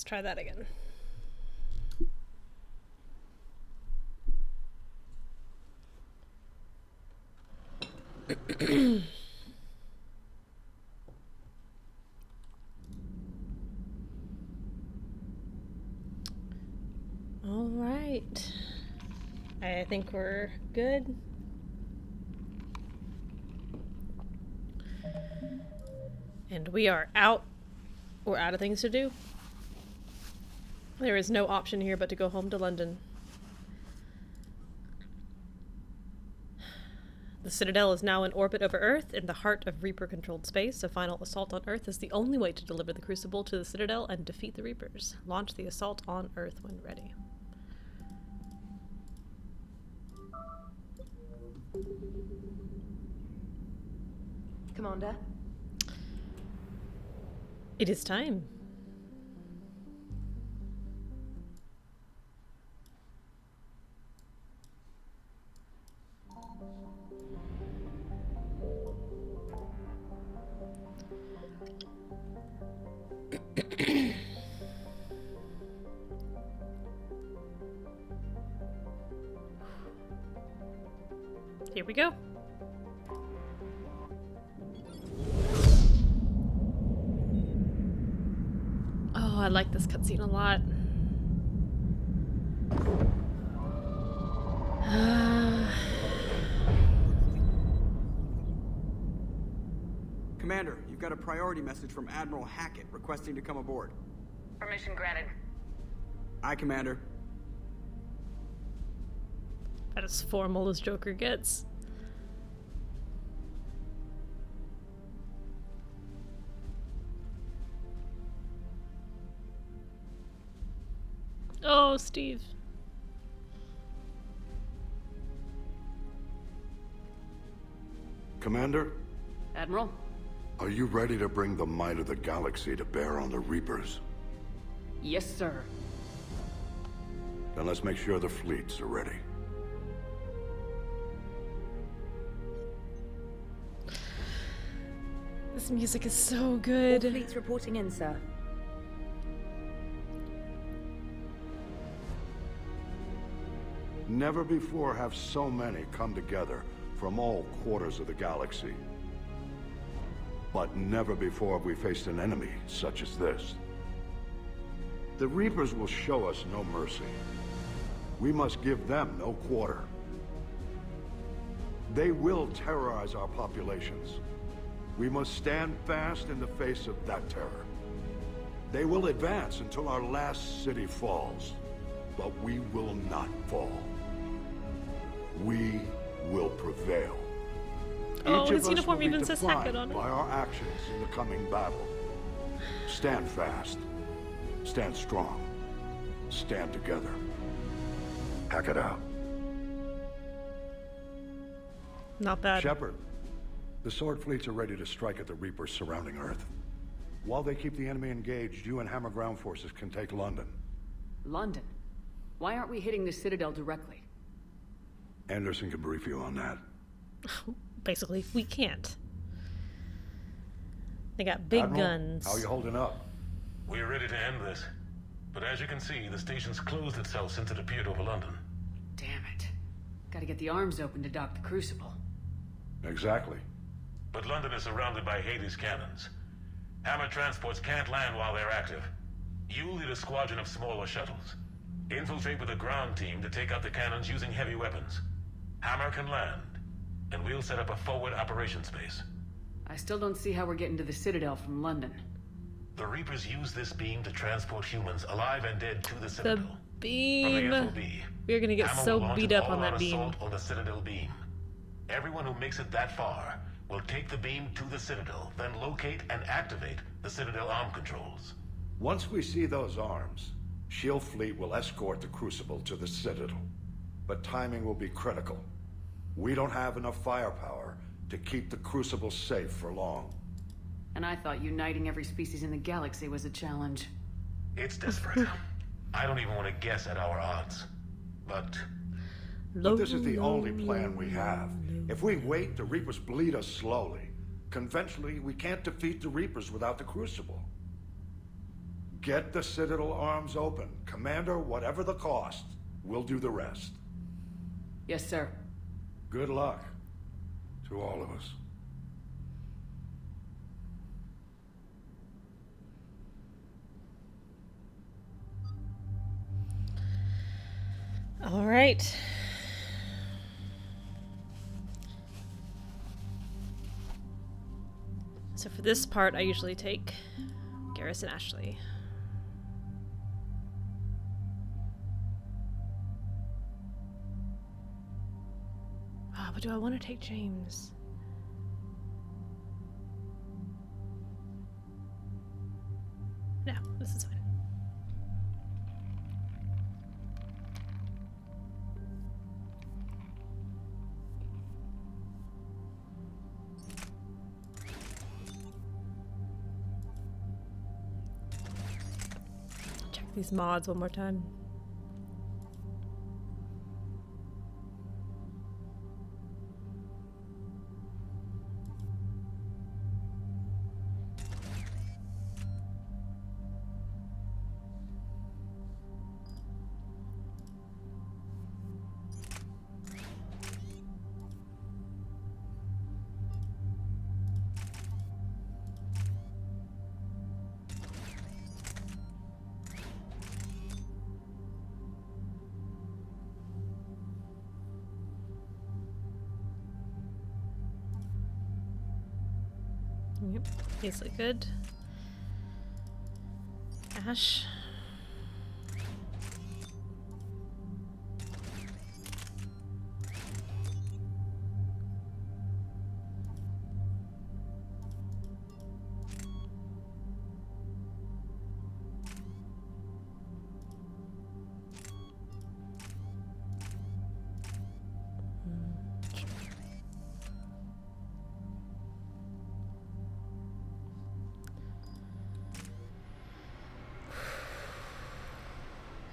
Let's try that again. All right. I think we're good. And we are out. We're out of things to do. There is no option here but to go home to London. The Citadel is now in orbit over Earth, in the heart of Reaper-controlled space. A final assault on Earth is the only way to deliver the Crucible to the Citadel and defeat the Reapers. Launch the assault on Earth when ready. Commander? It is time. Here we go. Oh, I like this cutscene a lot. Commander, you've got a priority message from Admiral Hackett requesting to come aboard. Permission granted. Aye, Commander. That is formal as Joker gets. Oh, Steve. Commander, Admiral? are you ready to bring the might of the galaxy to bear on the Reapers? Yes, sir. Then let's make sure the fleets are ready. This music is so All good. fleets reporting in, sir. Never before have so many come together from all quarters of the galaxy. But never before have we faced an enemy such as this. The Reapers will show us no mercy. We must give them no quarter. They will terrorize our populations. We must stand fast in the face of that terror. They will advance until our last city falls, but we will not fall. We will prevail. Oh, Each his of us uniform will be even says defined Hackett on it. by our actions in the coming battle. Stand fast. Stand strong. Stand together. Hack it out. Not bad. Shepard, the Sword fleets are ready to strike at the Reapers surrounding Earth. While they keep the enemy engaged, you and Hammer ground forces can take London. London? Why aren't we hitting the Citadel directly? Anderson can brief you on that. Basically, we can't. They got big Admiral, guns. how are you holding up? We're ready to end this. But as you can see, the station's closed itself since it appeared over London. Damn it. Gotta get the arms open to dock the Crucible. Exactly. But London is surrounded by Hades cannons. Hammer transports can't land while they're active. You lead a squadron of smaller shuttles. Infiltrate with a ground team to take out the cannons using heavy weapons. Hammer can land, and we'll set up a forward operations base. I still don't see how we're getting to the Citadel from London. The Reapers use this beam to transport humans, alive and dead, to the The Citadel. From beam. the FOB, We're gonna get Hammer so will launch beat an up on that all-out beam. assault on the Citadel beam. Everyone who makes it that far will take the beam to the Citadel, then locate and activate the Citadel arm controls. Once we see those arms, SHIELD fleet will escort the Crucible to the Citadel. But timing will be critical. We don't have enough firepower to keep the Crucible safe for long. And I thought uniting every species in the galaxy was a challenge. It's desperate. I don't even want to guess at our odds. But But this is the only plan we have. If we wait, the Reapers bleed us slowly. Conventionally, we can't defeat the Reapers without the Crucible. Get the Citadel arms open. Commander, whatever the cost, we'll do the rest. Yes, sir. Good luck to all of us. All right. So for this part, I usually take Garrison Ashley. Ah, but do I want to take James? No, this is fine. Check these mods one more time. Yep, these look good. Ash.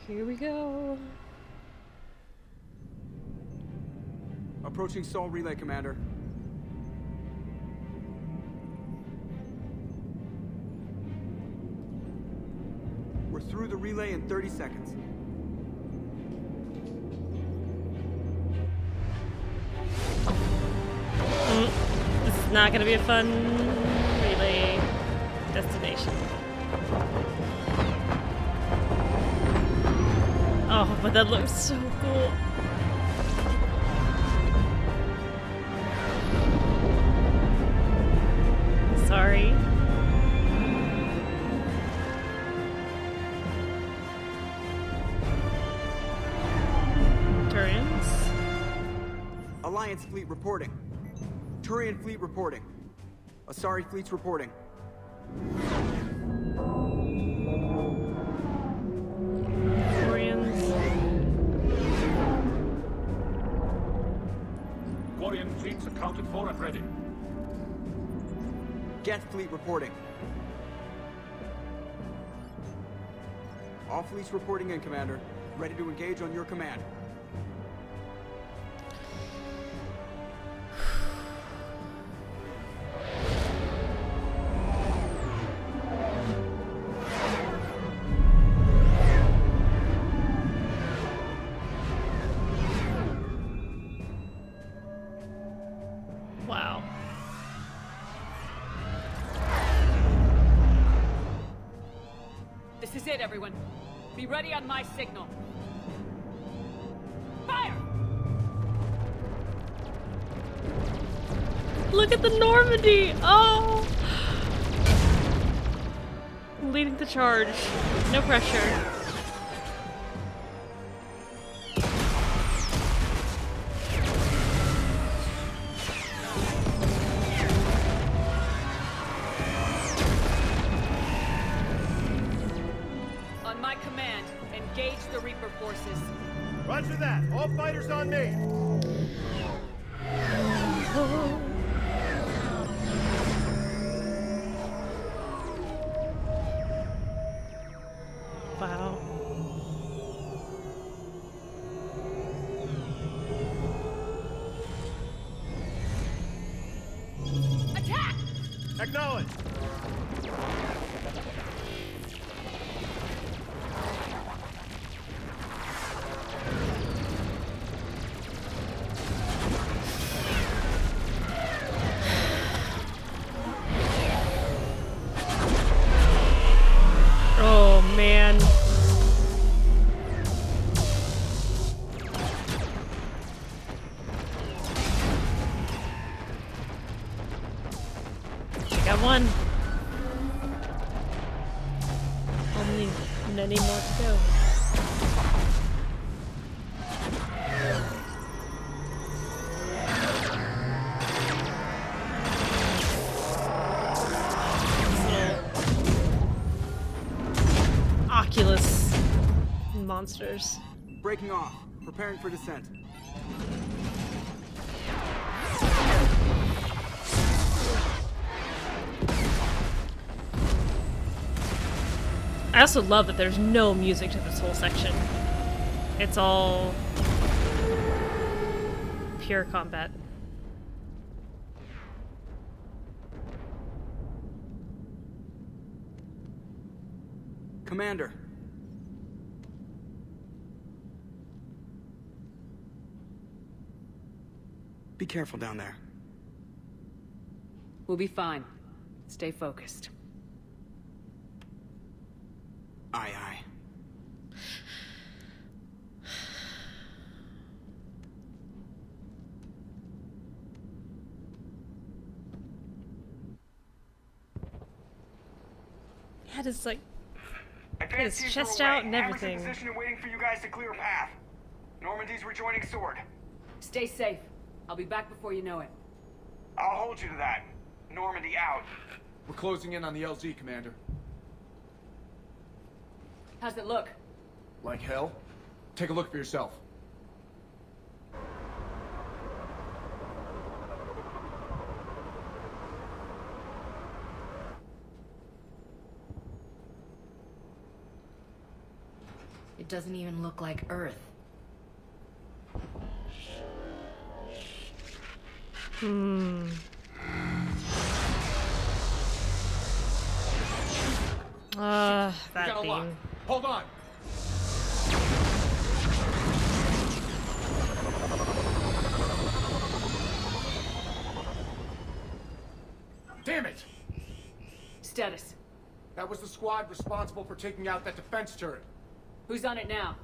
Here we go. Approaching Sol Relay, Commander. We're through the relay in 30 seconds. This is not gonna be a fun relay destination. Oh, but that looks so cool. Sorry. Turians. Alliance fleet reporting. Turian fleet reporting. Asari fleet's reporting. Quarian fleets accounted for and ready. Geth fleet reporting. All fleets reporting in, Commander. Ready to engage on your command. Wow. This is it, everyone. Be ready on my signal. Fire! Look at the Normandy! Oh! Leading the charge. No pressure. On my command, engage the Reaper forces. Roger that. All fighters on me. Wow. Attack! Acknowledge. got one. Only many more to go. Oculus monsters. Breaking off. Preparing for descent. I also love that there's no music to this whole section. It's all pure combat. Commander. Be careful down there. We'll be fine. Stay focused. Aye, aye. Yeah, it's like Advanced his teams are chest away. out and Hammer's in everything. position and waiting for you guys to clear a path. Normandy's rejoining Sword. Stay safe. I'll be back before you know it. I'll hold you to that. Normandy out. We're closing in on the LZ, Commander. How's it look? Like hell? Take a look for yourself. It doesn't even look like Earth. That We got a lock. thing. Hold on. Damn it! Status. That was the squad responsible for taking out that defense turret. Who's on it now?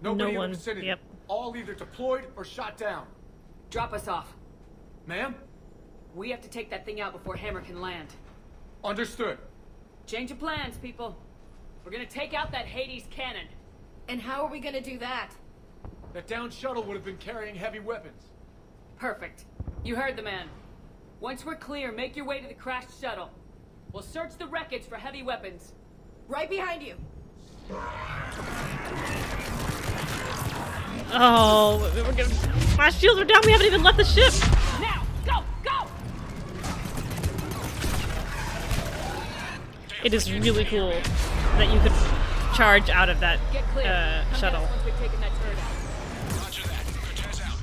Nobody in one. the vicinity. Yep. All either deployed or shot down. Drop us off. Ma'am? We have to take that thing out before Hammer can land. Understood. Change of plans, people. We're gonna take out that Hades cannon. And how are we gonna do that? That downed shuttle would have been carrying heavy weapons. Perfect. You heard the man. Once we're clear, make your way to the crashed shuttle. We'll search the wreckage for heavy weapons. Right behind you. Oh, we're gonna. My shields are down. We haven't even left the ship. Now, go, go! It is really cool that you could charge out of that Get clear. Come get shuttle. us once we've taken that turret out. Roger that. Cortez out.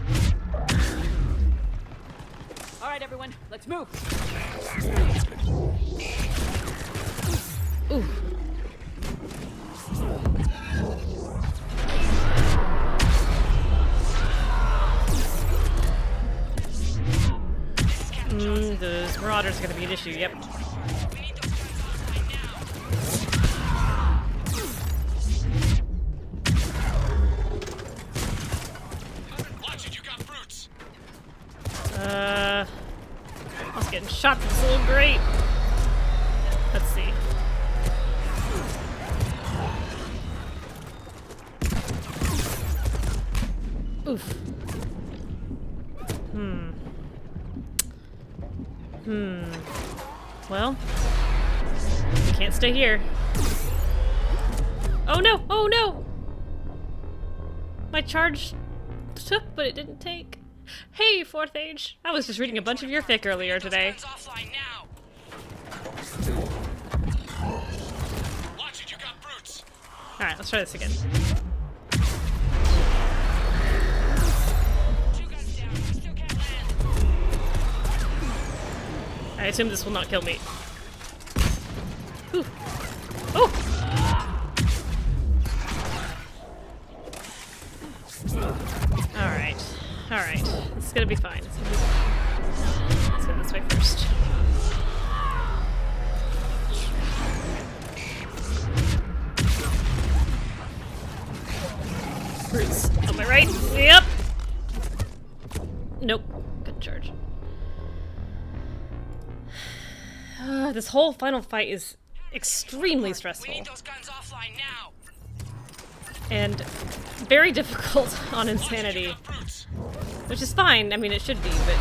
All right, everyone, let's move. Ooh. Those marauders are gonna be an issue, yep. Watch it, you got brutes. I was getting shot. That's a little great. Let's see. Oof. Well, we can't stay here. Oh no! Oh no! My charge took, but it didn't take. Hey, Fourth Age. I was just reading a bunch of your fic earlier today. Watch it, you got brutes. Alright, let's try this again. I assume this will not kill me. Ooh. Oh! Alright. Alright. This is gonna be fine. It's gonna be fine. Let's go this way first. Brutes. On my right. Yep. Nope. Good charge. This whole final fight is extremely stressful. We need those guns offline now. And very difficult on Insanity. Which is fine, I mean it should be, but...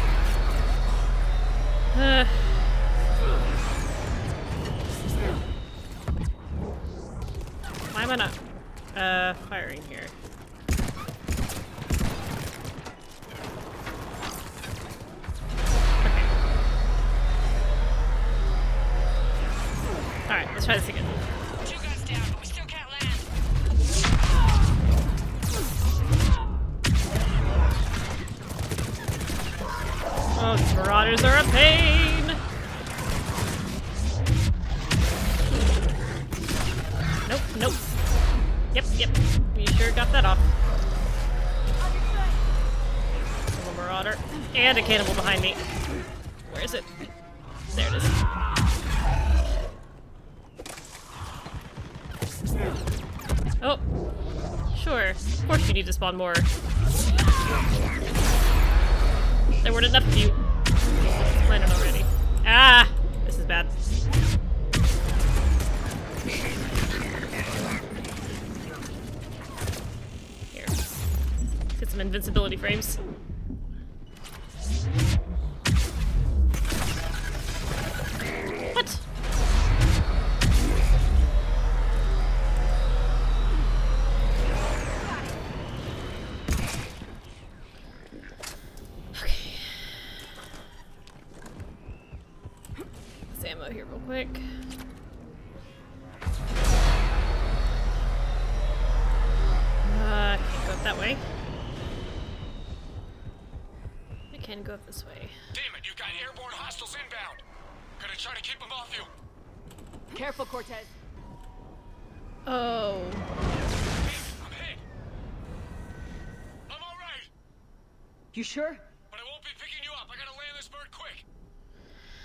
why am I not firing here? Okay. Alright, let's try this again. 2 guns down, but we still can't land. Oh, these marauders are a pain! Nope, nope. Yep, yep. You sure got that off. A marauder. And a cannibal behind me. Where is it? There it is. Oh. Sure. Of course you need to spawn more. There weren't enough of you. Landed already. Ah! This is bad. Here. Let's get some invincibility frames. What? Ammo here real quick. Can't go up that way. I can go up this way. Damn it, you've got airborne hostiles inbound. Gonna try to keep them off you. Careful, Cortez. Oh. I'm hit. I'm alright, You sure? but I won't be picking you up. I gotta land this bird quick.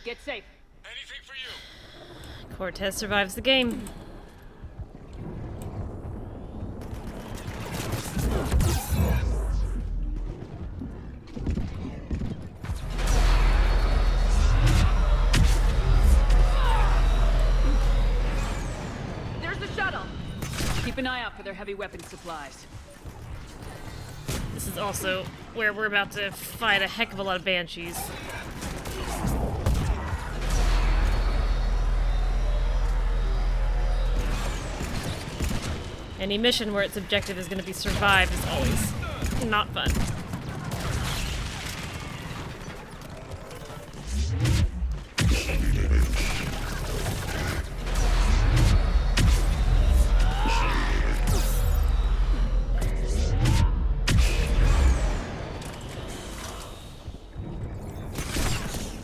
Get safe. Anything for you. Cortez survives the game. There's the shuttle. Keep an eye out for their heavy weapon supplies. This is also where we're about to fight a heck of a lot of banshees. Any mission where its objective is going to be survived is always not fun.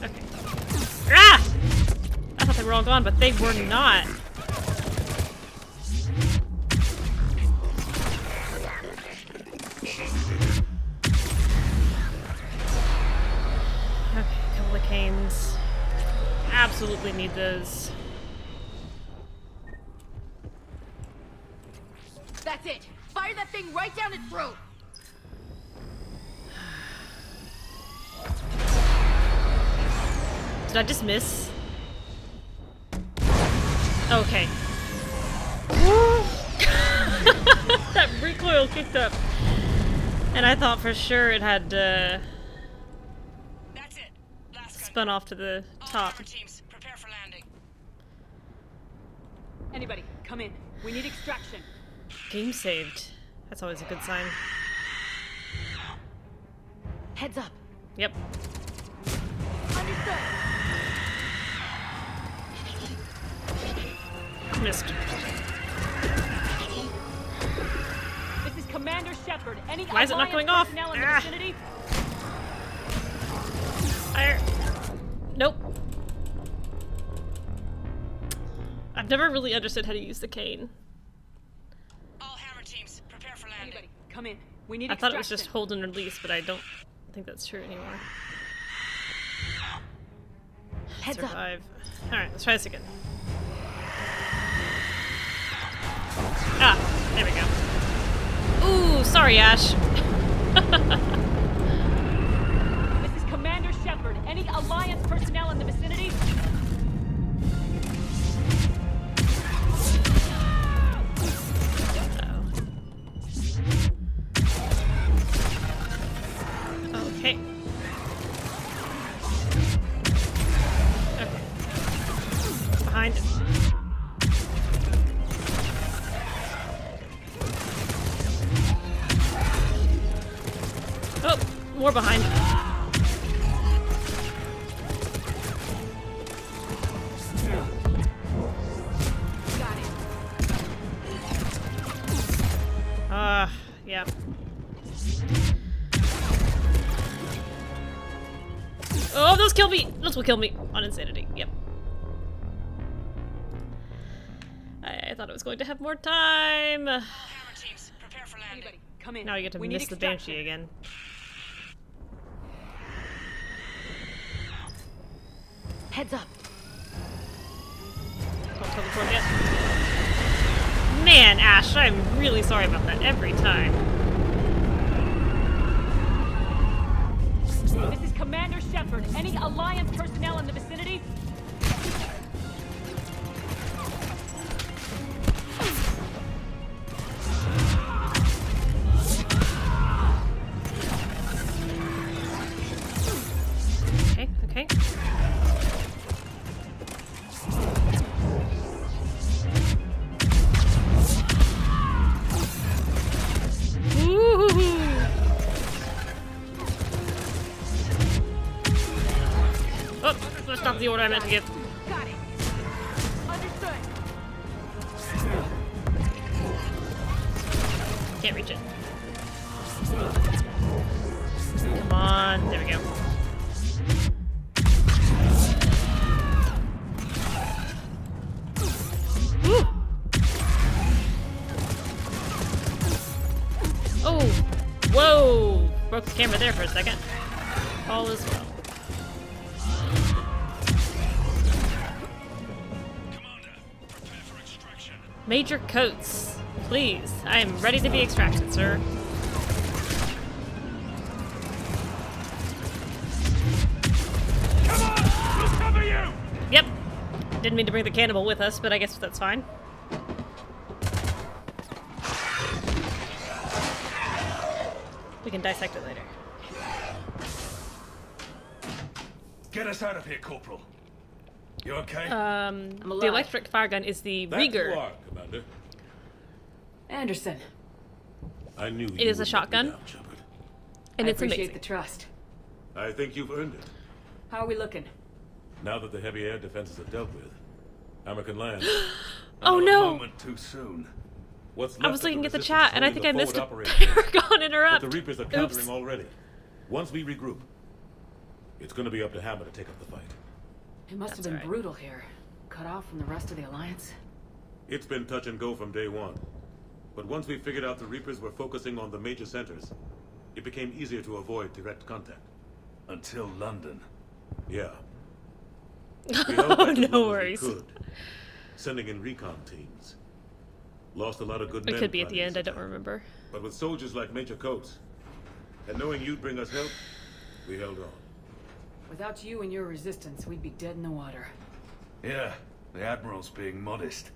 Okay. Ah! I thought they were all gone, but they were not. Canes. Absolutely need those. That's it. Fire that thing right down its throat. Did I just miss? Okay. That recoil kicked up. And I thought for sure it had That's it. Last gun. spun off to the top. All teams, prepare for landing. Anybody, come in. We need extraction. Game saved. That's always a good sign. Heads up. Yep. Understood. Missed. This is Commander Shepard. Any Why is it not Alliance going off? personnel in the Ah. vicinity? Fire. Nope. I've never really understood how to use the cane. All hammer teams, prepare for landing. Anybody, come in. We need I thought extraction. it was just hold and release, but I don't think that's true anymore. Heads up. Survive. Alright, let's try this again. Ah, there we go. Ooh, sorry, Ash. This is Commander Shepard. Any Alliance personnel in the vicinity? More behind. Got it. Yeah. Oh, those kill me! Those will kill me on insanity. Yep. I thought it was going to have more time. Hammer teams, prepare for landing. Anybody, come in. Now you get to miss the Banshee again. Heads up. Don't teleport yet. Man, Ash, I'm really sorry about that every time. This is Commander Shepard. Any Alliance personnel in the vicinity? Okay, okay. Woo-hoo-hoo. Oh, that's not the order I meant to give. Got it. Understood. Can't reach it. Come on, there we go. Woo. Oh, whoa! Broke the camera there for a second. All is well. Major Coates, please. I am ready to be extracted, sir. Come on! We'll cover you! Yep. Didn't mean to bring the cannibal with us, but I guess that's fine. We can dissect it later. Get us out of here, Corporal. You okay? I'm alive. The electric fire gun is the That you Rieger. are, Commander. Anderson, I knew It is a shotgun. And I it's appreciate amazing. the trust. I think you've earned it. How are we looking? Now that the heavy air defenses are dealt with, Hammer can land. Oh Not a no! moment too soon. What's I left was of the looking at the resistance chat is and I only think the I missed a forward operating area. Paragon interrupt. But the Reapers are Oops. countering already. Once we regroup, it's gonna be up to Hammer to take up the fight. It must have That's been all right. brutal here. Cut off from the rest of the Alliance. It's been touch and go from day one. But once we figured out the Reapers were focusing on the major centers, it became easier to avoid direct contact. Until London. Yeah. We held back as No long as we worries. could, sending in recon teams. Lost a lot of good men. It could be at the planning end, I this don't attack. remember. But with soldiers like Major Coates, and knowing you'd bring us help, we held on. Without you and your resistance, we'd be dead in the water. Yeah, the Admiral's being modest.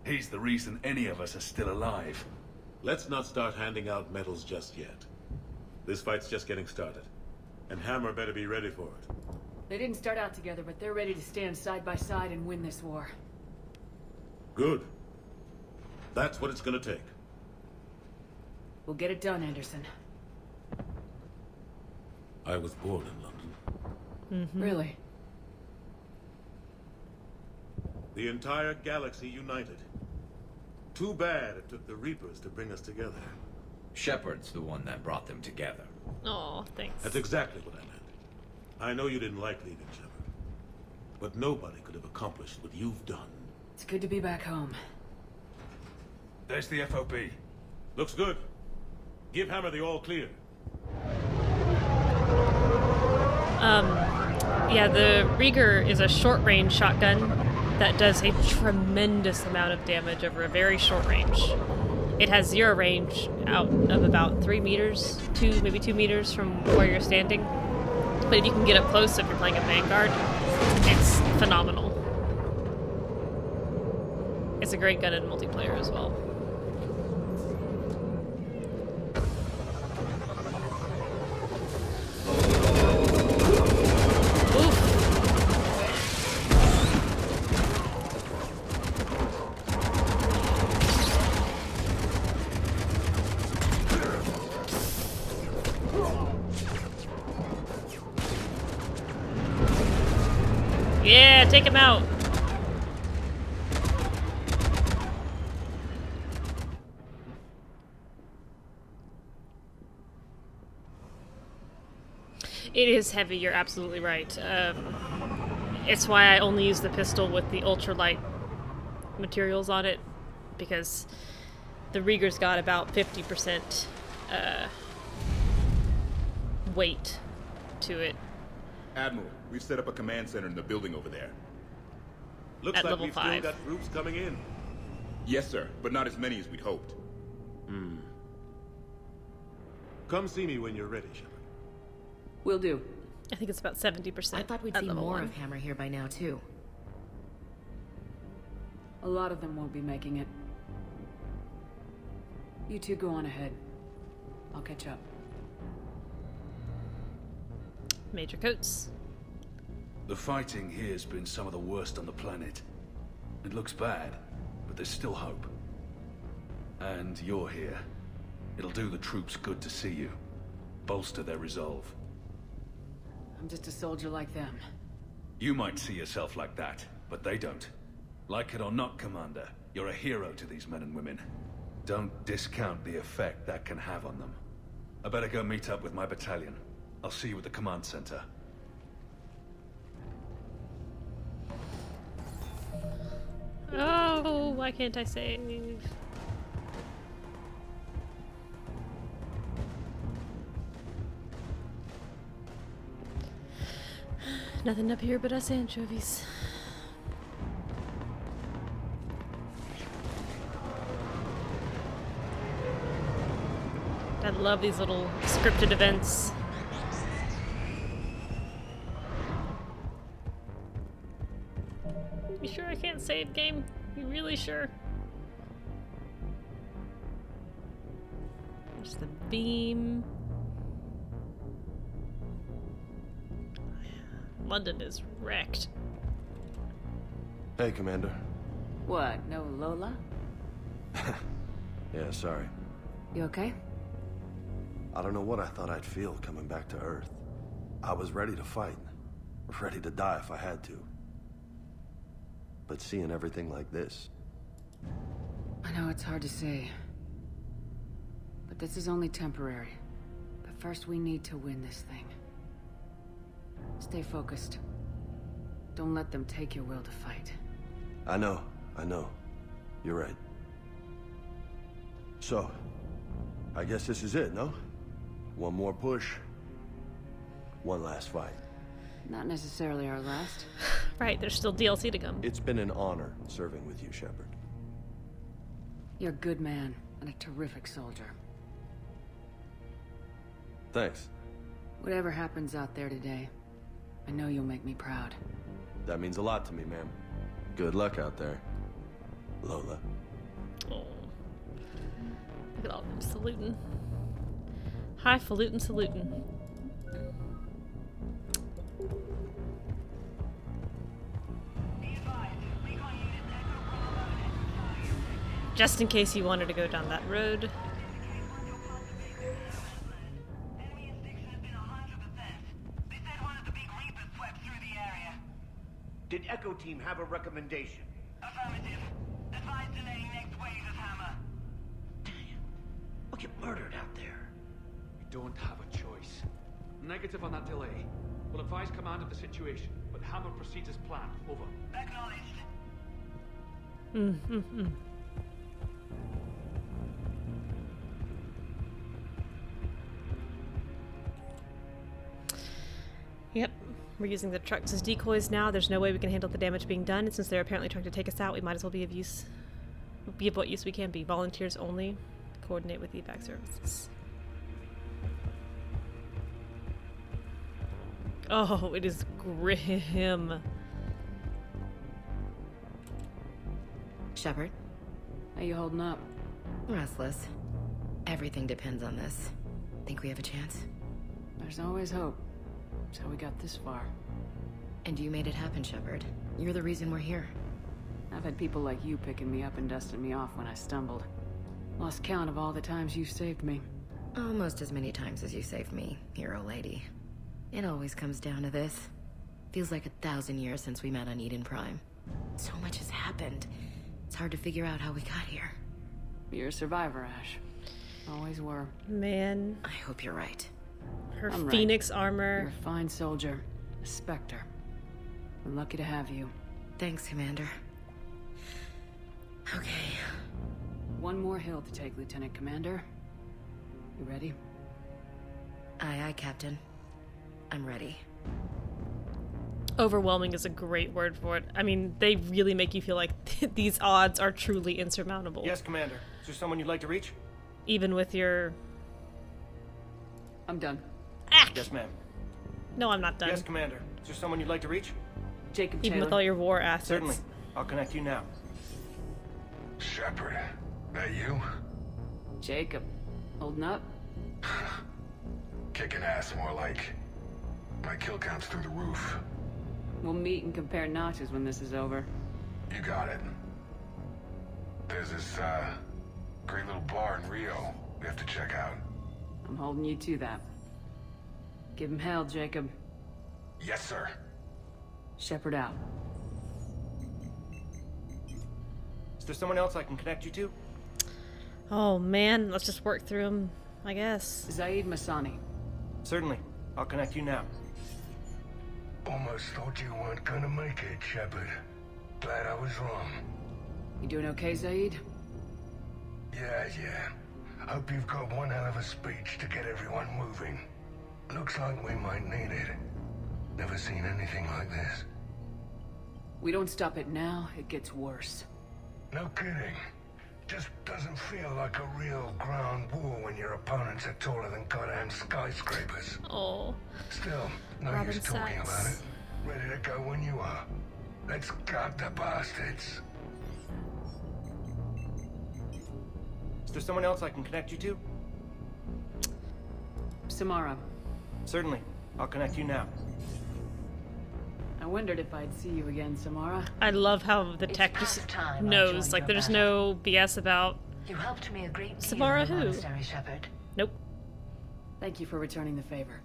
He's the reason any of us are still alive. Let's not start handing out medals just yet. This fight's just getting started. And Hammer better be ready for it. They didn't start out together, but they're ready to stand side by side and win this war. Good. That's what it's gonna take. We'll get it done, Anderson. I was born in London. Really? The entire galaxy united. Too bad it took the Reapers to bring us together. Shepard's the one that brought them together. Oh, thanks. That's exactly what I meant. I know you didn't like leaving, Shepard. But nobody could have accomplished what you've done. It's good to be back home. There's the FOB. Looks good. Give Hammer the all clear. Yeah, the Rieger is a short-range shotgun that does a tremendous amount of damage over a very short range. It has zero range out of about 3 meters, maybe 2 meters from where you're standing. But if you can get up close, if you're playing a Vanguard, it's phenomenal. It's a great gun in multiplayer as well. Yeah, take him out. It is heavy, you're absolutely right. It's why I only use the pistol with the ultralight materials on it, because the Rieger's got about 50% weight to it. Admiral, we've set up a command center in the building over there. Looks At like level we've 5. still got troops coming in. Yes, sir, but not as many as we'd hoped. Come see me when you're ready, Shepard. Will do. I think it's about 70%. I thought we'd at see level more 1. of Hammer here by now, too. A lot of them won't be making it. You two go on ahead. I'll catch up. Major Coates. The fighting here's been some of the worst on the planet. It looks bad, but there's still hope. And you're here. It'll do the troops good to see you. Bolster their resolve. I'm just a soldier like them. You might see yourself like that, but they don't. Like it or not, Commander, you're a hero to these men and women. Don't discount the effect that can have on them. I better go meet up with my battalion. I'll see you at the command center. Oh, why can't I save? Nothing up here but us anchovies. I love these little scripted events. You sure I can't save, game? You really sure? There's the beam. London is wrecked. Hey, Commander. What, no Lola? Yeah, sorry. You okay? I don't know what I thought I'd feel coming back to Earth. I was ready to fight. Ready to die if I had to. But seeing everything like this... I know it's hard to say. But this is only temporary. But first we need to win this thing. Stay focused. Don't let them take your will to fight. I know. You're right. So, I guess this is it, no? One more push. One last fight. Not necessarily our last. Right, there's still DLC to come. It's been an honor serving with you, Shepard. You're a good man and a terrific soldier. Thanks. Whatever happens out there today, I know you'll make me proud. That means a lot to me, ma'am. Good luck out there, Lola. Oh. Look at all them saluting. Highfalutin saluting. Just in case you wanted to go down that road. Did Echo Team have a recommendation? Affirmative. Advise delaying next wave of Hammer. Damn. I'll get murdered out there. We don't have a choice. Negative on that delay. We'll advise command of the situation, but Hammer proceeds as planned. Over. Acknowledged. Yep. We're using the trucks as decoys now. There's no way we can handle the damage being done, and since they're apparently trying to take us out, we might as well be of use. Be of what use we can be. Volunteers only. Coordinate with evac services. Oh, it is grim. Shepard? How you holding up? Restless. Everything depends on this. Think we have a chance? There's always hope. That's how we got this far. And you made it happen, Shepard. You're the reason we're here. I've had people like you picking me up and dusting me off when I stumbled. Lost count of all the times you've saved me. Almost as many times as you saved me, hero lady. It always comes down to this. Feels like 1,000 years since we met on Eden Prime. So much has happened. It's hard to figure out how we got here. You're a survivor, Ash. Always were. Man. I hope you're right. Her I'm right. phoenix armor. You're a fine soldier. A Spectre. We're lucky to have you. Thanks, Commander. Okay. One more hill to take, Lieutenant Commander. You ready? Aye, aye, Captain. I'm ready. Overwhelming is a great word for it. I mean, they really make you feel like these odds are truly insurmountable. Yes, Commander. Is there someone you'd like to reach? Even with your... I'm done. Ah! Yes, ma'am. No, I'm not done. Yes, Commander. Is there someone you'd like to reach? Jacob Even Taylor. with all your war assets. Certainly. I'll connect you now. Shepard, that you? Jacob. Holding up? Kicking ass, more like. My kill count's through the roof. We'll meet and compare notches when this is over. You got it. There's this, great little bar in Rio we have to check out. I'm holding you to that. Give him hell, Jacob. Yes, sir. Shepard out. Is there someone else I can connect you to? Oh man, let's just work through them, I guess. Zaid Masani. Certainly. I'll connect you now. Almost thought you weren't gonna make it, Shepard. Glad I was wrong. You doing okay, Zaid? Yeah. Hope you've got one hell of a speech to get everyone moving. Looks like we might need it. Never seen anything like this. We don't stop it now, it gets worse. No kidding. Just doesn't feel like a real ground war when your opponents are taller than goddamn skyscrapers. Oh. Still, no Robin use talking Sachs. about it. Ready to go when you are. Let's gut the bastards. Is there someone else I can connect you to? Samara. Certainly. I'll connect you now. I wondered if I'd see you again, Samara. I love how the tech just knows. Like, there's no BS about... You helped me a great deal Samara in the who? monastery, Shepard. Nope. Thank you for returning the favor.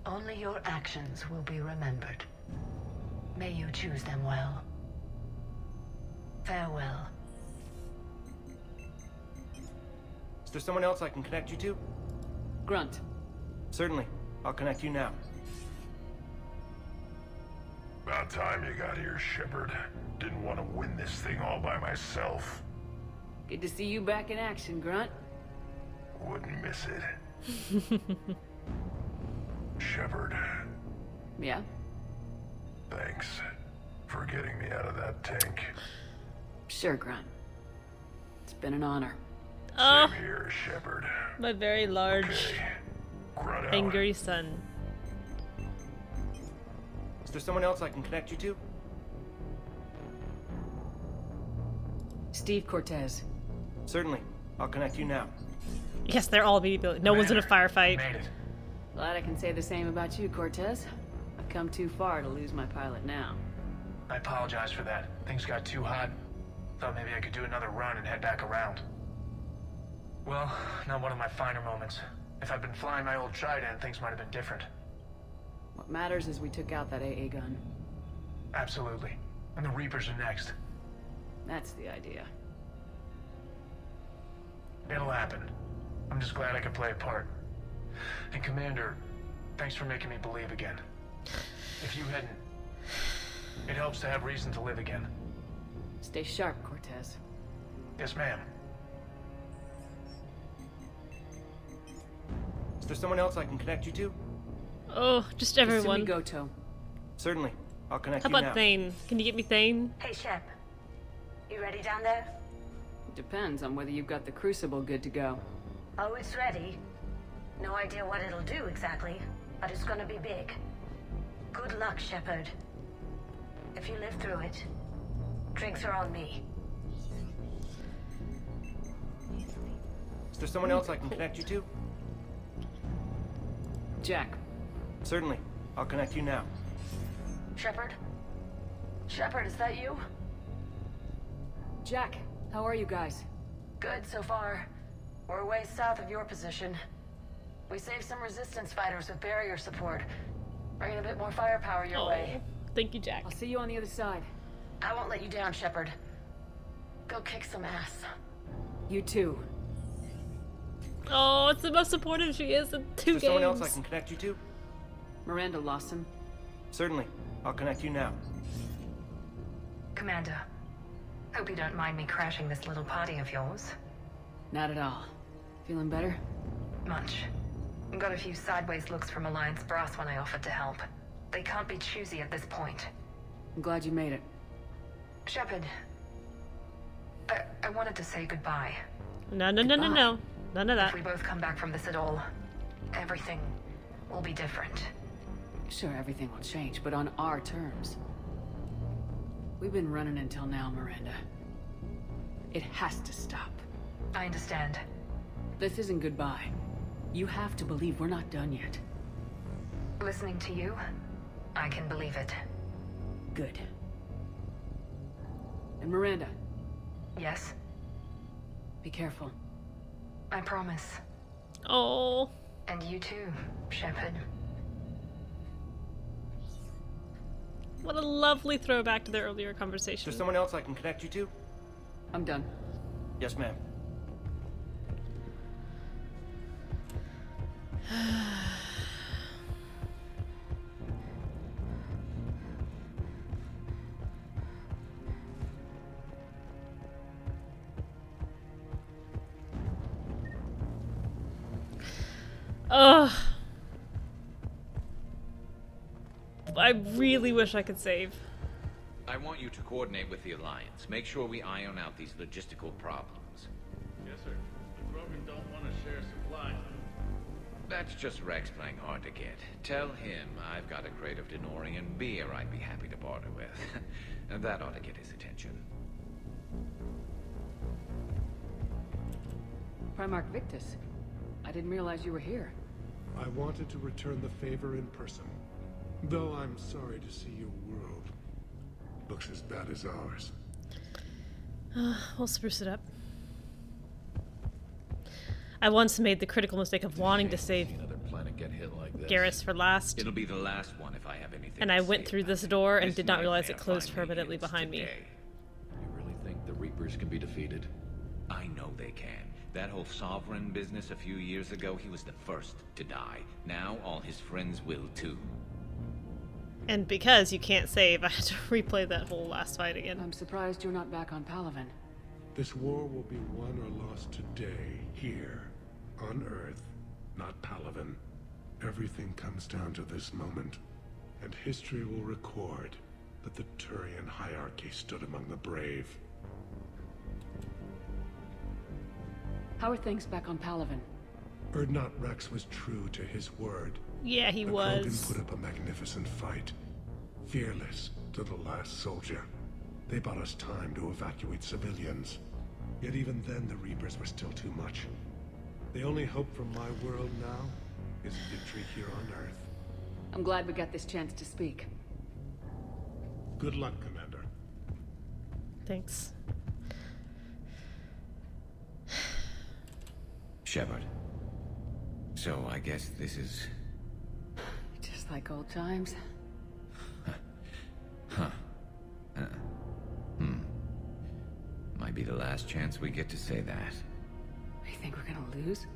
Only your actions will be remembered. May you choose them well. Farewell. Is there someone else I can connect you to? Grunt. Certainly. I'll connect you now. About time you got here, Shepard. Didn't want to win this thing all by myself. Good to see you back in action, Grunt. Wouldn't miss it. Shepard, Yeah? thanks for getting me out of that tank. Sure, Grunt. It's been an honor. Oh, Same here, Shepard. my very large, Okay. Grunt out. angry son. Is there someone else I can connect you to? Steve Cortez. Certainly. I'll connect you now. Yes, they're all immediately... No one's in a firefight. Made it. Glad I can say the same about you, Cortez. I've come too far to lose my pilot now. I apologize for that. Things got too hot. Thought maybe I could do another run and head back around. Well, not one of my finer moments. If I'd been flying my old Trident, things might have been different. What matters is we took out that AA gun. Absolutely. And the Reapers are next. That's the idea. It'll happen. I'm just glad I could play a part. And Commander, thanks for making me believe again. If you hadn't, it helps to have reason to live again. Stay sharp, Cortez. Yes, ma'am. Is there someone else I can connect you to? Oh, just everyone. Goto. Certainly. I'll connect How you now. about Thane? Can you get me Thane? Hey, Shep. You ready down there? Depends on whether you've got the Crucible good to go. Oh, it's ready. No idea what it'll do exactly, but it's gonna be big. Good luck, Shepard. If you live through it, drinks are on me. Is there someone else I can connect you to? Jack. Certainly. I'll connect you now. Shepard? Shepard, is that you? Jack, how are you guys? Good so far. We're way south of your position. We saved some resistance fighters with barrier support. Bringing a bit more firepower your way. Thank you, Jack. I'll see you on the other side. I won't let you down, Shepard. Go kick some ass. You too. Oh, it's the most supportive she is in 2 games. Is there someone else I can connect you to? Miranda Lawson. Certainly. I'll connect you now. Commander, hope you don't mind me crashing this little party of yours. Not at all. Feeling better? Much. Got a few sideways looks from Alliance brass when I offered to help. They can't be choosy at this point. I'm glad you made it. Shepard, I wanted to say goodbye. No. None of that. If we both come back from this at all, everything will be different. Sure, everything will change, but on our terms. We've been running until now, Miranda. It has to stop. I understand. This isn't goodbye. You have to believe we're not done yet. Listening to you, I can believe it. Good. And Miranda. Yes? Be careful. I promise. Oh. And you too, Shepard. What a lovely throwback to their earlier conversation. Is there someone else I can connect you to? I'm done. Yes, ma'am. Ugh. I really wish I could save. I want you to coordinate with the Alliance. Make sure we iron out these logistical problems. Yes, sir. The Krogan don't want to share supplies. That's just Rex playing hard to get. Tell him I've got a crate of Denorian beer I'd be happy to barter with. And that ought to get his attention. Primarch Victus. I didn't realize you were here. I wanted to return the favor in person. Though I'm sorry to see your world looks as bad as ours. We'll spruce it up. I once made the critical mistake of wanting to save Another planet get hit like this. Garrus for last. It'll be the last one if I have anything. And I went through this door and did not realize it closed permanently behind me. You really think the Reapers can be defeated? I know they can. That whole Sovereign business a few years ago, he was the first to die. Now all his friends will too. And because you can't save, I had to replay that whole last fight again. I'm surprised you're not back on Palaven. This war will be won or lost today, here, on Earth, not Palaven. Everything comes down to this moment, and history will record that the Turian hierarchy stood among the brave. How are things back on Palaven? Urdnot Rex was true to his word. Yeah, he the was. Krogan put up a magnificent fight. Fearless to the last soldier. They bought us time to evacuate civilians. Yet even then, the Reapers were still too much. The only hope for my world now is victory here on Earth. I'm glad we got this chance to speak. Good luck, Commander. Thanks. Shepard. So I guess this is... Just like old times. Huh. Might be the last chance we get to say that. You think we're gonna lose?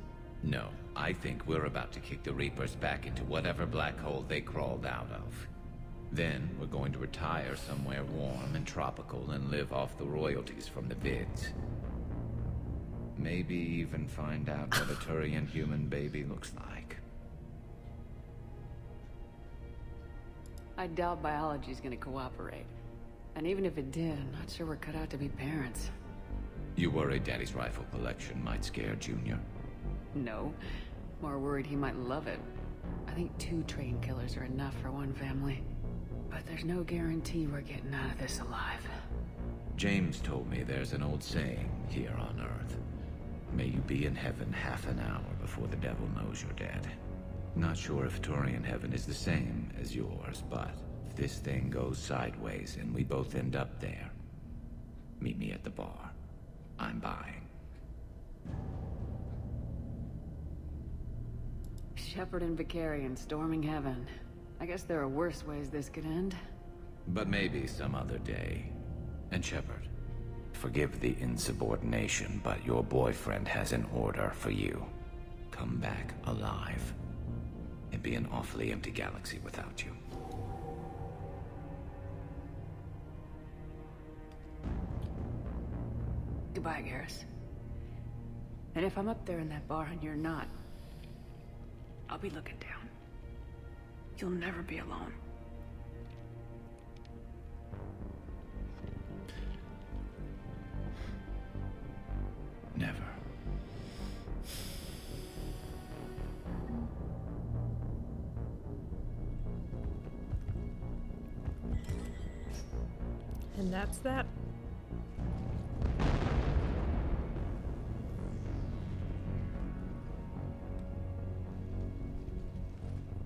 No, I think we're about to kick the Reapers back into whatever black hole they crawled out of. Then we're going to retire somewhere warm and tropical and live off the royalties from the vids. Maybe even find out what a Turian human baby looks like. I doubt biology's gonna cooperate. And even if it did, I'm not sure we're cut out to be parents. You worry Daddy's rifle collection might scare Junior? No. More worried he might love it. I think 2 train killers are enough for one family. But there's no guarantee we're getting out of this alive. James told me there's an old saying here on Earth. May you be in heaven half an hour before the devil knows you're dead. Not sure if Turian heaven is the same as yours, but if this thing goes sideways and we both end up there, meet me at the bar. I'm buying. Shepard and Vicarian storming heaven. I guess there are worse ways this could end. But maybe some other day. And Shepard, forgive the insubordination, but your boyfriend has an order for you. Come back alive. It'd be an awfully empty galaxy without you. Goodbye, Garrus. And if I'm up there in that bar and you're not, I'll be looking down. You'll never be alone. Never. And that's that.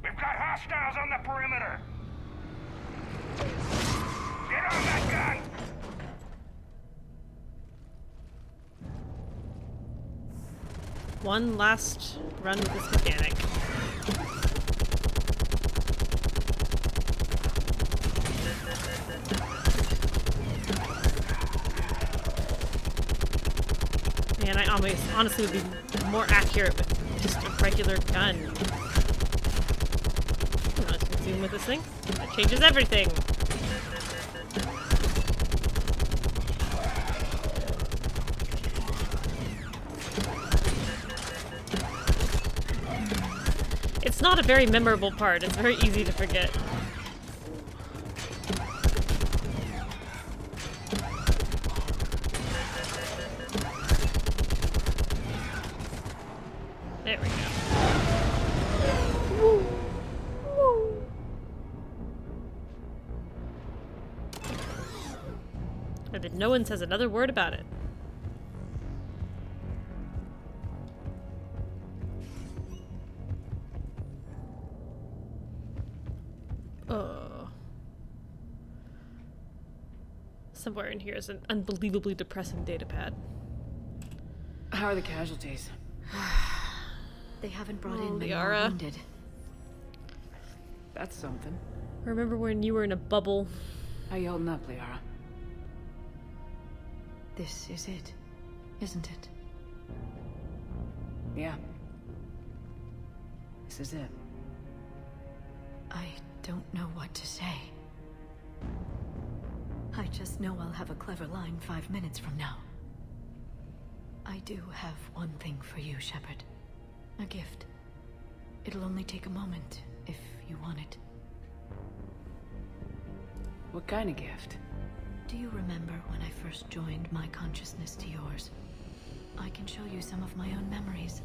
We've got hostiles on the perimeter. Get on that gun! One last run with this mechanic. Man, I honestly would be more accurate with just a regular gun. Let's zoom with this thing. That changes everything. It's not a very memorable part. It's very easy to forget. There we go. Woo. Woo. And then no one says another word about it. Somewhere in here is an unbelievably depressing datapad. How are the casualties? They haven't brought in many Liara. more wounded. That's something. Remember when you were in a bubble? How you holding up, Liara? This is it, isn't it? Yeah. This is it. I don't know what to say. I just know I'll have a clever line 5 minutes from now. I do have one thing for you, Shepard. A gift. It'll only take a moment, if you want it. What kind of gift? Do you remember when I first joined my consciousness to yours? I can show you some of my own memories.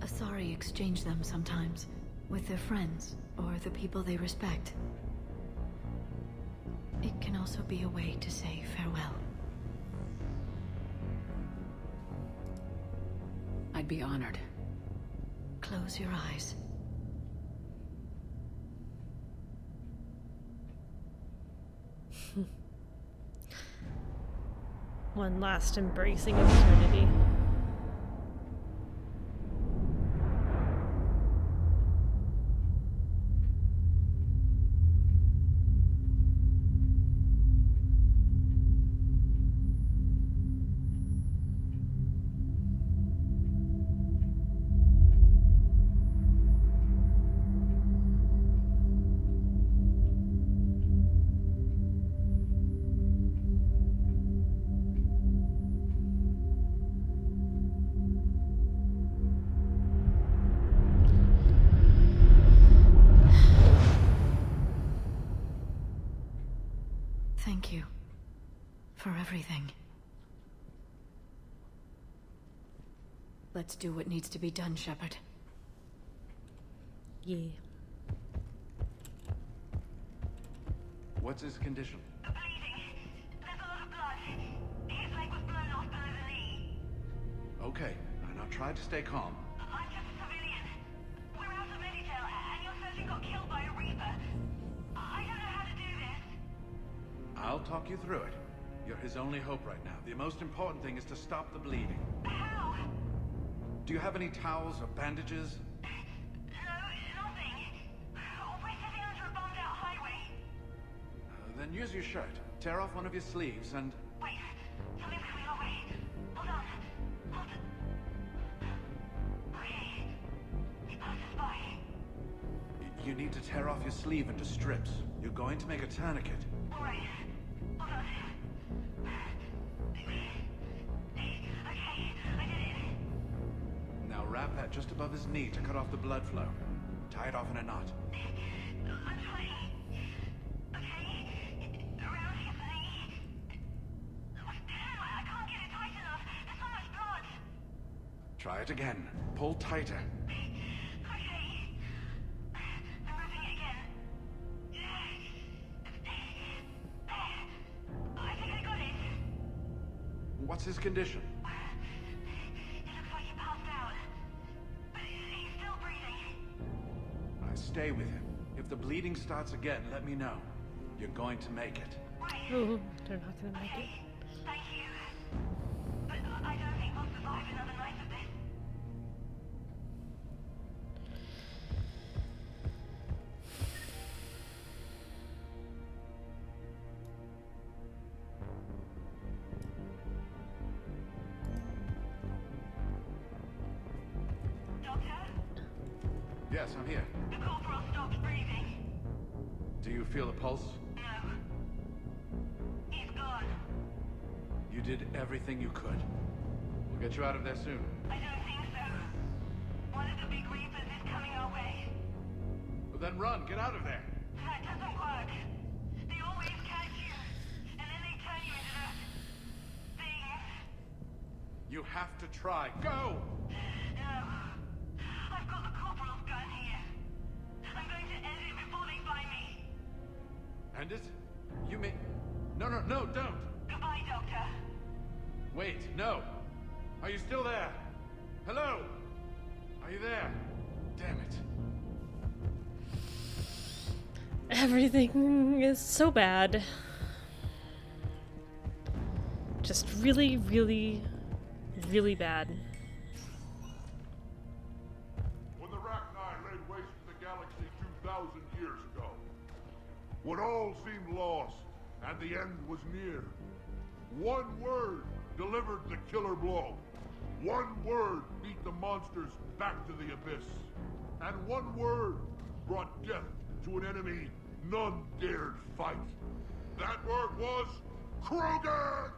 Asari exchange them sometimes, with their friends, or the people they respect. It can also be a way to say farewell. I'd be honored. Close your eyes. One last embracing of eternity. Thank you for everything. Let's do what needs to be done, Shepard. Yeah. What's his condition? Bleeding. There's a lot of blood. His leg was blown off below the knee. Okay, and I'll try to stay calm. I'm just a civilian. We're out of Meditail, and your surgeon got killed by a Reaper. I don't know how to do this. I'll talk you through it. You're his only hope right now. The most important thing is to stop the bleeding. How? Do you have any towels or bandages? No, nothing. We're sitting under a bombed-out highway. use your shirt. Tear off one of your sleeves and... Wait, something's coming our way. Hold on. Hold on. Okay. He passed us by. You need to tear off your sleeve into strips. You're going to make a tourniquet. Alright. Hold on. Okay, I did it. Now wrap that just above his knee to cut off the blood flow. Tie it off in a knot. I'm trying. Okay. Around his knee. I can't get it tight enough. There's so much blood. Try it again. Pull tighter. Okay. I'm ripping it again. I think I got it. What's his condition? It looks like he passed out. But he's still breathing. Stay with him. If the bleeding starts again, let me know. You're going to make it. Ooh, they're not gonna make it. Thank you. But I don't think we'll survive another night of this. Doctor? Yes, I'm here. The corporal stopped breathing. Do you feel a pulse? No. He's gone. You did everything you could. We'll get you out of there soon. I don't think so. One of the big reapers is coming our way. Well, then run. Get out of there. That doesn't work. They always catch you, and then they turn you into that thing. You have to try. Go! No. I've got the corporal's gun here. I'm going to end it before they find me. End it? You mean... No, don't! Goodbye, Doctor. Wait, no! Are you still there? Hello? Are you there? Damn it. Everything is so bad. Just really, really, really bad. When the Rachni laid waste to the galaxy 2,000 years ago, when all seemed lost and the end was near, one word delivered the killer blow. One word beat the monsters back to the abyss. And one word brought death to an enemy none dared fight. That word was Krogan!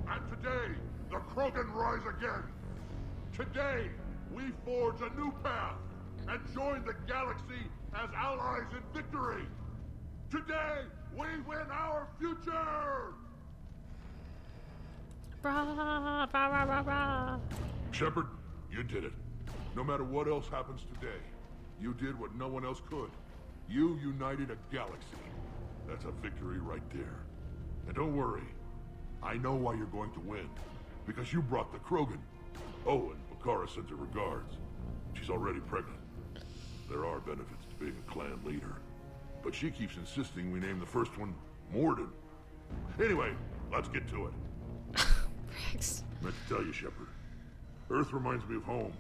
And today, the Krogan rise again. Today, we forge a new path and join the galaxy as allies in victory. Today, we win our future! Rah, rah, rah, rah, rah. Shepard, you did it. No matter what else happens today, you did what no one else could. You united a galaxy. That's a victory right there. And don't worry, I know why you're going to win. Because you brought the Krogan. Oh, and Bakara sends her regards. She's already pregnant. There are benefits to being a clan leader. But she keeps insisting we name the first one Morden. Anyway, let's get to it. Rex. I meant to tell you, Shepard. Earth reminds me of home.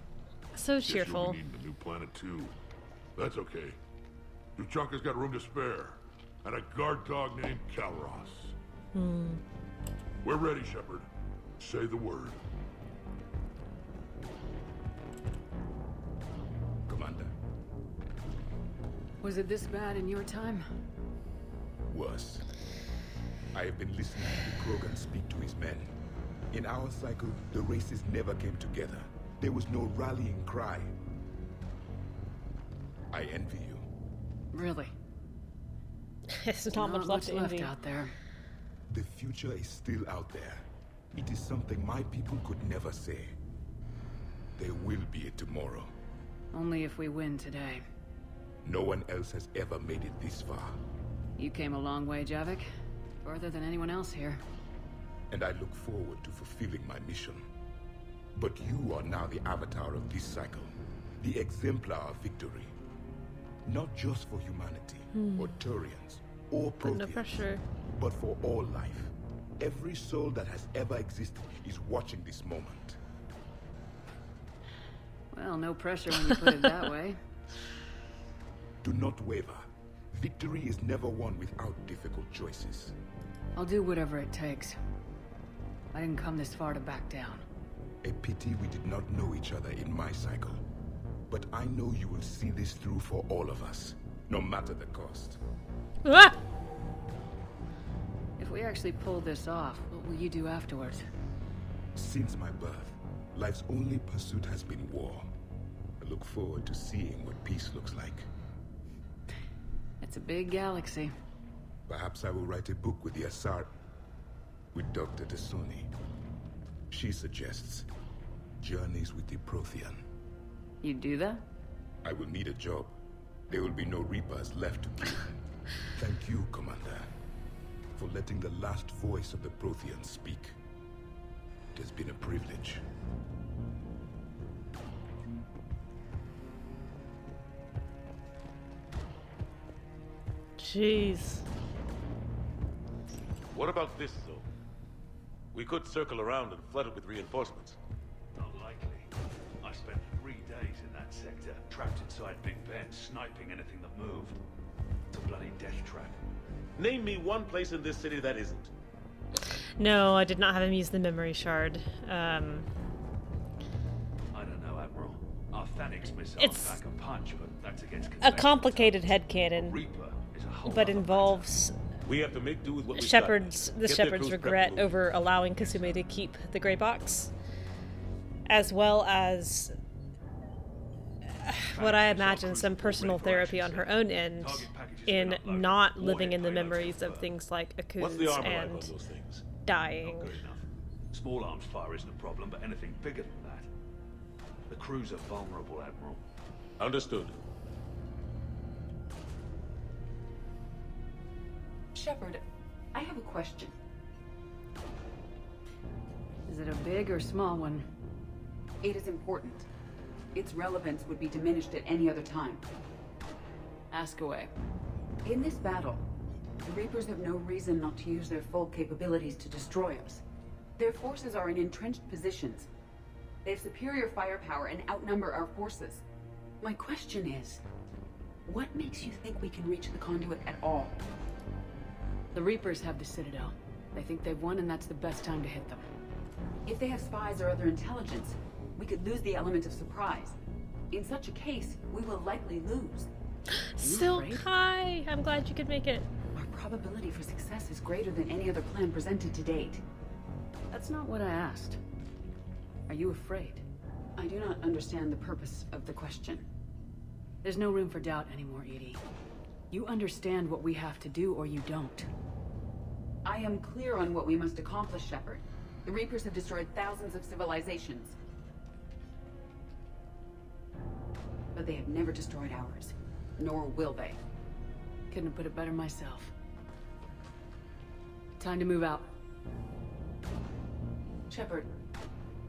So Guess you'll cheerful. be needing a new planet too. That's okay. Tuchanka's got room to spare. And a guard dog named Kalros. We're ready, Shepard. Say the word. Commander. Was it this bad in your time? Worse. I have been listening to the Krogan speak to his men. In our cycle, the races never came together. There was no rallying cry. I envy you. Really? There's not much left to envy. out there. The future is still out there. It is something my people could never say. There will be a tomorrow. Only if we win today. No one else has ever made it this far. You came a long way, Javik. Further than anyone else here. And I look forward to fulfilling my mission. But you are now the avatar of this cycle. The exemplar of victory. Not just for humanity, or Turians, or Proteans, no pressure. but for all life. Every soul that has ever existed is watching this moment. Well, no pressure when you put it that way. Do not waver. Victory is never won without difficult choices. I'll do whatever it takes. I didn't come this far to back down. A pity we did not know each other in my cycle. But I know you will see this through for all of us, no matter the cost. Ah! If we actually pull this off, what will you do afterwards? Since my birth, life's only pursuit has been war. I look forward to seeing what peace looks like. It's a big galaxy. Perhaps I will write a book with the Asar... with Dr. T'Soni. She suggests journeys with the Prothean. You do that? I will need a job. There will be no Reapers left to kill. Thank you, Commander, for letting the last voice of the Prothean speak. It has been a privilege. Jeez. What about this zone? We could circle around and flood it with reinforcements. Unlikely. I spent 3 days in that sector, trapped inside Big Ben, sniping anything that moved. It's a bloody death trap. Name me one place in this city that isn't. No, I did not have him use the memory shard. I don't know, Admiral. Our Thanix missile It's back a punch, but that's against a complicated headcanon, but involves We have to make do with what we got. Shepard's Get their Shepard's crews regret prepped. over allowing Kasumi to keep the gray box, as well as what I imagine some personal therapy on her own end in not living in the memories of things like What's the Akuz armor like on and those things? dying. Not good enough. Small arms fire isn't a problem, but anything bigger than that. The crews are vulnerable, Admiral. Understood. Shepard, I have a question. Is it a big or small one? It is important. Its relevance would be diminished at any other time. Ask away. In this battle, the Reapers have no reason not to use their full capabilities to destroy us. Their forces are in entrenched positions. They have superior firepower and outnumber our forces. My question is, what makes you think we can reach the conduit at all? The Reapers have the Citadel. They think they've won, and that's the best time to hit them. If they have spies or other intelligence, we could lose the element of surprise. In such a case, we will likely lose. Silk, hi! I'm glad you could make it. Our probability for success is greater than any other plan presented to date. That's not what I asked. Are you afraid? I do not understand the purpose of the question. There's no room for doubt anymore, Edie. You understand what we have to do, or you don't. I am clear on what we must accomplish, Shepard. The Reapers have destroyed thousands of civilizations. But they have never destroyed ours. Nor will they. Couldn't have put it better myself. Time to move out. Shepard,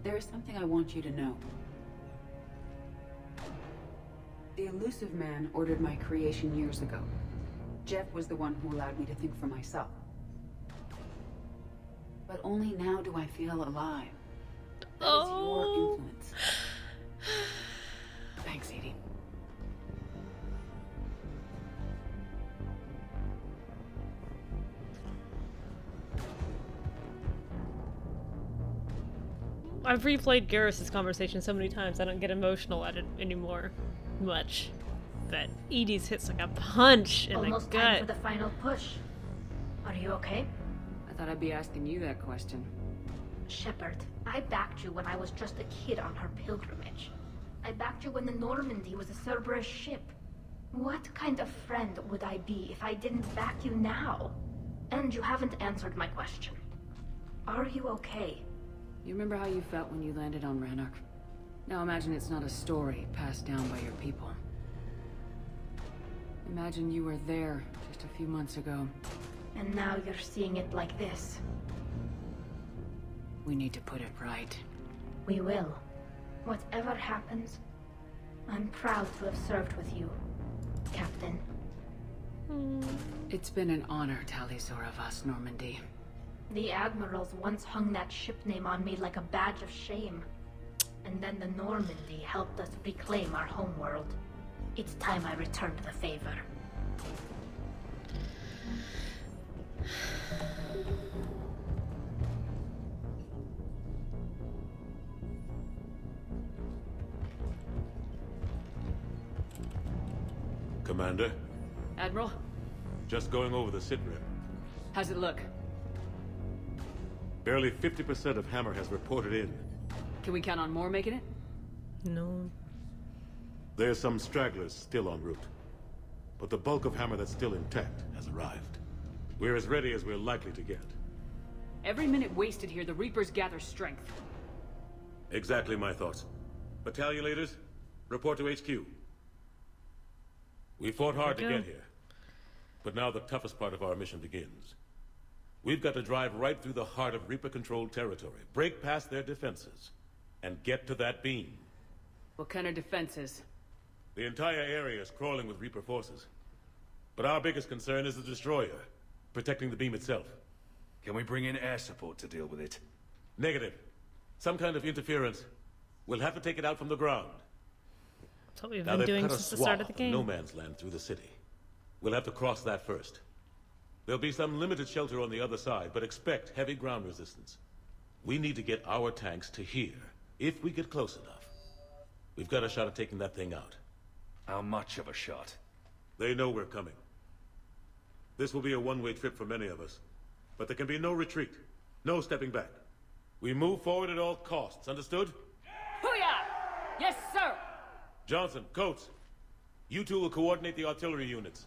there is something I want you to know. The Elusive Man ordered my creation years ago. Jeff was the one who allowed me to think for myself. But only now do I feel alive. That is your influence. Thanks, Edie. I've replayed Garrus' conversation so many times I don't get emotional at it anymore. Much. But Edie's hits like a punch in Almost the time gut. for the final push. Are you okay? I thought I'd be asking you that question. Shepard, I backed you when I was just a kid on her pilgrimage. I backed you when the Normandy was a Cerberus ship. What kind of friend would I be if I didn't back you now? And you haven't answered my question. Are you okay? You remember how you felt when you landed on Ranark? Now imagine it's not a story passed down by your people. Imagine you were there just a few months ago. And now you're seeing it like this. We need to put it right. We will. Whatever happens, I'm proud to have served with you, Captain. It's been an honor, Tali'Zor of us, Normandy. The Admirals once hung that ship name on me like a badge of shame. And then the Normandy helped us reclaim our homeworld. It's time I returned the favor. Commander? Admiral, Just going over the sitrep. how's it look? Barely 50% of Hammer has reported in. Can we count on more making it? No. There's some stragglers still en route. But the bulk of Hammer that's still intact has arrived. We're as ready as we're likely to get. Every minute wasted here, the Reapers gather strength. Exactly my thoughts. Battalion leaders, report to HQ. We fought hard to get here. But now the toughest part of our mission begins. We've got to drive right through the heart of Reaper-controlled territory, break past their defenses, and get to that beam. What kind of defenses? The entire area is crawling with Reaper forces. But our biggest concern is the destroyer, protecting the beam itself. Can we bring in air support to deal with it? Negative. Some kind of interference. We'll have to take it out from the ground. That's what we've Now been they've doing cut a since the start of the swath game. no man's land through the city. We'll have to cross that first. There'll be some limited shelter on the other side, but expect heavy ground resistance. We need to get our tanks to here, if we get close enough. We've got a shot at taking that thing out. How much of a shot? They know we're coming. This will be a one-way trip for many of us. But there can be no retreat. No stepping back. We move forward at all costs, understood? Hoo-yah! Yes, sir! Johnson, Coates, you two will coordinate the artillery units.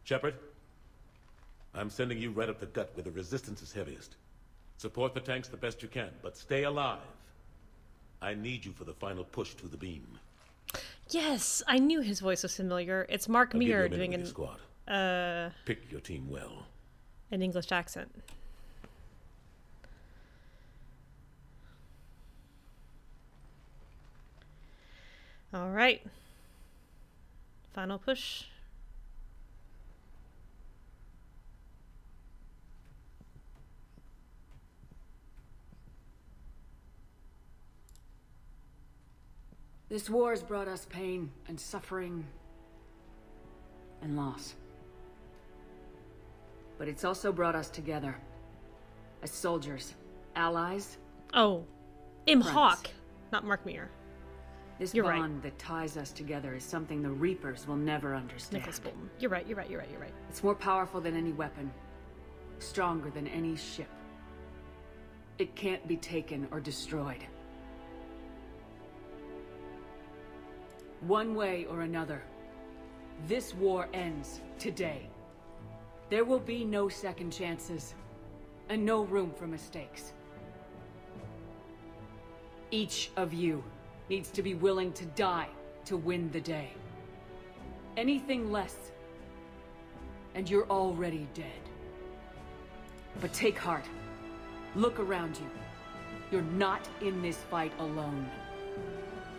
Shepard, I'm sending you right up the gut where the resistance is heaviest. Support the tanks the best you can, but stay alive. I need you for the final push to the beam. Yes, I knew his voice was familiar. It's Mark I'll give you Meir a minute doing with your squad. Pick your team well. An English accent. All right. Final push. This war has brought us pain and suffering and loss. But it's also brought us together. As soldiers, allies. Oh, Im friends. Hawk, not Mark Meir. This You're right. bond that ties us together is something the Reapers will never understand. Nicholas Bolton. You're right. It's more powerful than any weapon. Stronger than any ship. It can't be taken or destroyed. One way or another, this war ends today. There will be no second chances, and no room for mistakes. Each of you needs to be willing to die to win the day. Anything less, and you're already dead. But take heart. Look around you. You're not in this fight alone.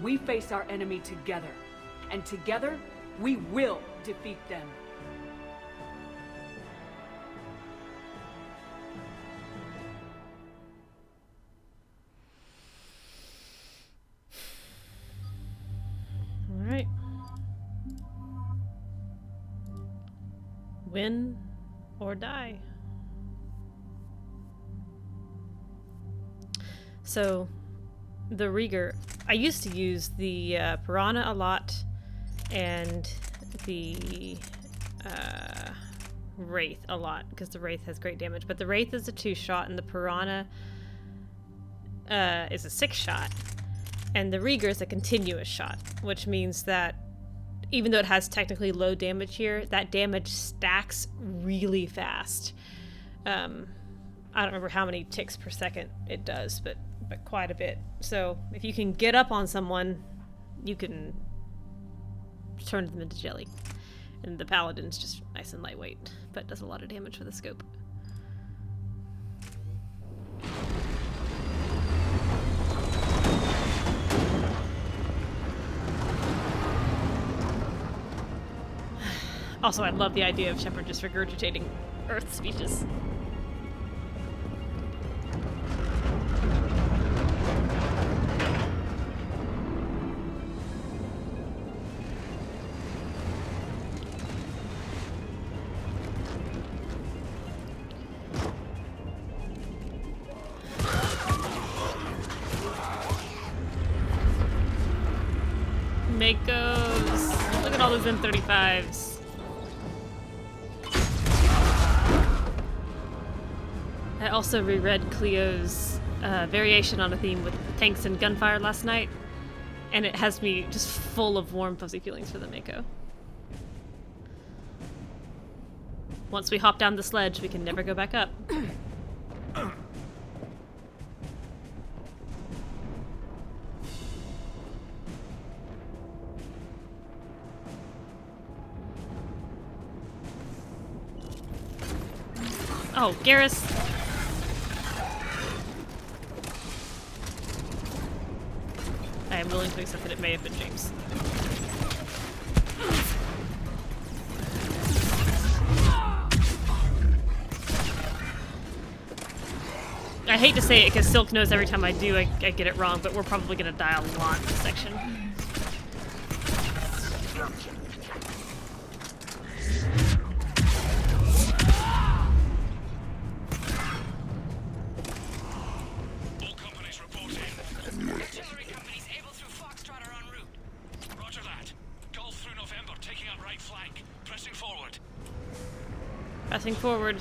We face our enemy together, and together, we will defeat them. All right. Win or die. So, the Rieger, I used to use the Piranha a lot, and the Wraith a lot, because the Wraith has great damage. But the Wraith is a 2-shot, and the Piranha is a 6-shot. And the Rieger is a continuous shot, which means that even though it has technically low damage here, that damage stacks really fast. I don't remember how many ticks per second it does, but quite a bit. So if you can get up on someone, you can turn them into jelly. And the Paladin's just nice and lightweight, but does a lot of damage with the scope. Also, I love the idea of Shepard just regurgitating Earth speeches. Makos. Look at all those M35s. I also reread Cleo's variation on a theme with tanks and gunfire last night, and it has me just full of warm, fuzzy feelings for the Mako. Once we hop down the sledge, we can never go back up. Oh, Garrus. I am willing to accept that it may have been James. I hate to say it because Silk knows every time I do I get it wrong, but we're probably going to die a lot in this section. Pressing forward.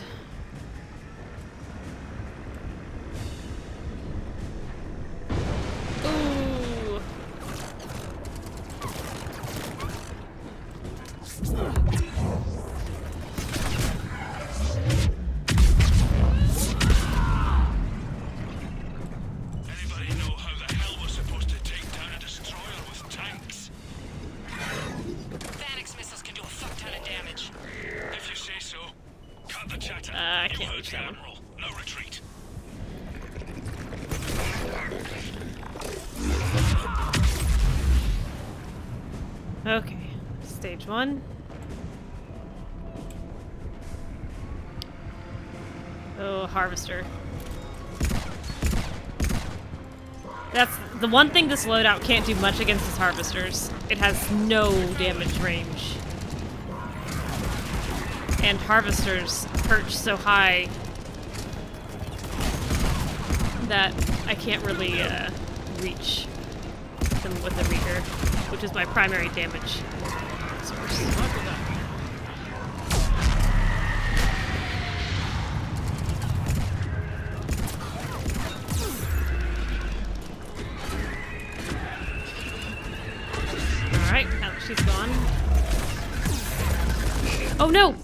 Ooh. Anybody know how the hell we're supposed to take down a destroyer with tanks? Phalanx missiles can do a fuck ton of damage. If you say so. Cut the chatter. I can't reach that one. Admiral. No retreat. Okay, stage 1. Oh, harvester. That's the one thing this loadout can't do much against is harvesters. It has no damage range. And harvesters perch so high that I can't really reach them with the Reaker, which is my primary damage source. Alright, now that she's gone. Oh no!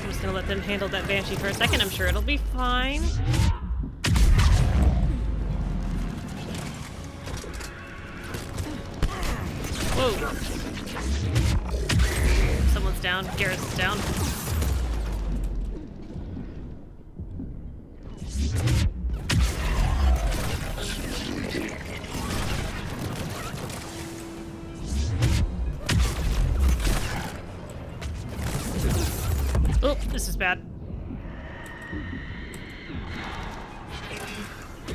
I'm just gonna let them handle that Banshee for a second. I'm sure it'll be fine. Whoa. Someone's down. Garrus is down. Oh, this is bad.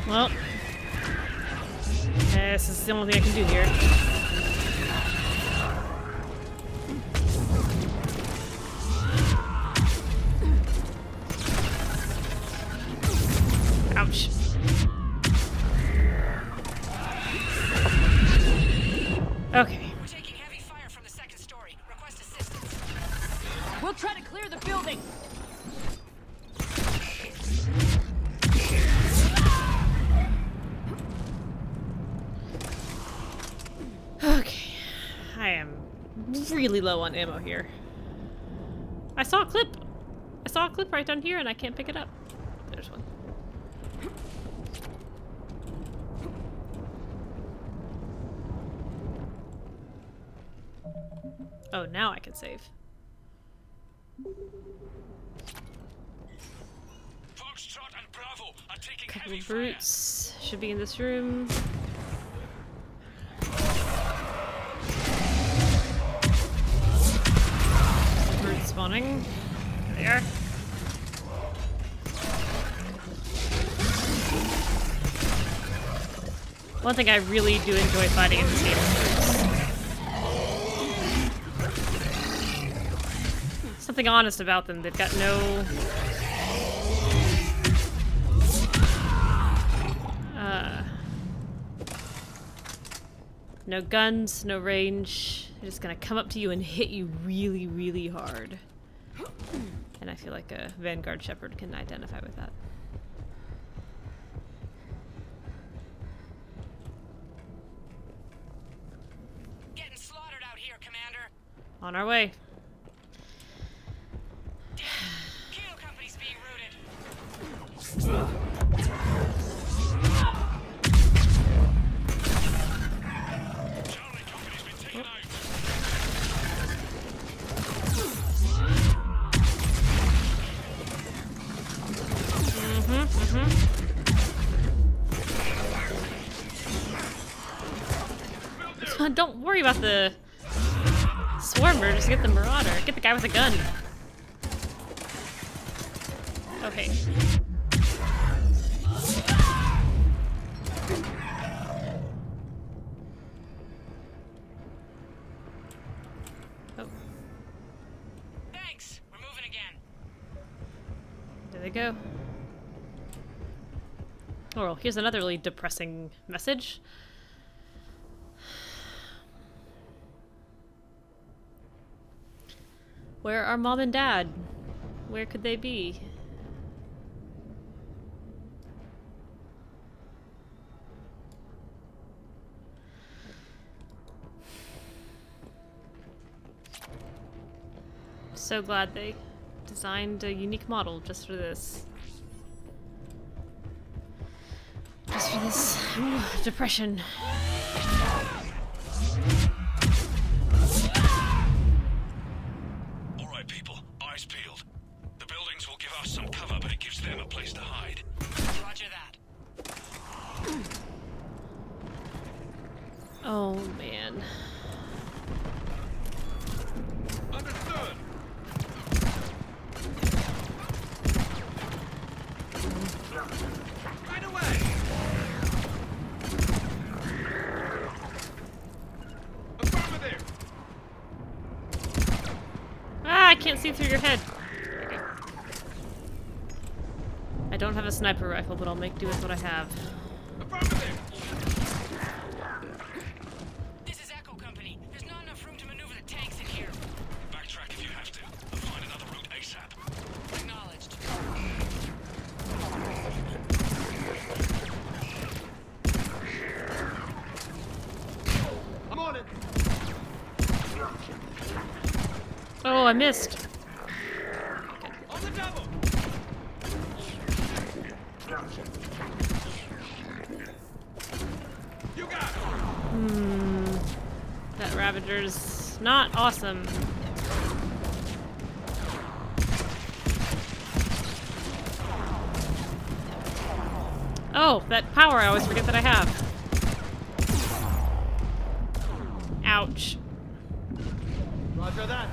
Well, this is the only thing I can do here. Ouch. Okay. We're taking heavy fire from the second story. Request assistance. We'll try to clear the building. Okay. I am really low on ammo here. I saw a clip. I saw a clip right down here and I can't pick it up. There's one. Oh, now I can save. Foxtrot and Bravo are taking Couple heavy of fire. brutes should be in this room. Brutes spawning. There they are. One thing I really do enjoy fighting in this game is brutes. Something honest about them. They've got no No guns, no range. They're just gonna come up to you and hit you really, really hard. And I feel like a Vanguard Shepherd can identify with that. Getting slaughtered out here, Commander. On our way. Kilo Company's being routed. Don't worry about the swarmer, just get the marauder. Get the guy with a gun. Okay. Oh. Thanks. We're moving again. There they go. Oh, well, here's another really depressing message. Where are Mom and Dad? Where could they be? So glad they designed a unique model just for this. Just for this depression. Eyes peeled. The buildings will give us some cover, but it gives them a place to hide. Roger that. Oh, man. Understood. Right away. Affirmative. Ah, I can't see through your head. Okay. I don't have a sniper rifle, but I'll make do with what I have. This is Echo Company. There's not enough room to maneuver the tanks in here. Backtrack if you have to. I'll find another route ASAP. Acknowledged. I'm on it. Oh, I missed. On the double. You got it. That Ravager's not awesome. Oh, that power I always forget that I have. Ouch. Roger that.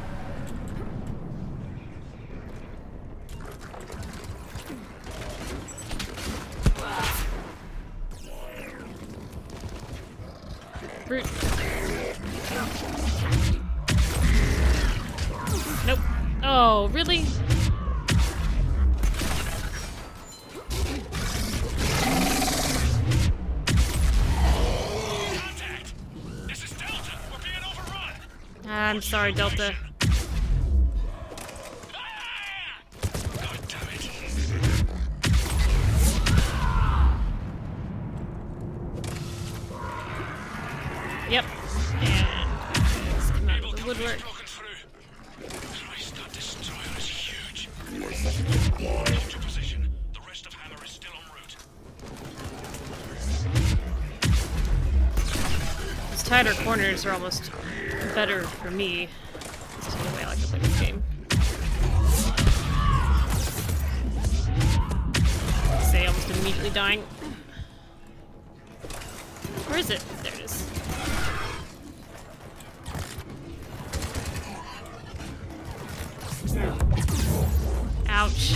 Brute. Nope. Oh, really? Contact. This is Delta. We're being overrun. I'm sorry, Delta. God damn it. Yep. And let's come out of the woodwork. Broken through. Christ, that destroyer is huge. Hold your position. The rest of Hammer is still en route. These tighter corners are almost better for me. This is the way I like to play this game. Say almost immediately dying. Where is it? There it is. Ouch.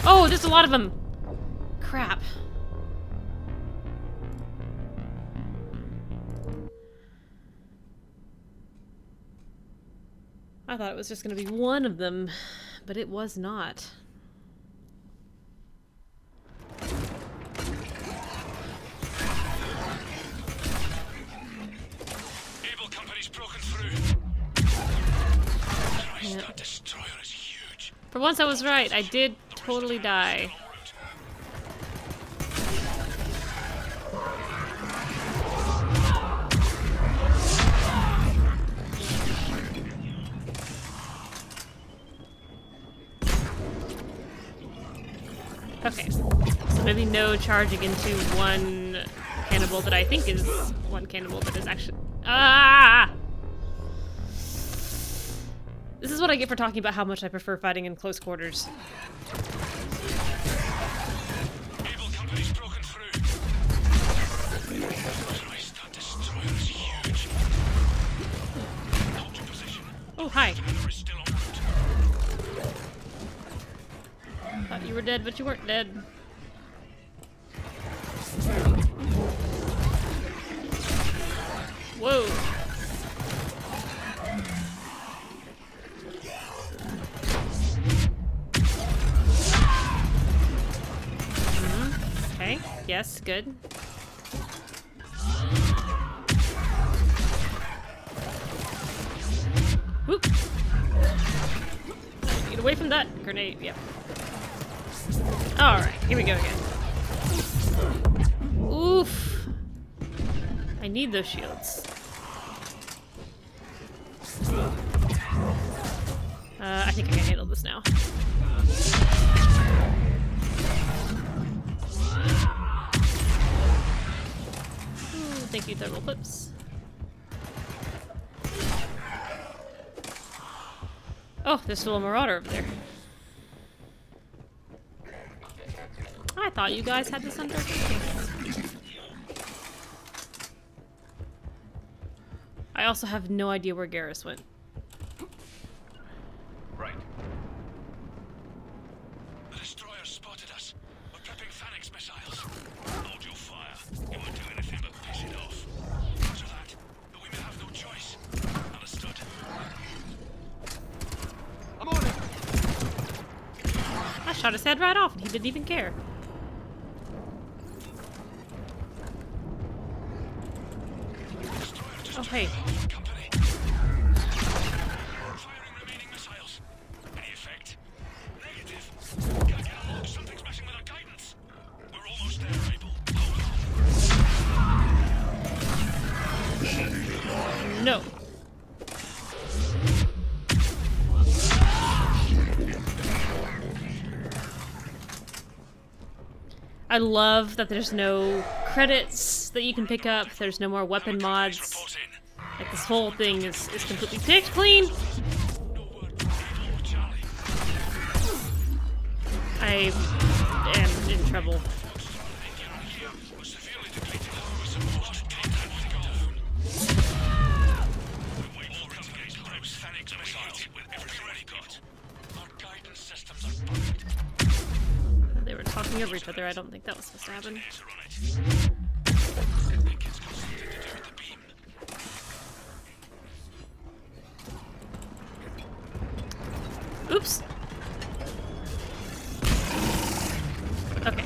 Oh, there's a lot of them. Crap. I thought it was just going to be one of them, but it was not. Able company's broken through. Christ, Yep. that destroyer is huge. For once I was right. I did totally die. Okay, so maybe no charging into one cannibal that I think is one cannibal that is actually... Ah! This is what I get for talking about how much I prefer fighting in close quarters. Able company's broken through. Christ, that destroyer is huge. Hold your position. Oh, hi. Commander is still en route. Thought you were dead, but you weren't dead. Whoa. Okay, yes, good. Whoop. Get away from that grenade, yep. Alright, here we go again. Oof. I need those shields. I think I can handle this now. Ooh, thank you, thermal clips. Oh, there's still a marauder over there. I thought you guys had this under control. I also have no idea where Garrus went. Right. The destroyer spotted us. We're prepping Phalanx missiles. Hold your fire. You won't do anything but piss it off. Roger that. But we may have no choice. Understood. I'm on it. I shot his head right off and he didn't even care. Oh, hey. Firing remaining missiles. Any effect? Negative. Gotta get a look. Something's messing with our guidance. We're almost there, Abel. Hold on. No. I love that there's no credits that you can pick up. There's no more weapon mods. Like, this whole thing is completely picked clean. I am in trouble. They were talking over each other. I don't think that was supposed to happen. Oops. Okay.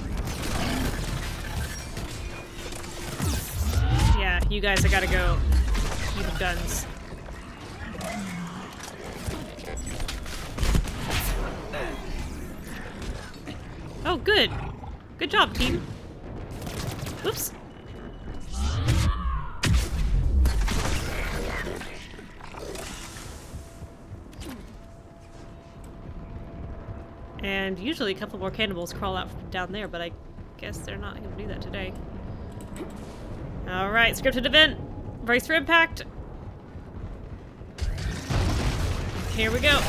Yeah, you guys have got to go. You have guns. Oh, good. Good job, team. Oops. And usually a couple more cannibals crawl out from down there, but I guess they're not going to do that today. Alright, scripted event. Brace for impact. Here we go.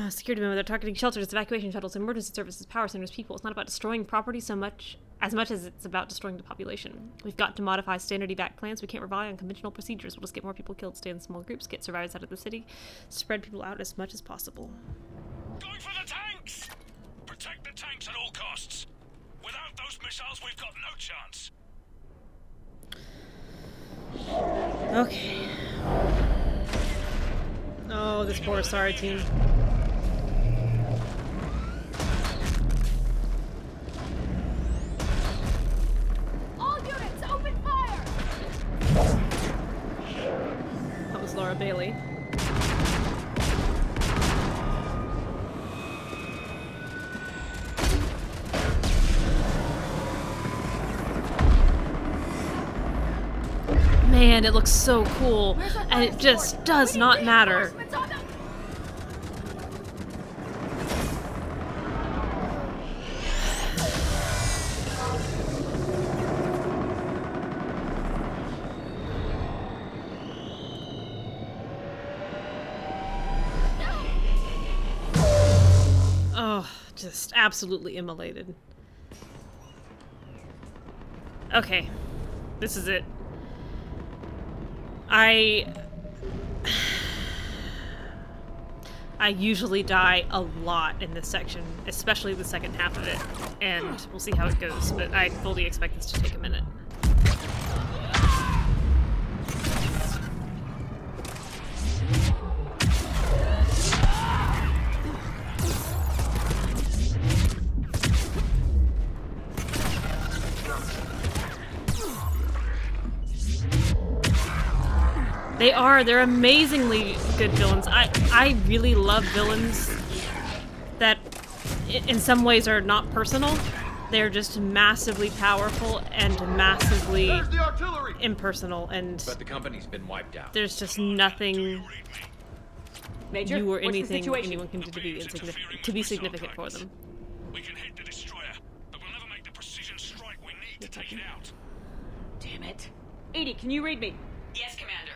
Security memo. They're targeting shelters, evacuation shuttles, emergency services, power centers, people. It's not about destroying property so much as much as it's about destroying the population. We've got to modify standard evac plans. We can't rely on conventional procedures. We'll just get more people killed, stay in small groups, get survivors out of the city, spread people out as much as possible. Going for the tanks! Protect the tanks at all costs. Without those missiles, we've got no chance. Okay. Oh, this poor SARA team. All units, open fire! That was Laura Bailey. Man, it looks so cool, and it just does not matter. Oh, just absolutely immolated. Okay, this is it. I usually die a lot in this section, especially the second half of it, and we'll see how it goes, but I fully expect this to take a minute. They're amazingly good villains. I really love villains that in some ways are not personal. They're just massively powerful and massively impersonal, and but the company's been wiped out. There's just nothing Major, you or what's the anything situation? anyone can do to be significant for them. We can hit the destroyer, but we'll never make the precision strike we need to take it out. Damn it. Edie, can you read me? Yes, Commander.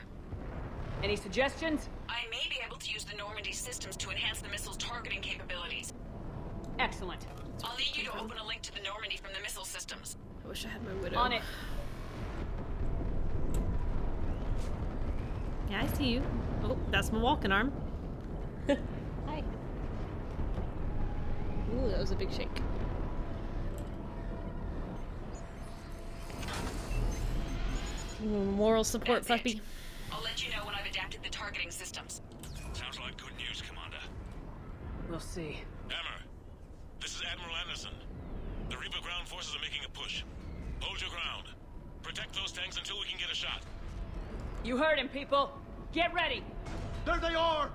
Any suggestions? I may be able to use the Normandy systems to enhance the missile's targeting capabilities. Excellent. I'll need you to open a link to the Normandy from the missile systems. I wish I had my widow. On it. Yeah, I see you. Oh, that's my walking arm. Hi. Ooh, that was a big shake. Moral support, puppy. I'll let you know when I've adapted the targeting systems. Sounds like good news, Commander. We'll see. Hammer, this is Admiral Anderson. The Reaper ground forces are making a push. Hold your ground. Protect those tanks until we can get a shot. You heard him, people. Get ready. There they are!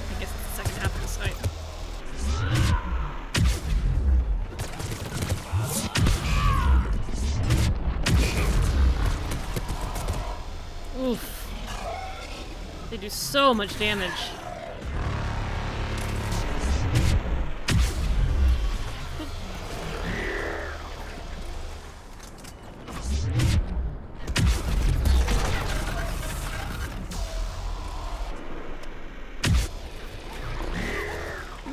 I guess it's the second half of the site. Oof. They do so much damage.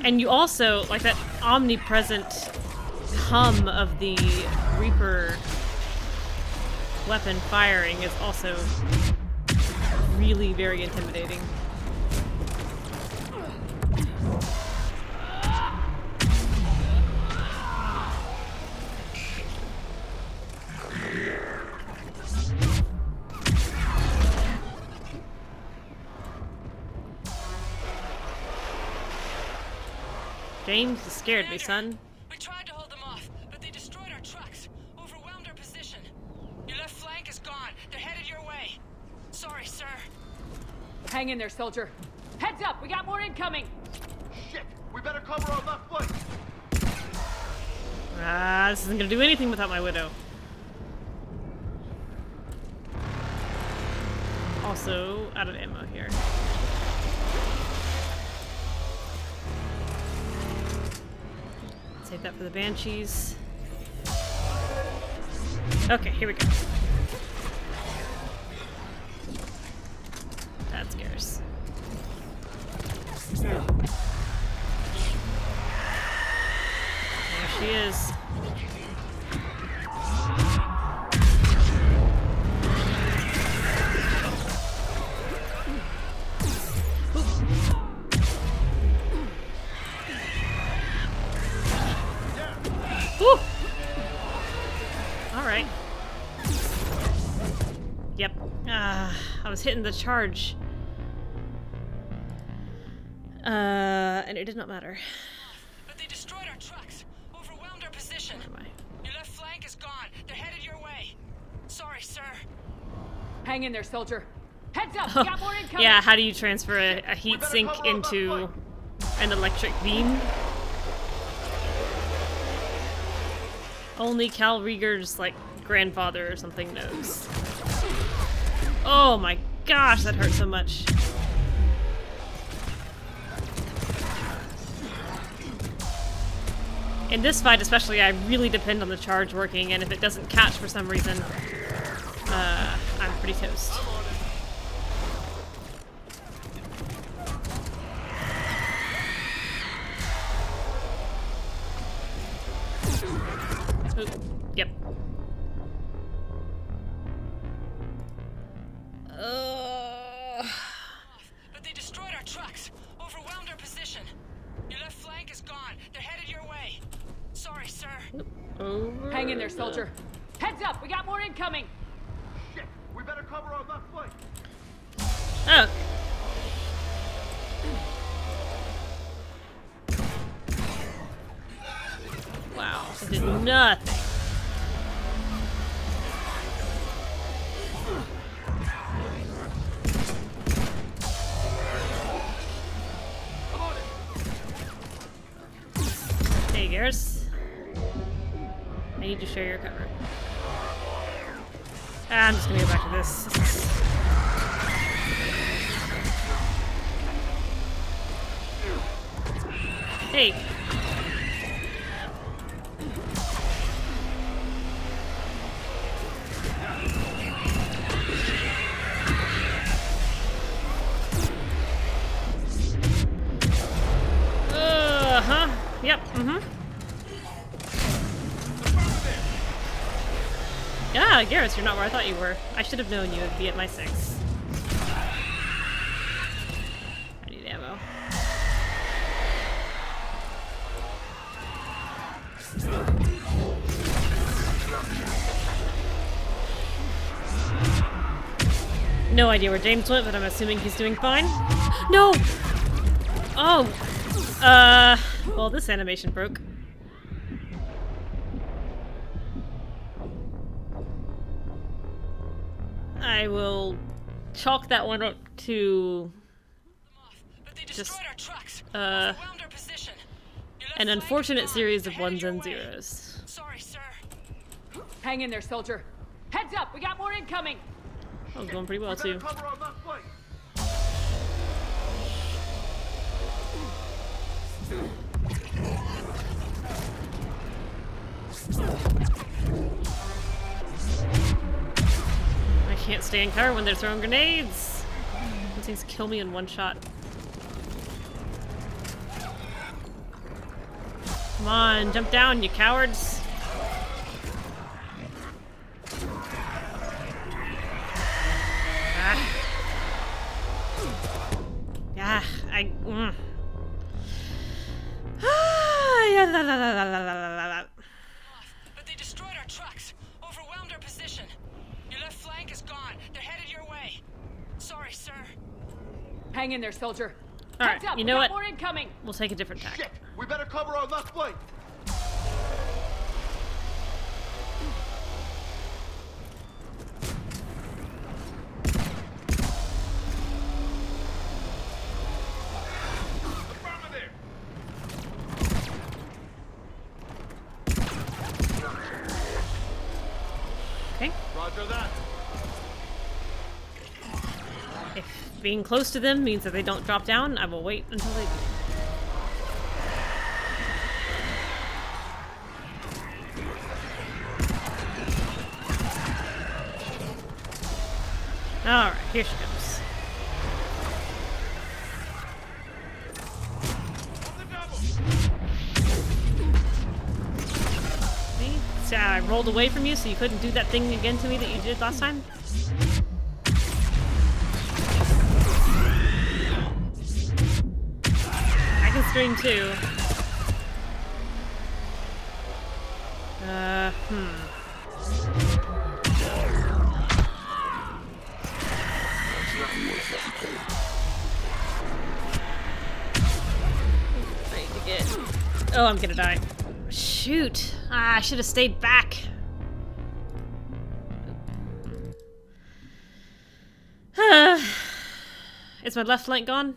And you also, like, that omnipresent hum of the Reaper weapon firing is also really very intimidating. James, you scared me, son. We tried to hold them off, but they destroyed our trucks, overwhelmed our position. Your left flank is gone. They're headed your way. Sorry, sir. Hang in there, soldier. Heads up, we got more incoming. Shit, we better cover our left flank. This isn't gonna do anything without my widow. Also, out of ammo here. Save that for the Banshees. Okay, here we go. Gears. There she is. Woo! Alright. Yep. I was hitting the charge. And it did not matter. But they destroyed our trucks, overwhelmed our position. Your left flank is gone. They're headed your way. Sorry, sir. Hang in there, soldier. Heads up, we got more incoming. Yeah, how do you transfer a heat sink into an electric beam? Only Cal Rieger's, like, grandfather or something knows. Oh my gosh, that hurt so much. In this fight especially, I really depend on the charge working, and if it doesn't catch for some reason, I'm pretty toast. Ooh, yep. But they destroyed our trucks, overwhelmed our position. Your left flank is gone. They're headed your way. Sorry, sir. Hang in there, soldier. Heads up, we got more incoming. Shit, we better cover our left flank. Oh. Wow, it did nothing. Hey, Garrus. I need to share your cover. I'm just gonna go back to this. Hey. Uh-huh. Yep, Yeah, Garrus, you're not where I thought you were. I should have known you would be at my 6. I need ammo. No idea where James went, but I'm assuming he's doing fine. No! Oh! Well, this animation broke. I will chalk that one up to just an unfortunate series of 1s and 0s. Sorry, sir. Hang in there, soldier. Heads up, we got more incoming. That was going pretty well too. Cover our left flank. I can't stay in cover when they're throwing grenades. These things kill me in one shot. Come on, jump down, you cowards. But they destroyed our trucks, overwhelmed our position. Your left flank is gone. They're headed your way. Sorry, sir. Hang in there, soldier. Alright, Heads up, you we know got what? more incoming. We'll take a different tack. Shit, we better cover our left flank. Okay. Roger that. If being close to them means that they don't drop down, I will wait until they do. Alright, here she comes. See, I rolled away from you so you couldn't do that thing again to me that you did last time? I can stream too. I need to get... Oh, I'm gonna die. Shoot! Ah, I should have stayed back. Is my left flank gone?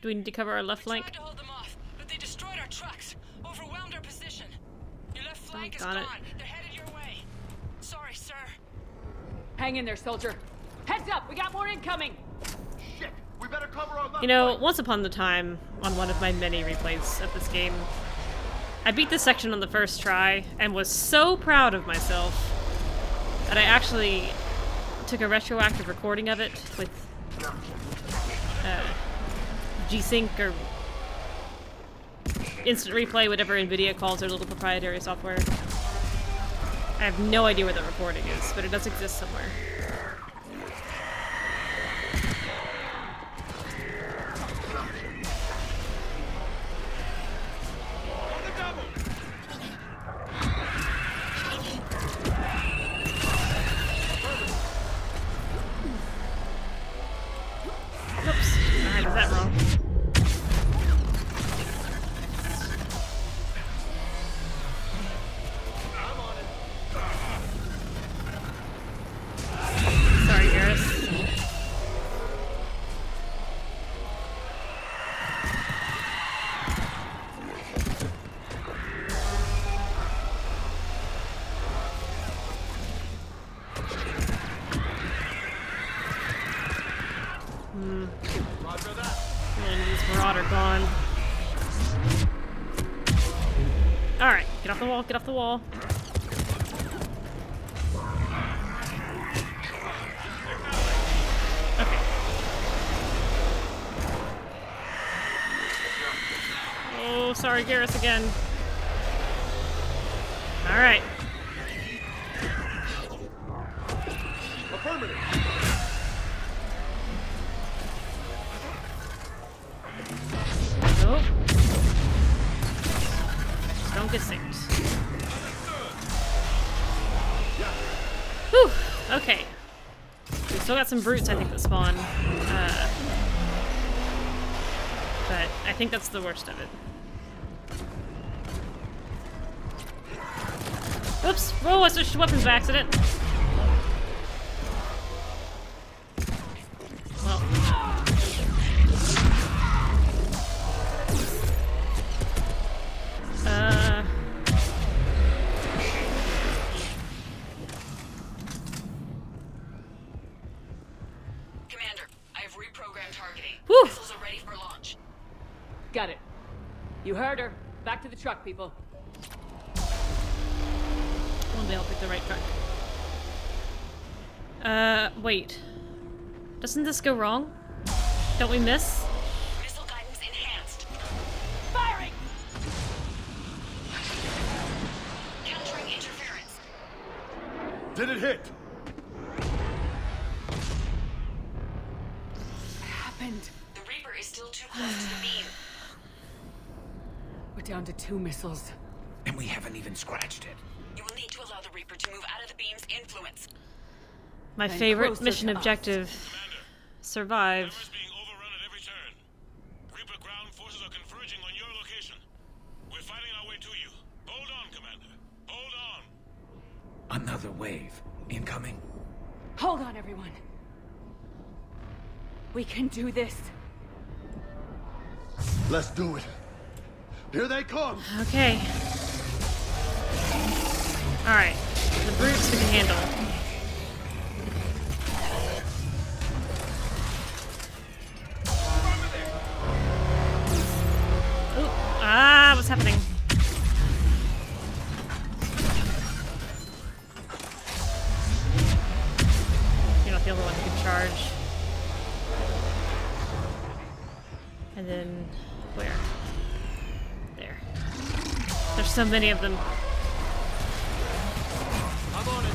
Do we need to cover our left flank? Tried to hold them off, but they destroyed our trucks, overwhelmed our position. Your left flank is got gone. it. They're headed your way. Sorry, sir. Hang in there, soldier. Heads up, we got more incoming. Shit! We better cover our left You know, flank. once upon a time, on one of my many replays of this game, I beat this section on the first try and was so proud of myself that I actually took a retroactive recording of it with G-Sync or Instant Replay, whatever NVIDIA calls their little proprietary software. I have no idea where the recording is, but it does exist somewhere. Oops, I did that wrong. Sorry, Garrus. Roger that. And these Marauder gone. Alright, get off the wall, get off the wall. Okay. Oh, sorry, Garrus again. Alright. Affirmative. Nope. Just don't get synced. Whew. Okay. We still got some brutes, I think, that spawn. But I think that's the worst of it. Oops! Oh, I switched weapons by accident. Well. Commander, I have reprogrammed targeting. Whew. Missiles are ready for launch. Got it. You heard her. Back to the truck, people. One day I'll pick the right truck. Wait. Doesn't this go wrong? Don't we miss? Missile guidance enhanced. Firing! Countering interference. Did it hit? What happened? The Reaper is still too close to the beam. We're down to 2 missiles. And we haven't even scratched it. You will need to allow the Reaper to move out of the beam's influence. My And favorite closer mission to us. objective. Survive. Is being overrun at every turn. Reaper ground forces are converging on your location. We're fighting our way to you. Hold on, Commander. Hold on. Another wave. Incoming. Hold on, everyone. We can do this. Let's do it. Here they come. Okay. Alright. The brutes we can handle. Ooh. Ah, what's happening? You're not the only one who can charge. And then where? There. There's so many of them. I'm on it.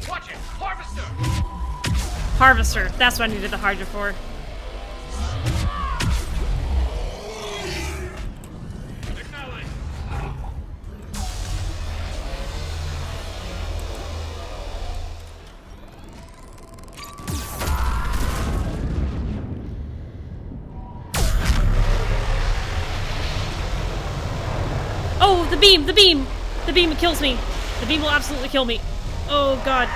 Watch it! Harvester! Harvester. That's what I needed the Hydra for. Oh, the beam! The beam! The beam kills me. The beam will absolutely kill me. Oh, God.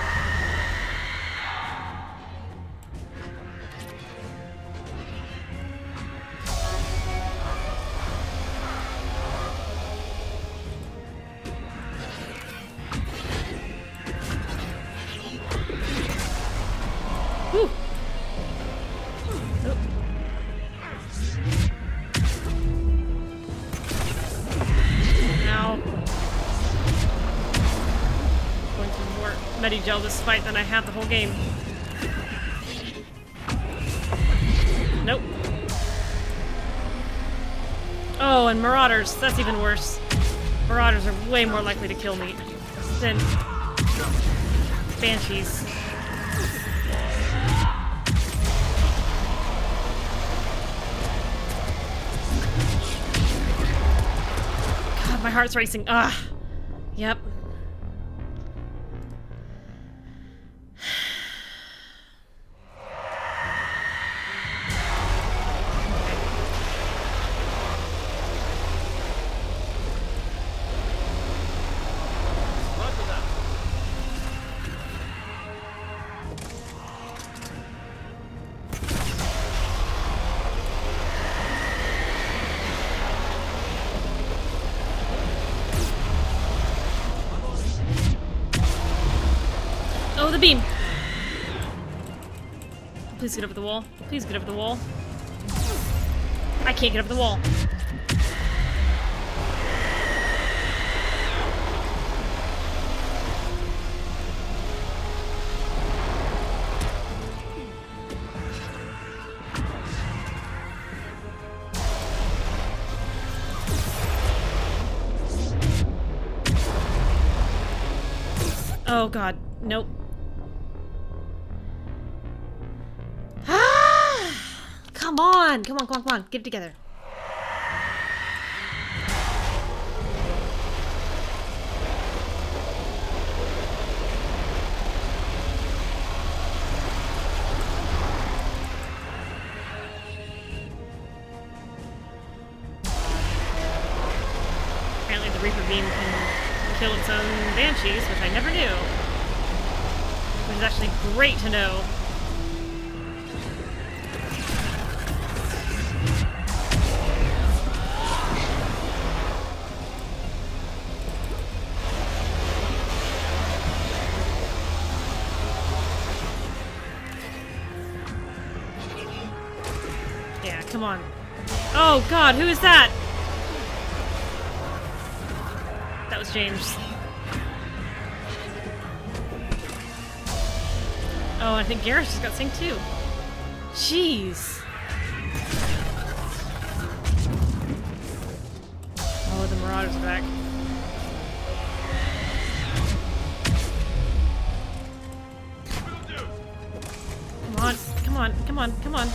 Whew. Oh. Now, going to more Medigel this fight than I have the whole game. Nope. Oh, and Marauders. That's even worse. Marauders are way more likely to kill me than Banshees. God, my heart's racing. Ah. Yep. Oh, the beam! Please get over the wall. Please get over the wall. I can't get over the wall. Oh God, nope. Come on, come on, come on, come on. Get it together. Apparently the Reaper Beam can kill its own Banshees, which I never knew. Which is actually great to know. Yeah, come on. Oh God, who is that? That was James. Oh, I think Garrus just got synced too. Jeez. Oh, the Marauders are back. Come on, come on, come on, come on.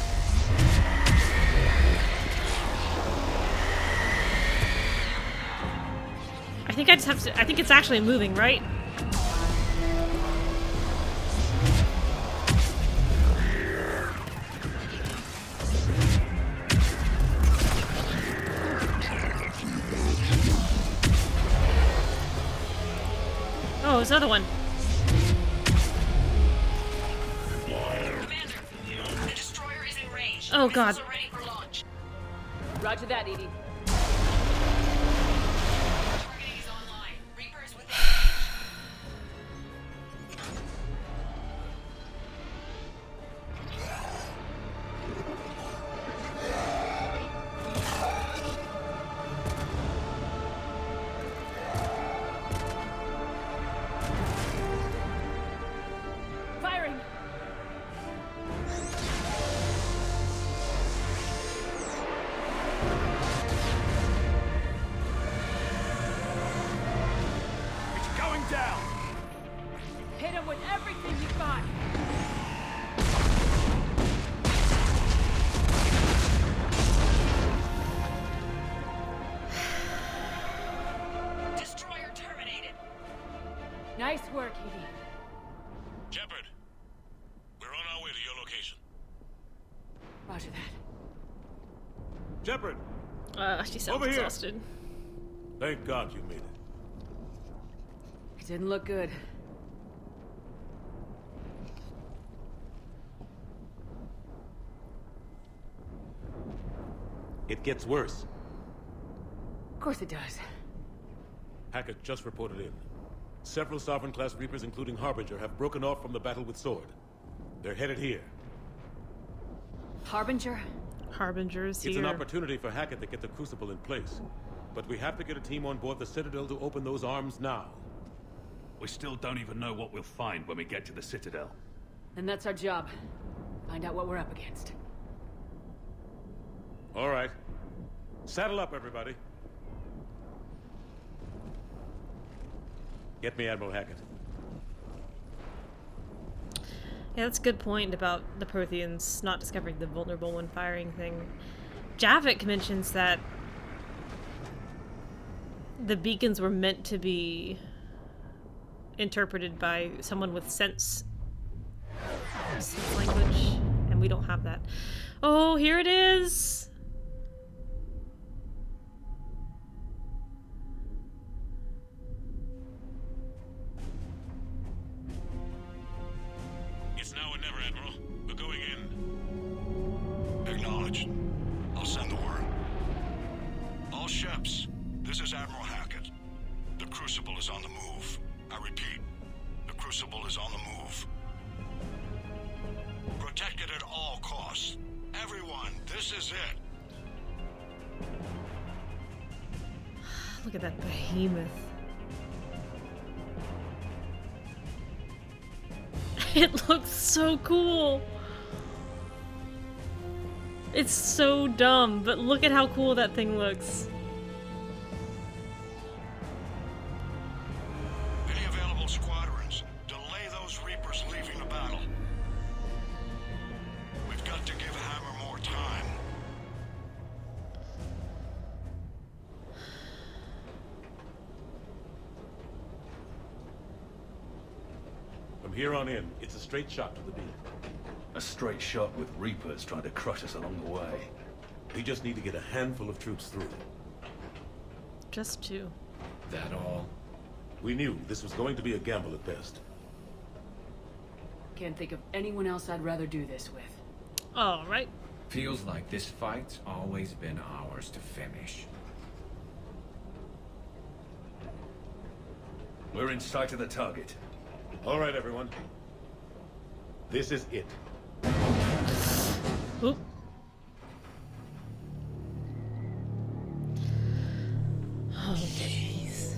I think I just have to, I think it's actually moving, right? Oh, there's another one. Commander, the destroyer is in range. Oh God. Missiles are ready for launch. Roger that, Edie. Targeting is online. Reaper is within range. Shepard! She sounds Over here. exhausted. Thank God you made it. It didn't look good. It gets worse. Of course it does. Hackett just reported in. Several Sovereign-class Reapers, including Harbinger, have broken off from the battle with Sword. They're headed here. Harbinger? Harbinger's here. It's an opportunity for Hackett to get the Crucible in place. But we have to get a team on board the Citadel to open those arms now. We still don't even know what we'll find when we get to the Citadel. And that's our job. Find out what we're up against. All right. Saddle up, everybody. Get me Admiral Hackett. Yeah, that's a good point about the Protheans not discovering the vulnerable when firing thing. Javik mentions that the beacons were meant to be interpreted by someone with sense language, and we don't have that. Oh, here it is! It's now or never, Admiral. We're going in. Acknowledged. I'll send the word. All ships, this is Admiral Hackett. The Crucible is on the move. I repeat, the Crucible is on the move. Protect it at all costs. Everyone, this is it. Look at that behemoth. It looks so cool. It's so dumb, but look at how cool that thing looks. Any available squadrons, delay those Reapers leaving the battle. We've got to give Hammer more time. From here on in, it's a straight shot to the beam. A straight shot with Reapers trying to crush us along the way. We just need to get a handful of troops through. Just two. That all? We knew this was going to be a gamble at best. Can't think of anyone else I'd rather do this with. All right. Feels like this fight's always been ours to finish. We're in sight of the target. All right, everyone. This is it. Oop. Oh, jeez.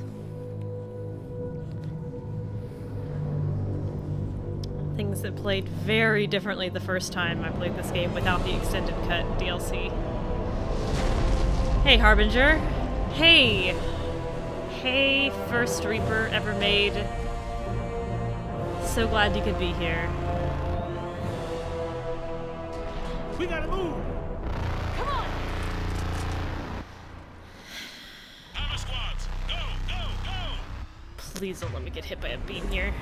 Things that played very differently the first time I played this game without the extended cut DLC. Hey, Harbinger. Hey. Hey, first Reaper ever made. So glad you could be here. We gotta move! Come on! Hammer squads, go, go, go! Please don't let me get hit by a beam here.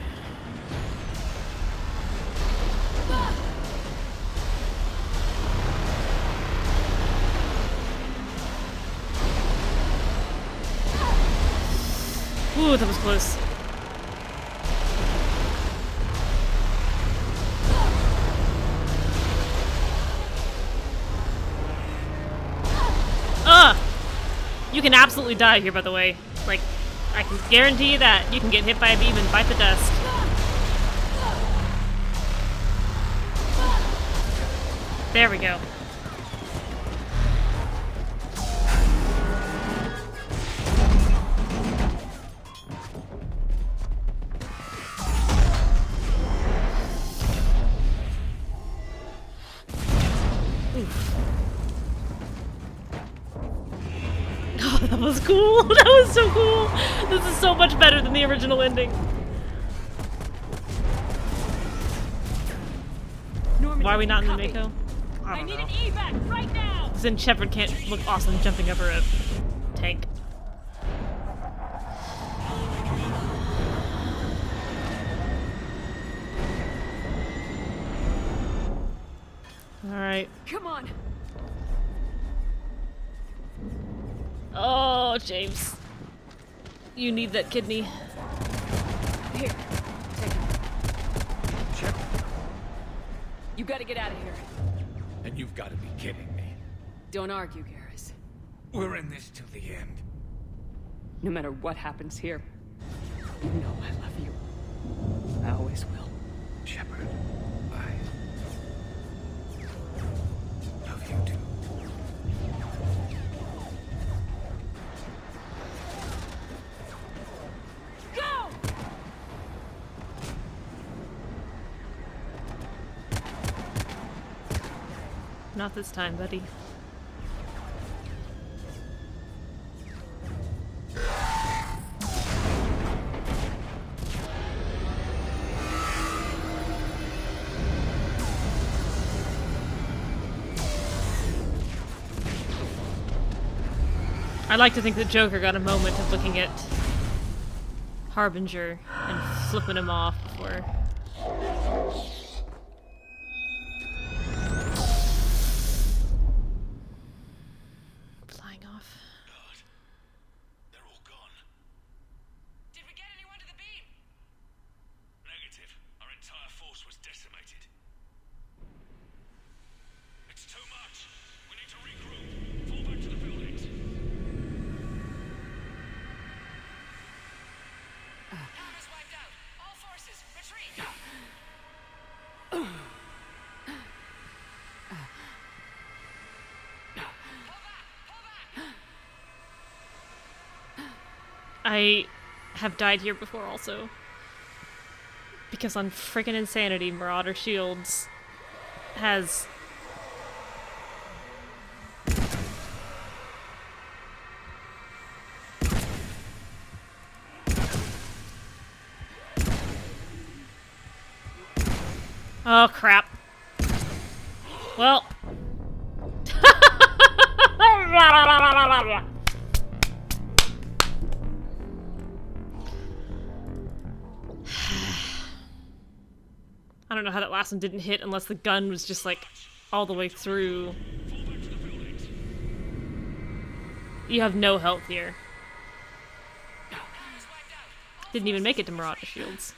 Ooh, that was close. You can absolutely die here, by the way. Like, I can guarantee you that. You can get hit by a beam and bite the dust. There we go. That was cool. That was so cool. This is so much better than the original ending. Why are we not in the Mako? I don't know. Need an evac right now. Then Shepard can't look awesome jumping over a tank. All right. Come on. Oh, James. You need that kidney. Here, take it. Chip. You gotta get out of here. And you've got to be kidding me. Don't argue, Garrus. We're in this till the end. No matter what happens here, you know I love you. I always will. Shepard, I love you too. Go! Not this time, buddy. I like to think that Joker got a moment of looking at Harbinger and flipping him off before. Flying off. God, they're all gone. Did we get anyone to the beam? Negative. Our entire force was decimated. It's too much. We need to regroup. Fall back to the buildings. Hammer's wiped out. All forces, retreat. I have died here before also. Because on freaking Insanity, Marauder Shields has... Oh, crap. Well... I don't know how that last one didn't hit unless the gun was just like all the way through. You have no health here. Didn't even make it to Marauder Shields.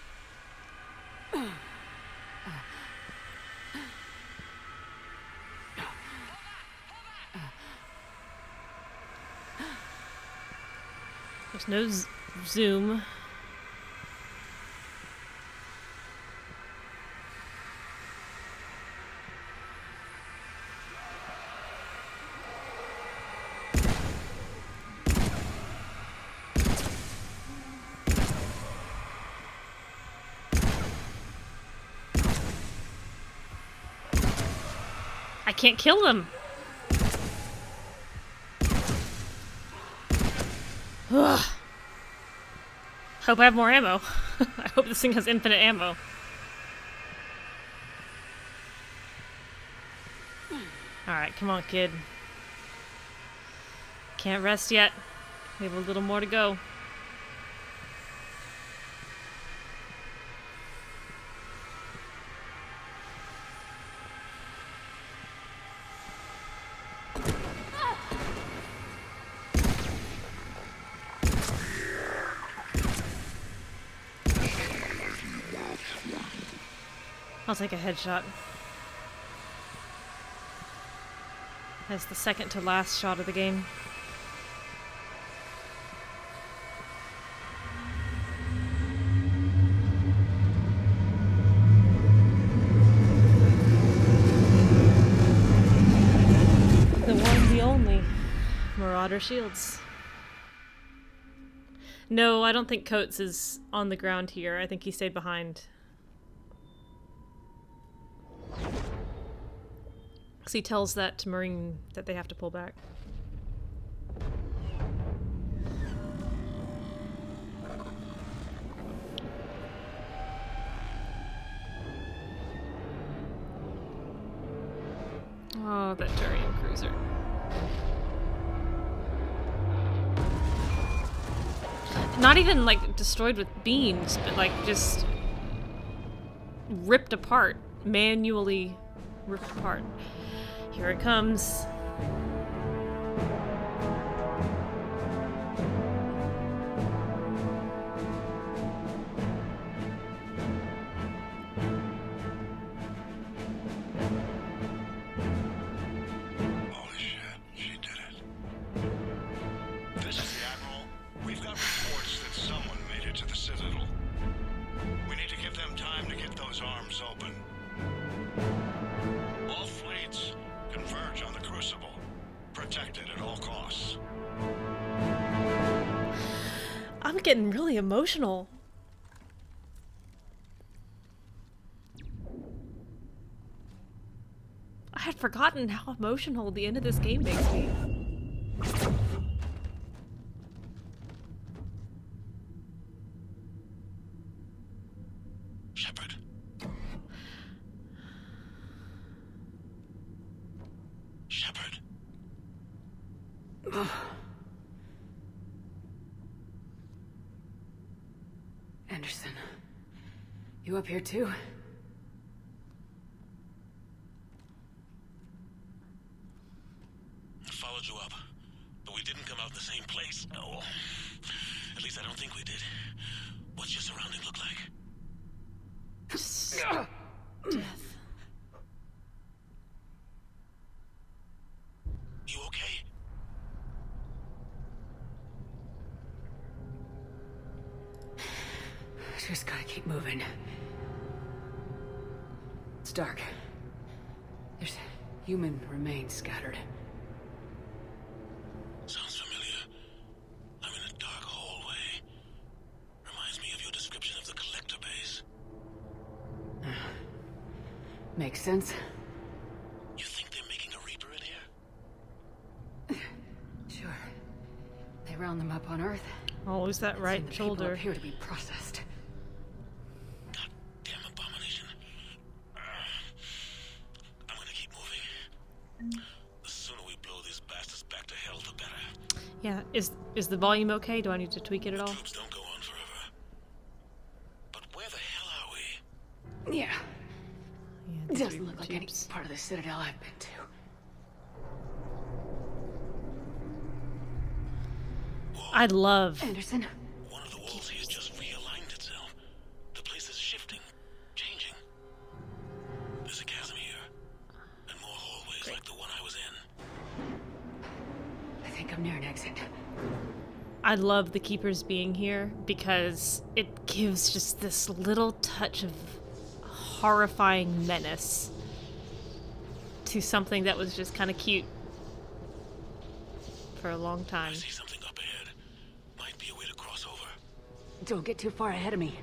There's no zoom. I can't kill them. Ugh. Hope I have more ammo. I hope this thing has infinite ammo. Alright, come on, kid. Can't rest yet. We have a little more to go. I'll take a headshot. That's the second to last shot of the game. The one, the only. Marauder Shields. No, I don't think Coates is on the ground here. I think he stayed behind. Because he tells that to Marine that they have to pull back. Oh, that Turian cruiser. Not even like destroyed with beams, but like just ripped apart. Manually ripped apart. Here it comes. its arms open. All fleets converge on the Crucible. Protect it at all costs. I'm getting really emotional. I had forgotten how emotional the end of this game makes me. Shepard. Shepard. Anderson, you up here too? I followed you up, but we didn't come out in the same place. No. At least I don't think we did. What's your surrounding look like? Death. You okay? Just gotta keep moving. It's dark. There's human remains scattered. Sounds familiar. I'm in a dark hallway. Reminds me of your description of the collector base. Makes sense. You think they're making a Reaper in here? Sure. They round them up on Earth. Oh, is that right Send the people shoulder? up here to be processed. Damn abomination. I'm gonna keep moving. The sooner we blow these bastards back to hell, the better. Yeah, is the volume okay? Do I need to tweak it at all? Troops don't go on forever. But where the hell are we? Yeah. Yeah, Doesn't look like any part of the Citadel I've been to. I love. Anderson. One of the walls here just realigned itself. The place is shifting, changing. There's a chasm here, and more hallways like the one I was in. I think I'm near an exit. I love the Keepers being here because it gives just this little touch of horrifying menace to something that was just kind of cute for a long time. I see something up ahead. Might be a way to cross over. Don't get too far ahead of me.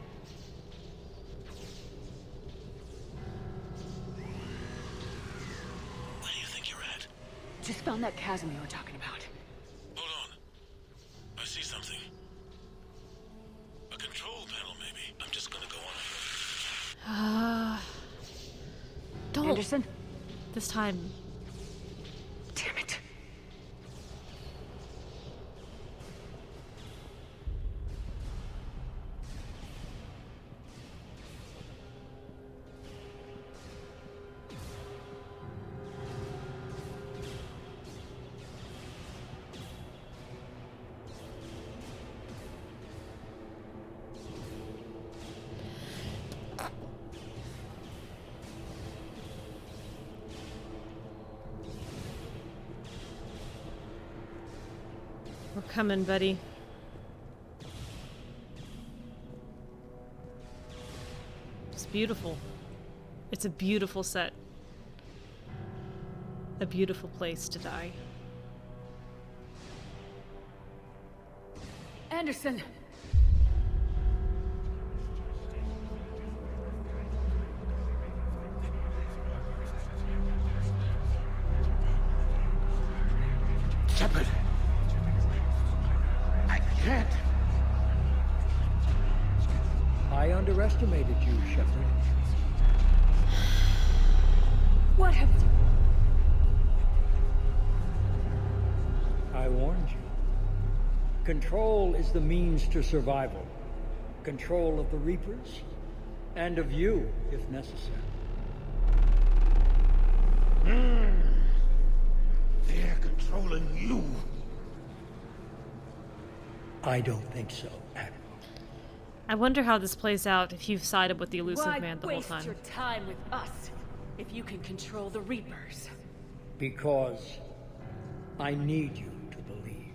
Where do you think you're at? Just found that chasm you were talking about. Hold on. I see something. A control panel, maybe. I'm just gonna go on. Don't. Anderson? This time. Damn it. We're coming, buddy. It's beautiful. It's a beautiful set. A beautiful place to die. Anderson! Shepard! I can't! I underestimated you, Shepard. What have you... I warned you. Control is the means to survival. Control of the Reapers, and of you, if necessary. They're controlling you. I don't think so, Admiral. I wonder how this plays out if you've sided with the elusive Why man the whole waste time. your time with us if you can control the Reapers? Because I need you to believe.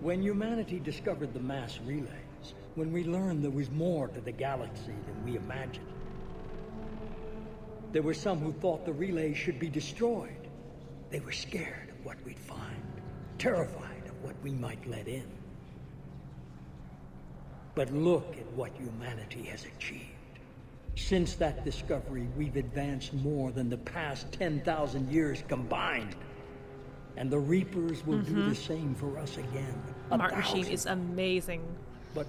When humanity discovered the mass relays, when we learned there was more to the galaxy than we imagined, There were some who thought the relay should be destroyed. They were scared of what we'd find, terrified of what we might let in. But look at what humanity has achieved. Since that discovery, we've advanced more than the past 10,000 years combined. And the Reapers will do the same for us again. Mark Machine is amazing. But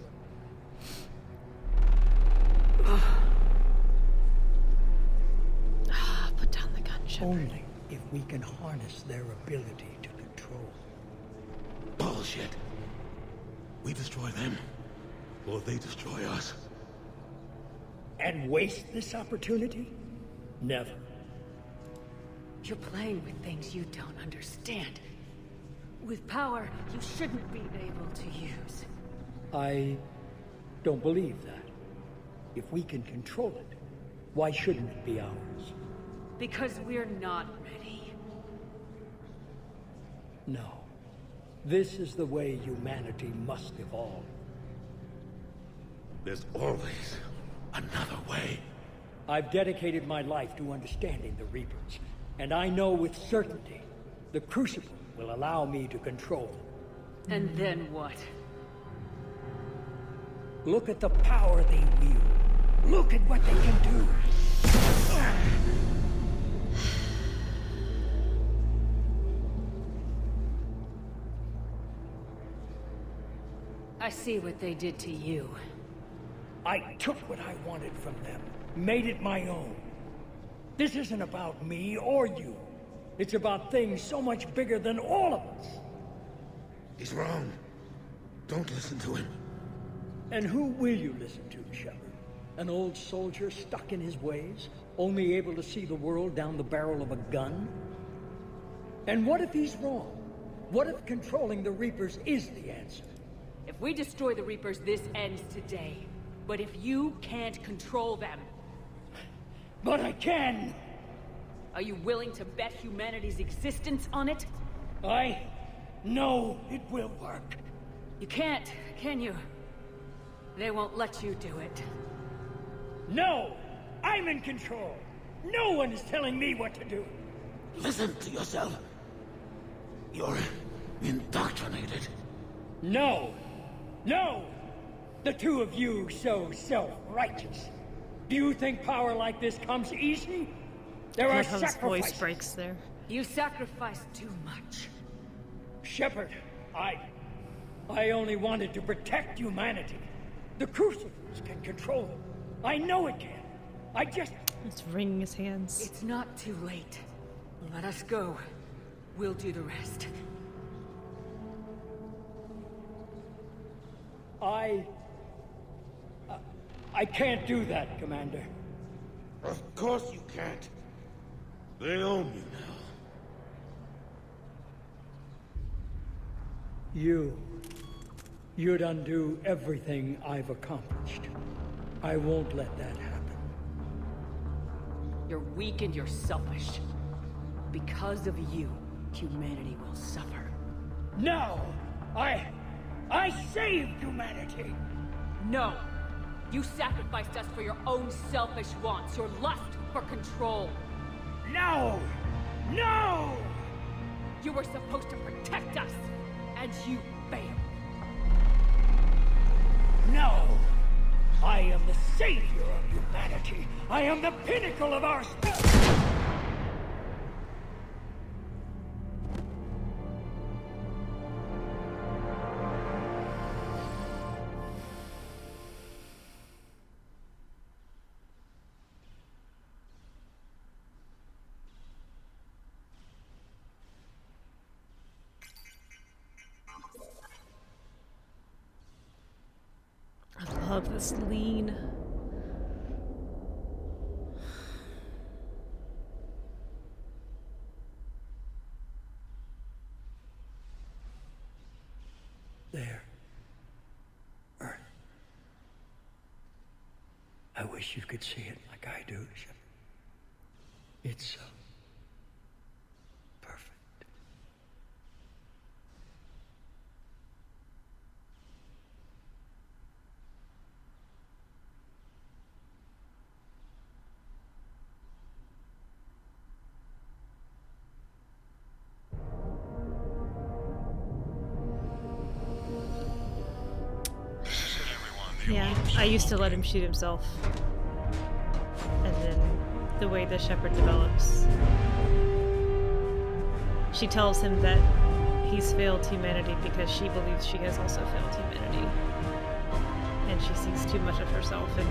put down the gun, Shepard. Only if we can harness their ability to control. Bullshit. We destroy them, or they destroy us. And waste this opportunity? Never. You're playing with things you don't understand. With power you shouldn't be able to use. I don't believe that. If we can control it, why shouldn't it be ours? Because we're not ready. No. This is the way humanity must evolve. There's always another way. I've dedicated my life to understanding the Reapers, and I know with certainty the Crucible will allow me to control them. And then what? Look at the power they wield. Look at what they can do. I see what they did to you. I took what I wanted from them, made it my own. This isn't about me or you. It's about things so much bigger than all of us. He's wrong. Don't listen to him. And who will you listen to, Shepard? An old soldier stuck in his ways, only able to see the world down the barrel of a gun? And what if he's wrong? What if controlling the Reapers is the answer? If we destroy the Reapers, this ends today. But if you can't control them... But I can! Are you willing to bet humanity's existence on it? I know it will work. You can't, can you? They won't let you do it. No! I'm in control! No one is telling me what to do! Listen to yourself. You're indoctrinated. No! No! The two of you so self-righteous. Do you think power like this comes easy? There are His voice sacrifices. breaks there. You sacrificed too much. Shepard, I only wanted to protect humanity. The Crucibles can control them. I know it can. I just... It's wringing his hands. It's not too late. Let us go. We'll do the rest. I can't do that, Commander. Of course you can't. They own you now. You'd undo everything I've accomplished. I won't let that happen. You're weak and you're selfish. Because of you, humanity will suffer. No! I saved humanity! No! You sacrificed us for your own selfish wants, your lust for control. No! No! You were supposed to protect us, and you failed. No! I am the savior of humanity! I am the pinnacle of our species! I love this lean. There. Earth. I wish you could see it like I do, Shepard. It's so perfect. I used to let him shoot himself. And then the way the shepherd develops. She tells him that he's failed humanity because she believes she has also failed humanity. And she sees too much of herself in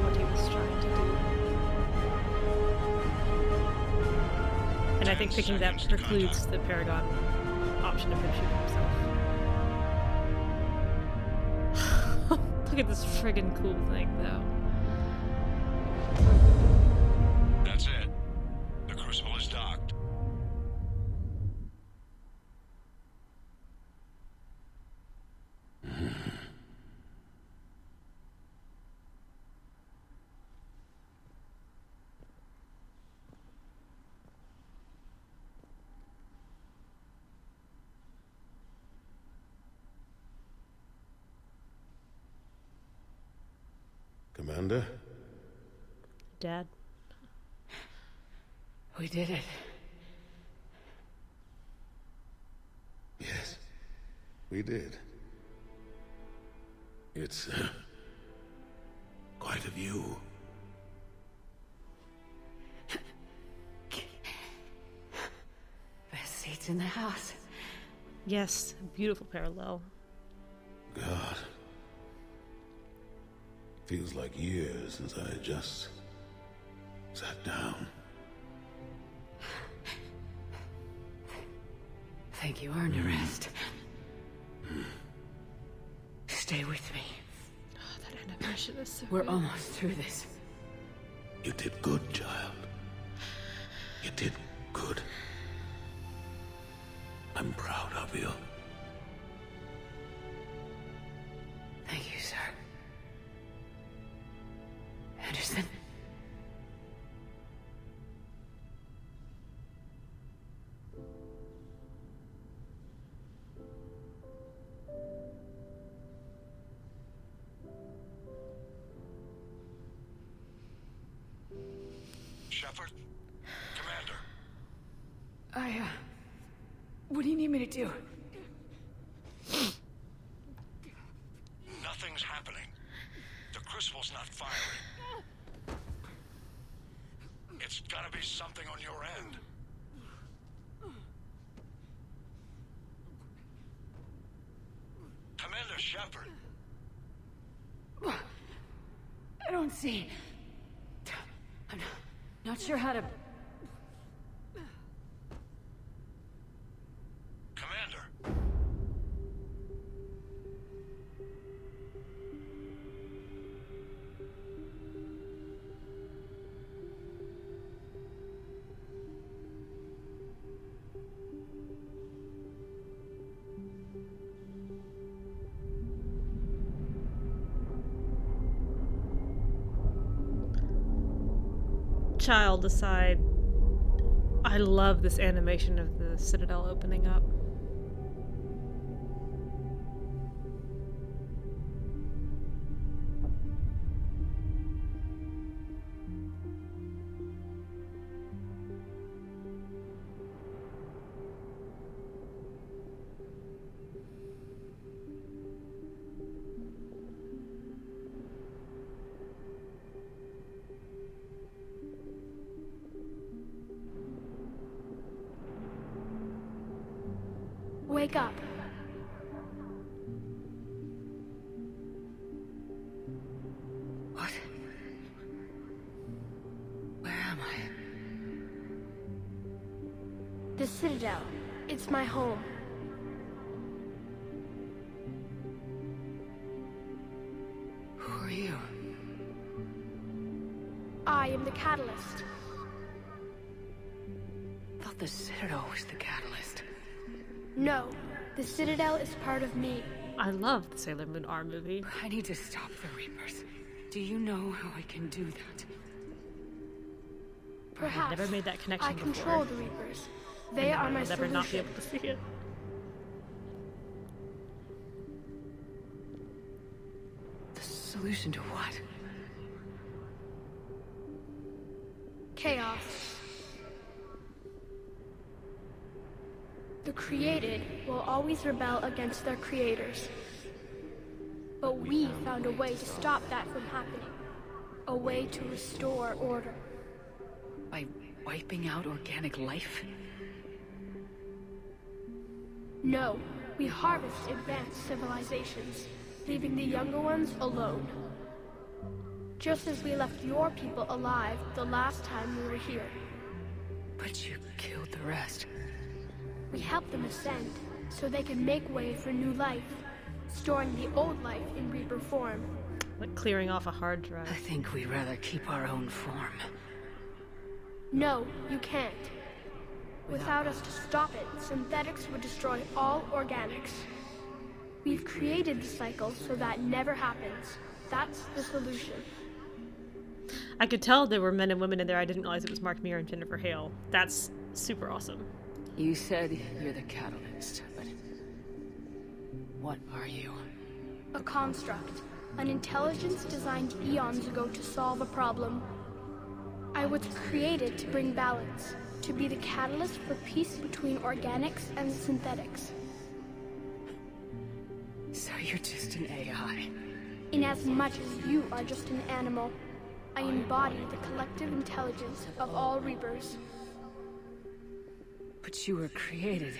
what he was trying to do. And I think picking that precludes the Paragon option of him shooting himself. Look at this friggin' cool thing, though. That's it. The crucible is docked. Commander? Dad? We did it. Yes, we did. It's quite a view. Best seats in the house. Yes, beautiful parallel. God. Feels like years since I just sat down. Think you earned a rest. Stay with me. Oh, that animation is so We're good. almost through this. You did good, child. You did good. I'm proud of you. Thank you, sir. Anderson? Shepard? Commander? What do you need me to do? Nothing's happening. The crucible's not firing. It's gotta be something on your end. Commander Shepard. I don't see. I'm not sure how to... Commander. Child aside, I love this animation of the Citadel opening up. Wake up. What? Where am I? The Citadel. It's my home. Who are you? I am the catalyst. I thought the Citadel was the catalyst. No, the Citadel is part of me. I love the Sailor Moon R movie. I need to stop the Reapers. Do you know how I can do that? Perhaps. I've never made that connection I before. control the Reapers. They are my I'll never solution. not be able to see it. The solution to what? Chaos. The created will always rebel against their creators. But we found a way to stop that from happening. A way to restore order. By wiping out organic life? No, we harvest advanced civilizations, leaving the younger ones alone. Just as we left your people alive the last time we were here. But you killed the rest. We helped them ascend, so they could make way for new life, storing the old life in Reaper form. Like clearing off a hard drive. I think we'd rather keep our own form. No, you can't. Without us to stop it, synthetics would destroy all organics. We've created the cycle so that never happens. That's the solution. I could tell there were men and women in there. I didn't realize it was Mark Mir and Jennifer Hale. That's super awesome. You said you're the catalyst, but what are you? A construct. An intelligence designed eons ago to solve a problem. I was created to bring balance, to be the catalyst for peace between organics and synthetics. So you're just an AI? Inasmuch as you are just an animal, I embody the collective intelligence of all Reapers. But you were created.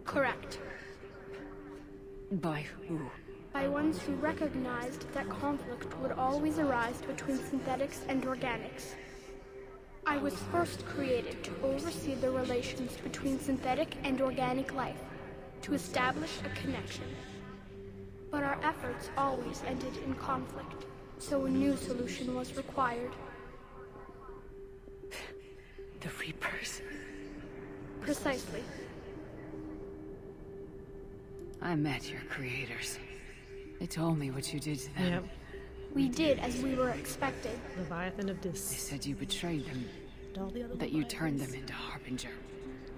Correct. By who? By ones who recognized that conflict would always arise between synthetics and organics. I was first created to oversee the relations between synthetic and organic life, to establish a connection. But our efforts always ended in conflict, so a new solution was required. The Reapers? Precisely. I met your creators. They told me what you did to them. Yep. We did as we were expected. Leviathan of Dis. They said you betrayed them. All the other that you turned them into Harbinger.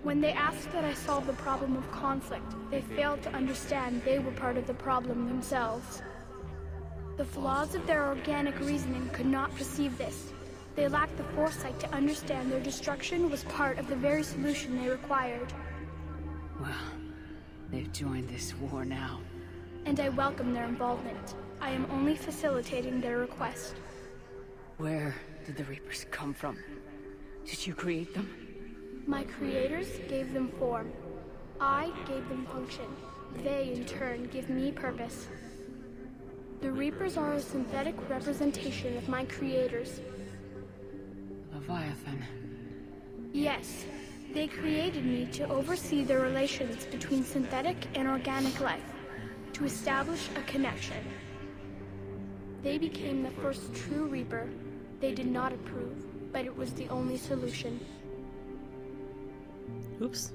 When they asked that I solve the problem of conflict, they failed to understand they were part of the problem themselves. The flaws of their organic reasoning could not perceive this. They lacked the foresight to understand their destruction was part of the very solution they required. Well, they've joined this war now. And I welcome their involvement. I am only facilitating their request. Where did the Reapers come from? Did you create them? My creators gave them form. I gave them function. They, in turn, give me purpose. The Reapers are a synthetic representation of my creators. Leviathan. Yes. They created me to oversee the relations between synthetic and organic life, to establish a connection. They became the first true Reaper. They did not approve, but it was the only solution. Oops.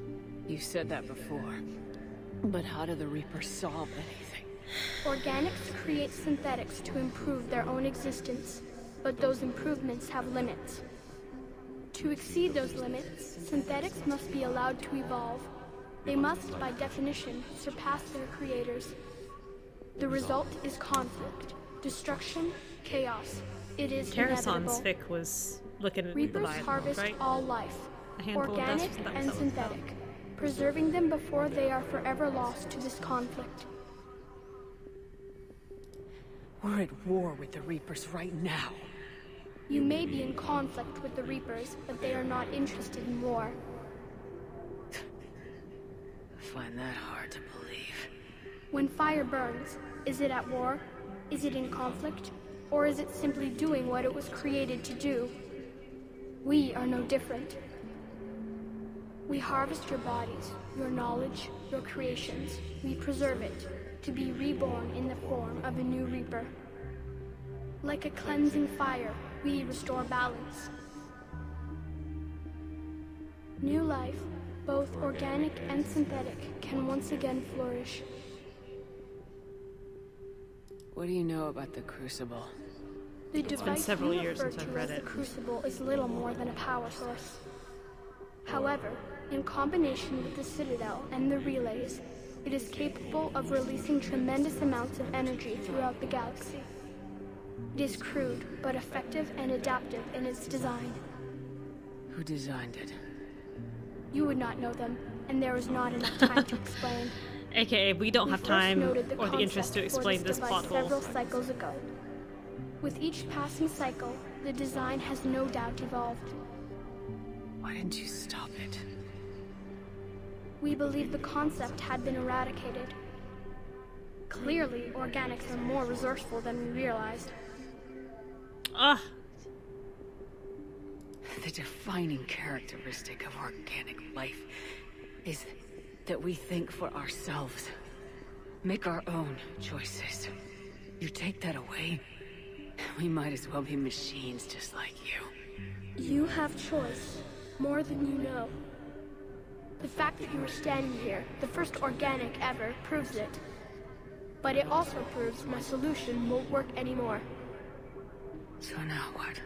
You said that before. But how do the Reapers solve anything? Organics create synthetics to improve their own existence, but those improvements have limits. To exceed those limits, synthetics must be allowed to evolve. They must, by definition, surpass their creators. The result is conflict, destruction, chaos. It is inevitable. Terrason's fic was looking at Reapers Leviathan, harvest right? all life, A handful of organic dust, that was and that one. synthetic, preserving them before they are forever lost to this conflict. We're at war with the Reapers right now. You may be in conflict with the Reapers, but they are not interested in war. I find that hard to believe. When fire burns, is it at war? Is it in conflict? Or is it simply doing what it was created to do? We are no different. We harvest your bodies, your knowledge, your creations. We preserve it, to be reborn in the form of a new Reaper. Like a cleansing fire, we restore balance. New life, both organic and synthetic, can once again flourish. What do you know about the Crucible? The It's been device several you years refer since I've to read as it. the Crucible is little more than a power source. However, in combination with the Citadel and the relays, it is capable of releasing tremendous amounts of energy throughout the galaxy. It is crude, but effective and adaptive in its design. Who designed it? You would not know them, and there is not enough time to explain. AKA, we don't We have first time noted the or the interest to concept for explain this device plot hole. several cycles ago. With each passing cycle, the design has no doubt evolved. Why didn't you stop it? We believed the concept had been eradicated. Clearly, organics are more resourceful than we realized. Ah. The defining characteristic of organic life is that we think for ourselves. Make our own choices. You take that away, we might as well be machines just like you. You have choice, more than you know. The fact that you are standing here, the first organic ever, proves it. But it also proves my solution won't work anymore. So now what?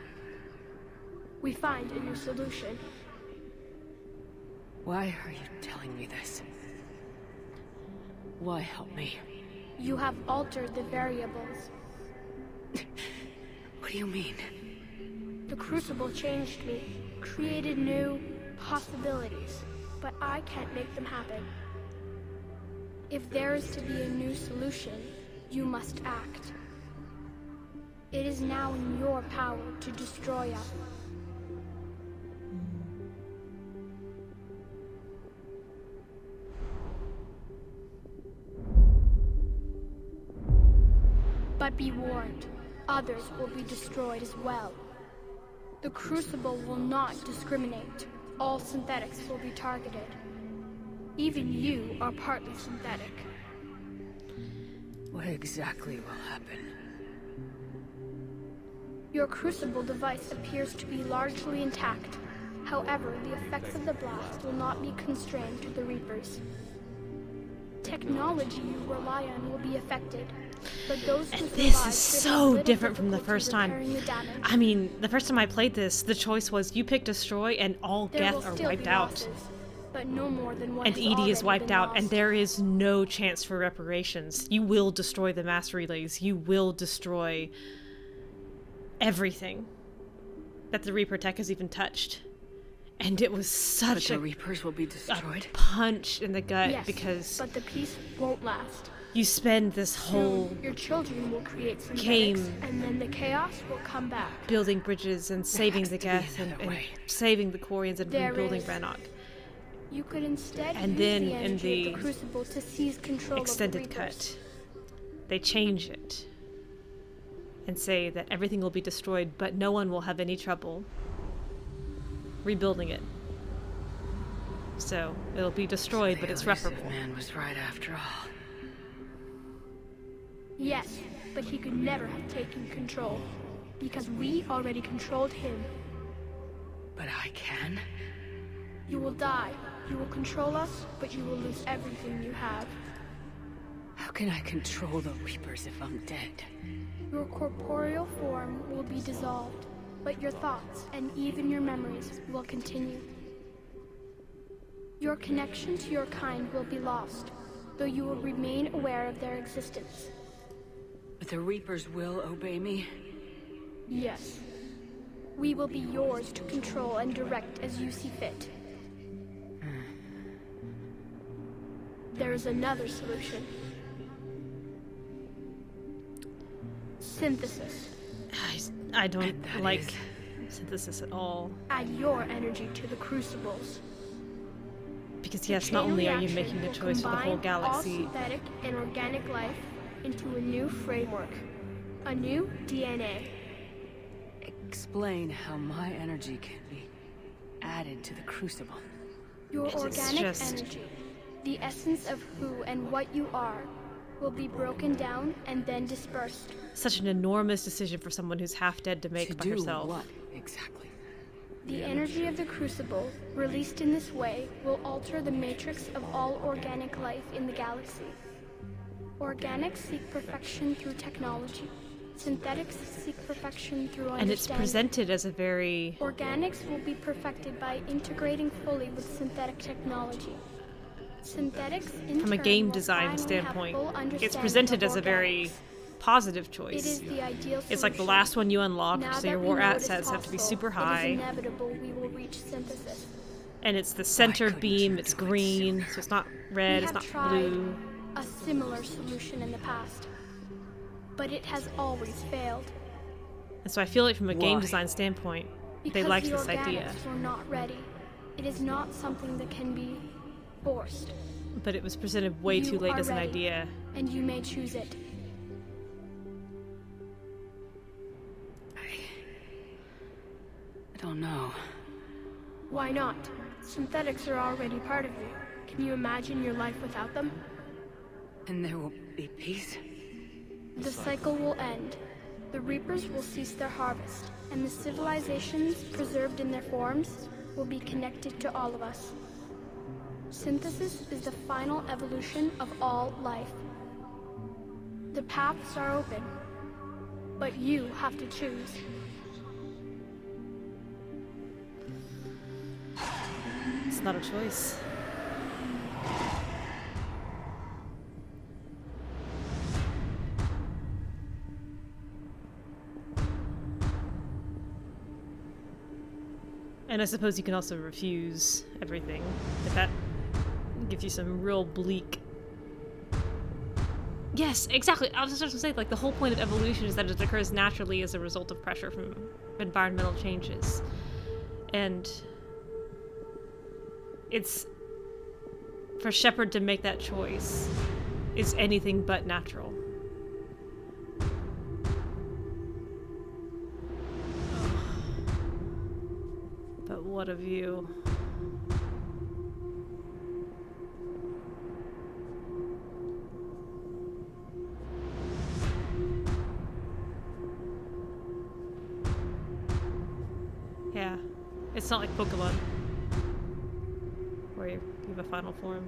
We find a new solution. Why are you telling me this? Why help me? You have altered the variables. What do you mean? The Crucible changed me, created new possibilities, but I can't make them happen. If there is to be a new solution, you must act. It is now in your power to destroy us. But be warned, others will be destroyed as well. The Crucible will not discriminate. All synthetics will be targeted. Even you are partly synthetic. What exactly will happen? Your Crucible device appears to be largely intact. However, the effects of the blast will not be constrained to the Reapers. Technology you rely on will be affected. But those who This survive is should so have little different from the difficulty first time. repairing the damage. I mean, the first time I played this, the choice was you pick destroy and all There will Geth are still wiped be out. losses, but no more than what And has Edie is already wiped been out, lost. and there is no chance for reparations. You will destroy the mass relays. You will destroy everything that the Reaper tech has even touched. And it was such But a the Reapers will be destroyed. punch in the gut Yes, because but the peace won't last. you spend this whole Soon, your children will create synthetics, game and then the chaos will come back. building bridges and saving the has to be Geth another and way. saving the Quarians and There rebuilding is. Brannock. You could instead And use then the in energy the of the Crucible to seize control extended of the Reapers. cut, they change it and say that everything will be destroyed, but no one will have any trouble rebuilding it. So it'll be destroyed, but it's elusive reparable. Man was right after all. Yes, but he could never have taken control, because we already controlled him. But I can? You will die. You will control us, but you will lose everything you have. How can I control the Reapers if I'm dead? Your corporeal form will be dissolved, but your thoughts and even your memories will continue. Your connection to your kind will be lost, though you will remain aware of their existence. But the Reapers will obey me? Yes. We will be yours to control and direct as you see fit. There is another solution. Synthesis. I don't That like is- synthesis at all. Add your energy to the crucibles. Because The yes, not chain only are you reaction making a will choice for the whole combine all galaxy, synthetic and organic life into a new framework. A new DNA. Explain how my energy can be added to the Crucible. Your It's organic just- energy, the essence of who and what you are, will be broken down and then dispersed. such an enormous decision for someone who's half dead to make To by do herself. what, exactly? The energy of the Crucible, released in this way, will alter the matrix of all organic life in the galaxy. Organics seek perfection through technology. Synthetics seek perfection through understanding. And it's presented as a very Organics will be perfected by integrating fully with synthetic technology. Synthetics, in from a turn, game will design finally standpoint, have full it's understanding presented of as a very organics. positive It choice. is the ideal It's like the solution. last one you unlock, Now so that your we war know it is assets have to be possible, super It is high. inevitable we will reach synthesis. And it's the center beam, it's green, so it's not red, We it's have not tried blue. a similar solution in the past, but it has always failed. And so I feel like from a game Why? design standpoint, Because they liked the this idea. organics were not ready. It is not something that can be forced. But it was presented way too You late are as an ready, idea. and you may choose it. I don't know. Why not? Synthetics are already part of you. Can you imagine your life without them? And there will be peace? The cycle will end. The Reapers will cease their harvest, and the civilizations preserved in their forms will be connected to all of us. Synthesis is the final evolution of all life. The paths are open, but you have to choose. It's not a choice. And I suppose you can also refuse everything, but that gives you some real bleak... Yes, exactly. I was just going to say, like, the whole point of evolution is that it occurs naturally as a result of pressure from environmental changes. And it's... for Shepard to make that choice is anything but natural. But what of you? Yeah, it's not like Pokemon, where you have a final form.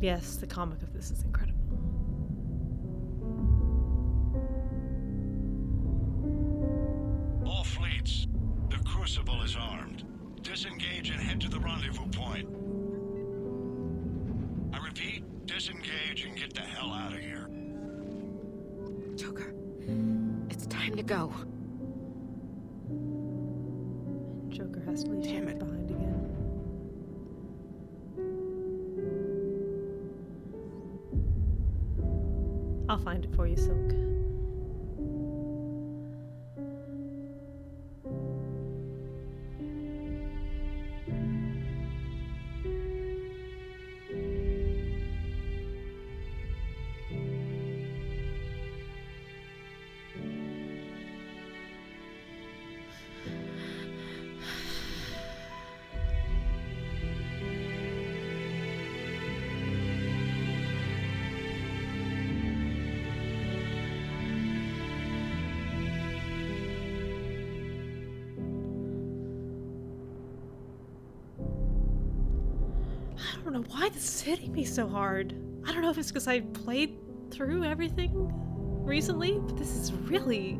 Yes, the comic of this is incredible. All fleets, the Crucible is armed. Disengage and head to the rendezvous point. I repeat, disengage and get the hell out of here. Joker, it's time to go. Joker has to leave Shepard behind again. I'll find it for you, Silk. I don't know why this is hitting me so hard. I don't know if it's because I played through everything recently, but this is really...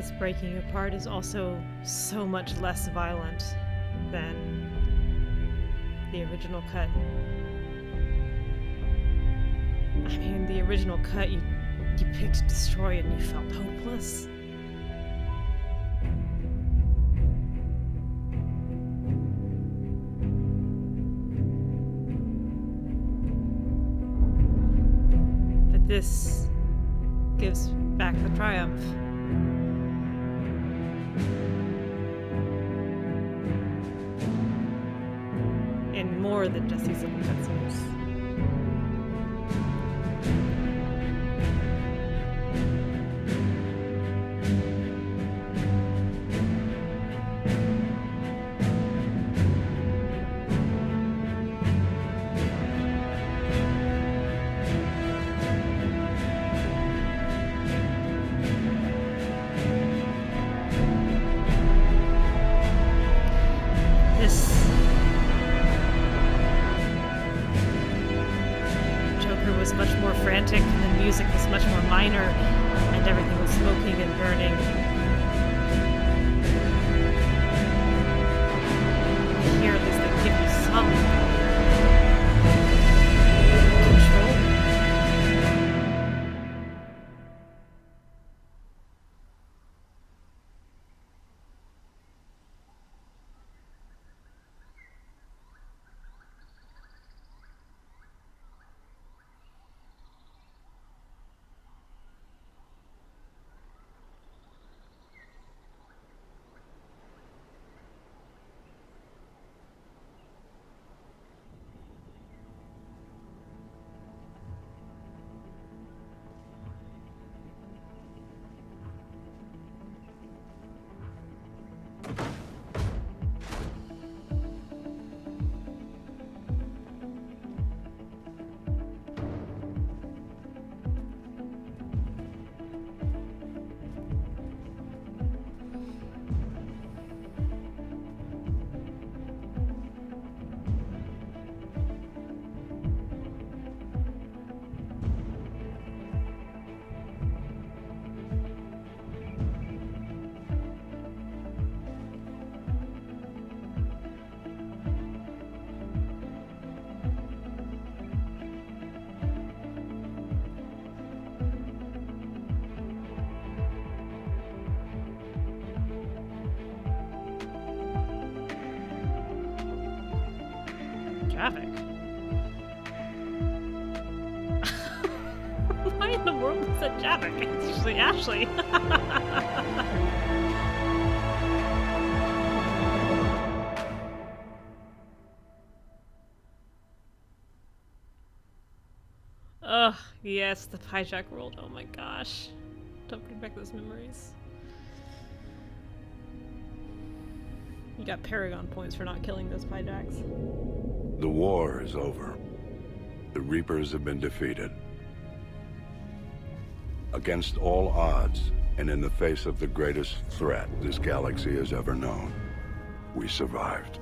this breaking apart is also so much less violent than the original cut. I mean, the original cut, you picked Destroy and you felt hopeless. But this gives back the triumph. In more than just these little cutscenes. Much more frantic, and the music was much more minor, and everything was smoking and burning. Here, at least they give you some control. Traffic. Why in the world is that traffic? It's usually Ashley. Ugh, yes, the hijack world. Oh my gosh. Don't bring back those memories. You got Paragon points for not killing those hijacks. The war is over. The Reapers have been defeated. Against all odds, and in the face of the greatest threat this galaxy has ever known, we survived.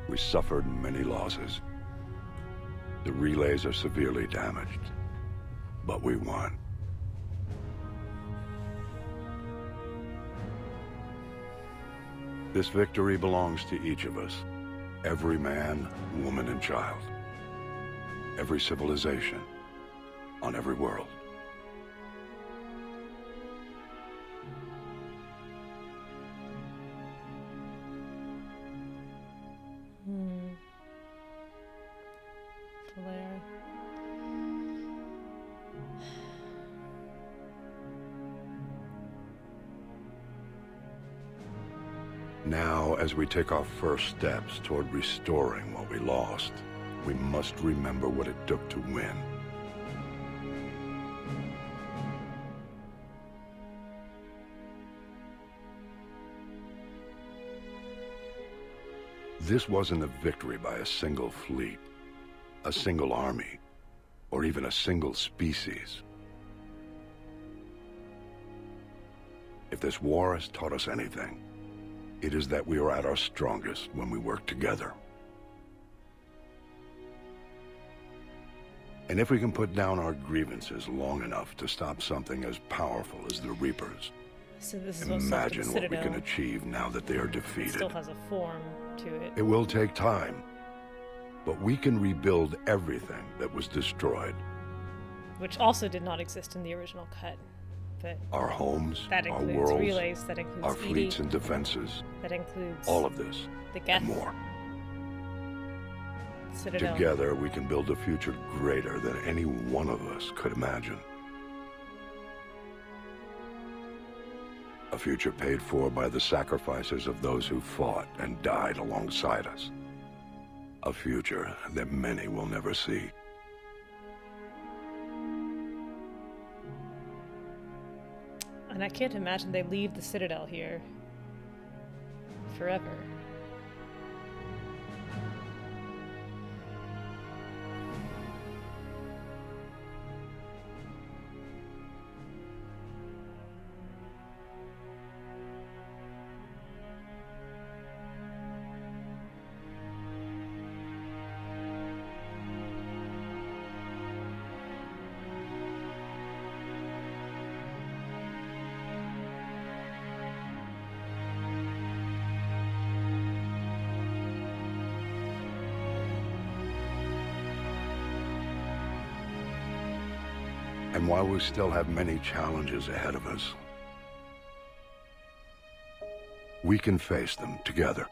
We suffered many losses. The relays are severely damaged, but we won. This victory belongs to each of us. Every man, woman, and child. Every civilization. On every world. Blair. Now, as we take our first steps toward restoring what we lost, we must remember what it took to win. This wasn't a victory by a single fleet, a single army, or even a single species. If this war has taught us anything, it is that we are at our strongest when we work together. And if we can put down our grievances long enough to stop something as powerful as the Reapers, So this is what's left of the imagine what we Citadel. can achieve now that they are It defeated. still has a form to it. It will take time, but we can rebuild everything that was destroyed. Which also did not exist in the original cut. But Our homes, that our includes worlds, relays, that includes our ED, fleets and defenses, that includes all of this, the Geth, and more. Citadel. Together, we can build a future greater than any one of us could imagine. A future paid for by the sacrifices of those who fought and died alongside us. A future that many will never see. And I can't imagine they leave the Citadel here forever. And while we still have many challenges ahead of us, we can face them together.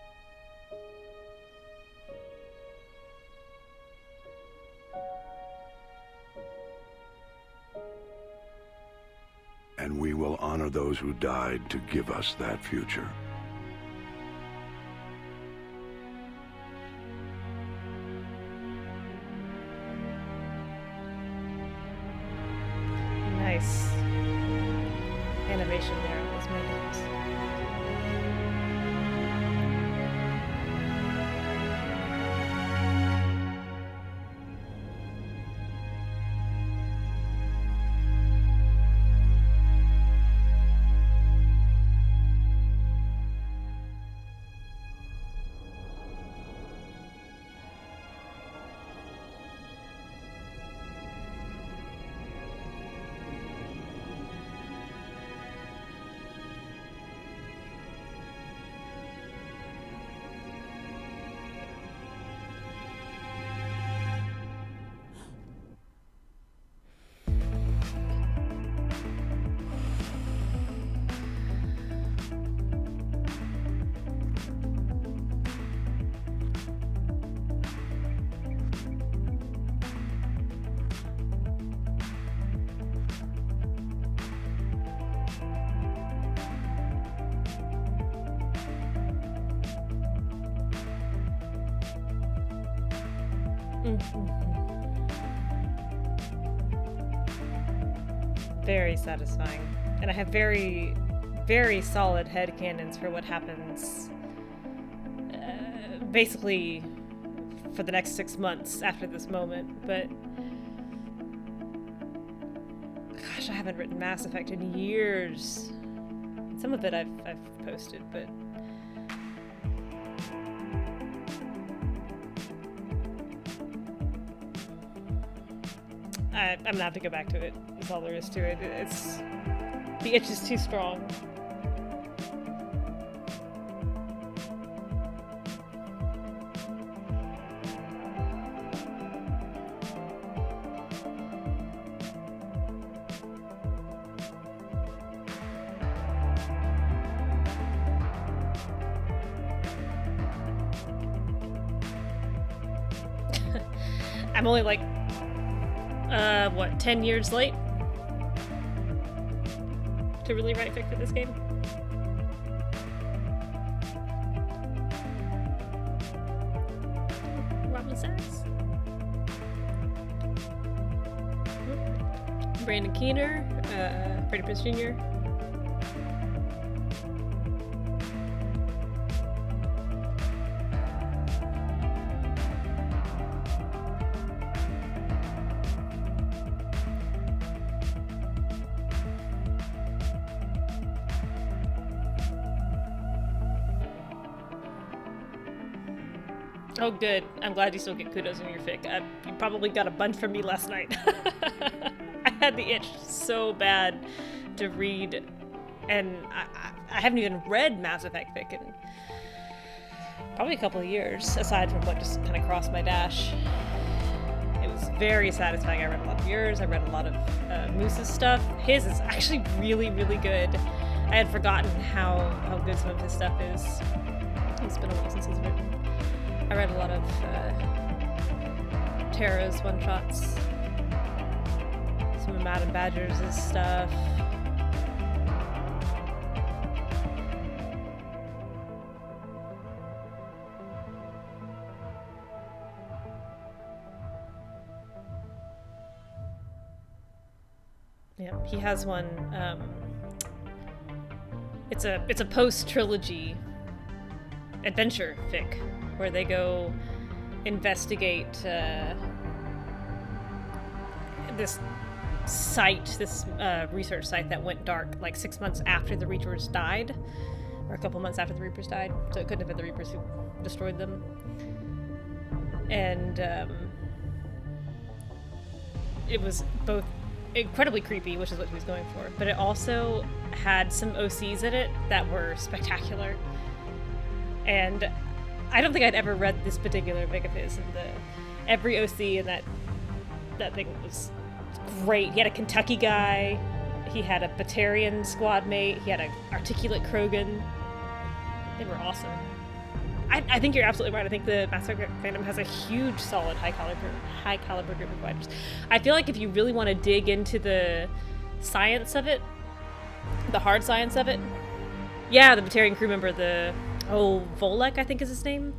And we will honor those who died to give us that future. Nice animation there on those menus. Very satisfying. And I have very, very solid headcanons for what happens basically for the next 6 months after this moment, but gosh, I haven't written Mass Effect in years. Some of it I've posted, but I'm gonna have to go back to it. That's all there is to it. It's the itch is too strong. I'm only like, what, 10 years late to really write fic for this game? Robin Sachs. Brandon Keener, Freddie Prinze Jr. Oh, good. I'm glad you still get kudos in your fic. You probably got a bunch from me last night. I had the itch so bad to read, and I haven't even read Mass Effect fic in probably a couple of years, aside from what just kind of crossed my dash. It was very satisfying. I read a lot of yours. I read a lot of Moose's stuff. His is actually really, really good. I had forgotten how good some of his stuff is. It's been a while since he's written. I read a lot of Tara's one-shots, some of Madame Badger's stuff. Yeah, he has one. It's a post-trilogy adventure fic where they go investigate this site, this research site that went dark like 6 months after the Reapers died, or a couple months after the Reapers died. So it couldn't have been the Reapers who destroyed them. And it was both incredibly creepy, which is what he was going for, but it also had some OCs in it that were spectacular. And I don't think I'd ever read this particular fic of his, and every OC in that thing was great. He had a Kentucky guy, he had a Batarian squad mate, he had an articulate Krogan. They were awesome. I think you're absolutely right. I think the Mass Effect fandom has a huge, solid, high caliber group of writers. I feel like if you really want to dig into the science of it, the hard science of it, yeah, the Batarian crew member, Volek, I think is his name.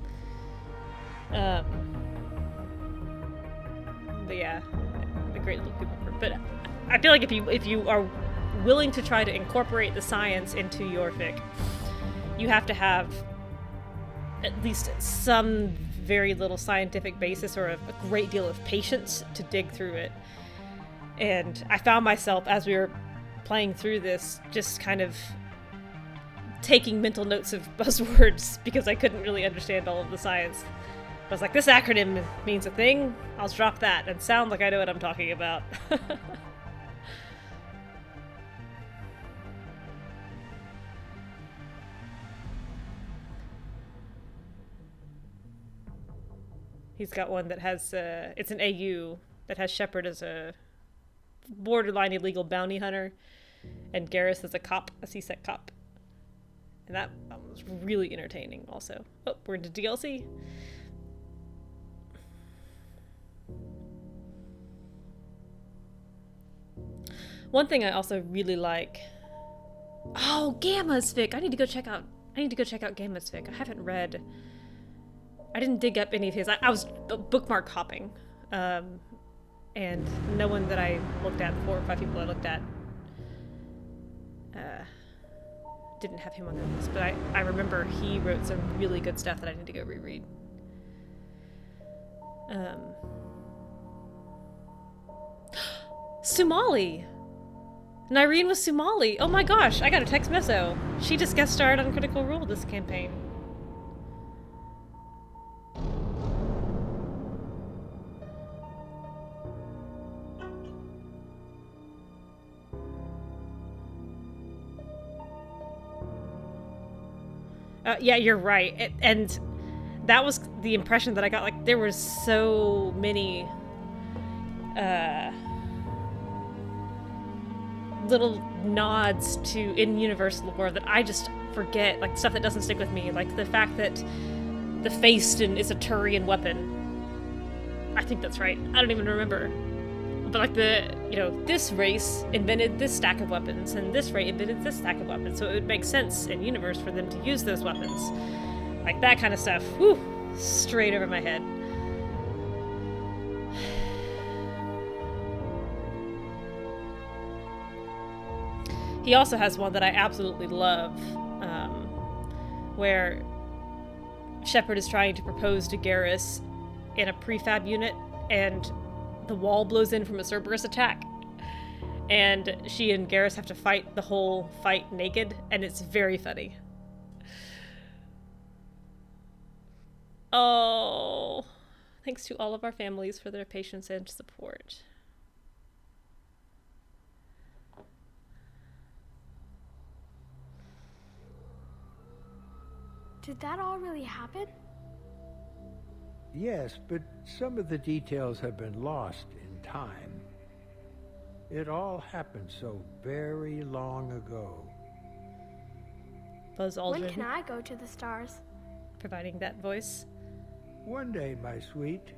But yeah, a great little crew member. But I feel like if you are willing to try to incorporate the science into your fic, you have to have at least some very little scientific basis or a great deal of patience to dig through it. And I found myself, as we were playing through this, just kind of taking mental notes of buzzwords because I couldn't really understand all of the science. I was like, this acronym means a thing, I'll drop that and sound like I know what I'm talking about. He's got one that has, it's an AU that has Shepard as a borderline illegal bounty hunter and Garrus as a cop, a CSEC cop. And that was really entertaining also. Oh, we're into DLC. One thing I also really like... Oh, Gamma's fic! I need to go check out Gamma's fic. I haven't read... I didn't dig up any of his. I was bookmark hopping, and no one that I looked at, 4 or 5 people I looked at, didn't have him on their list. But I remember he wrote some really good stuff that I need to go reread. Somali! Nyreen was Somali! Oh my gosh, I got a text meso. She just guest starred on Critical Role this campaign. Yeah, you're right. And that was the impression that I got. Like, there were so many little nods to in-universe lore that I just forget. Like, stuff that doesn't stick with me. Like, the fact that the Phaeston is a Turian weapon. I think that's right. I don't even remember. But, like, this race invented this stack of weapons, and this race invented this stack of weapons, so it would make sense in universe for them to use those weapons. Like, that kind of stuff. Whew! Straight over my head. He also has one that I absolutely love, where Shepard is trying to propose to Garrus in a prefab unit, and the wall blows in from a Cerberus attack, and she and Garrus have to fight the whole fight naked, and it's very funny. Oh, Thanks to all of our families for their patience and support. Did that all really happen? Yes, but some of the details have been lost in time. It all happened so very long ago. Buzz Aldrin. When can I go to the stars? Providing that voice. One day, my sweet.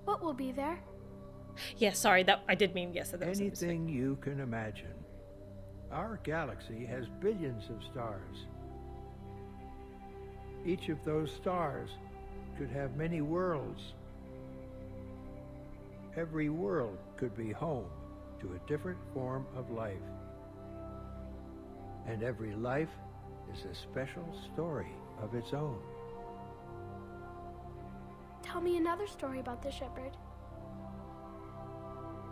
What will be there? Yeah, sorry, that I did mean yes. That was anything you can imagine. Our galaxy has billions of stars. Each of those stars could have many worlds. Every world could be home to a different form of life. And every life is a special story of its own. Tell me another story about the shepherd.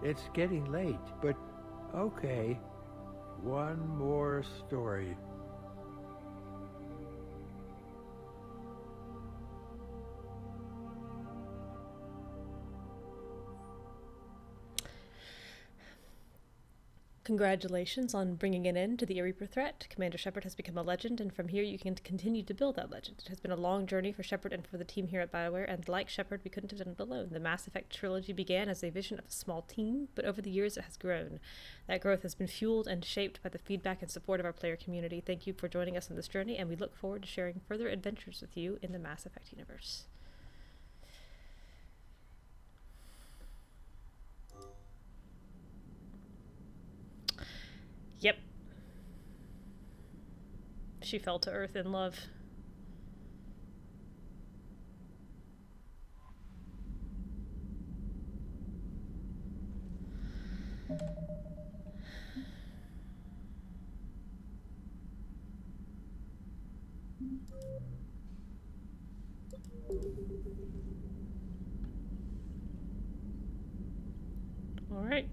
It's getting late, but okay. One more story. Congratulations on bringing an end to the Reaper threat. Commander Shepard has become a legend, and from here you can continue to build that legend. It has been a long journey for Shepard and for the team here at BioWare, and like Shepard, we couldn't have done it alone. The Mass Effect trilogy began as a vision of a small team, but over the years it has grown. That growth has been fueled and shaped by the feedback and support of our player community. Thank you for joining us on this journey, and we look forward to sharing further adventures with you in the Mass Effect universe. Yep. She fell to earth in love. All right.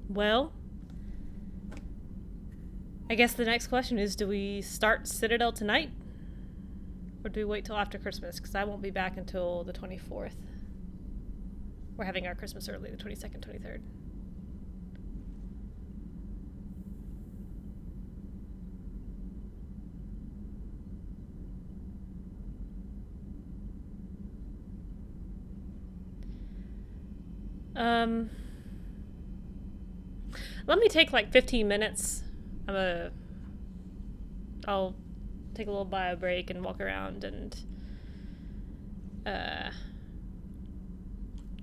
Well, I guess the next question is, do we start Citadel tonight? Or do we wait till after Christmas? Because I won't be back until the 24th. We're having our Christmas early, the 22nd, 23rd. Let me take like 15 minutes. I'll take a little bio break and walk around and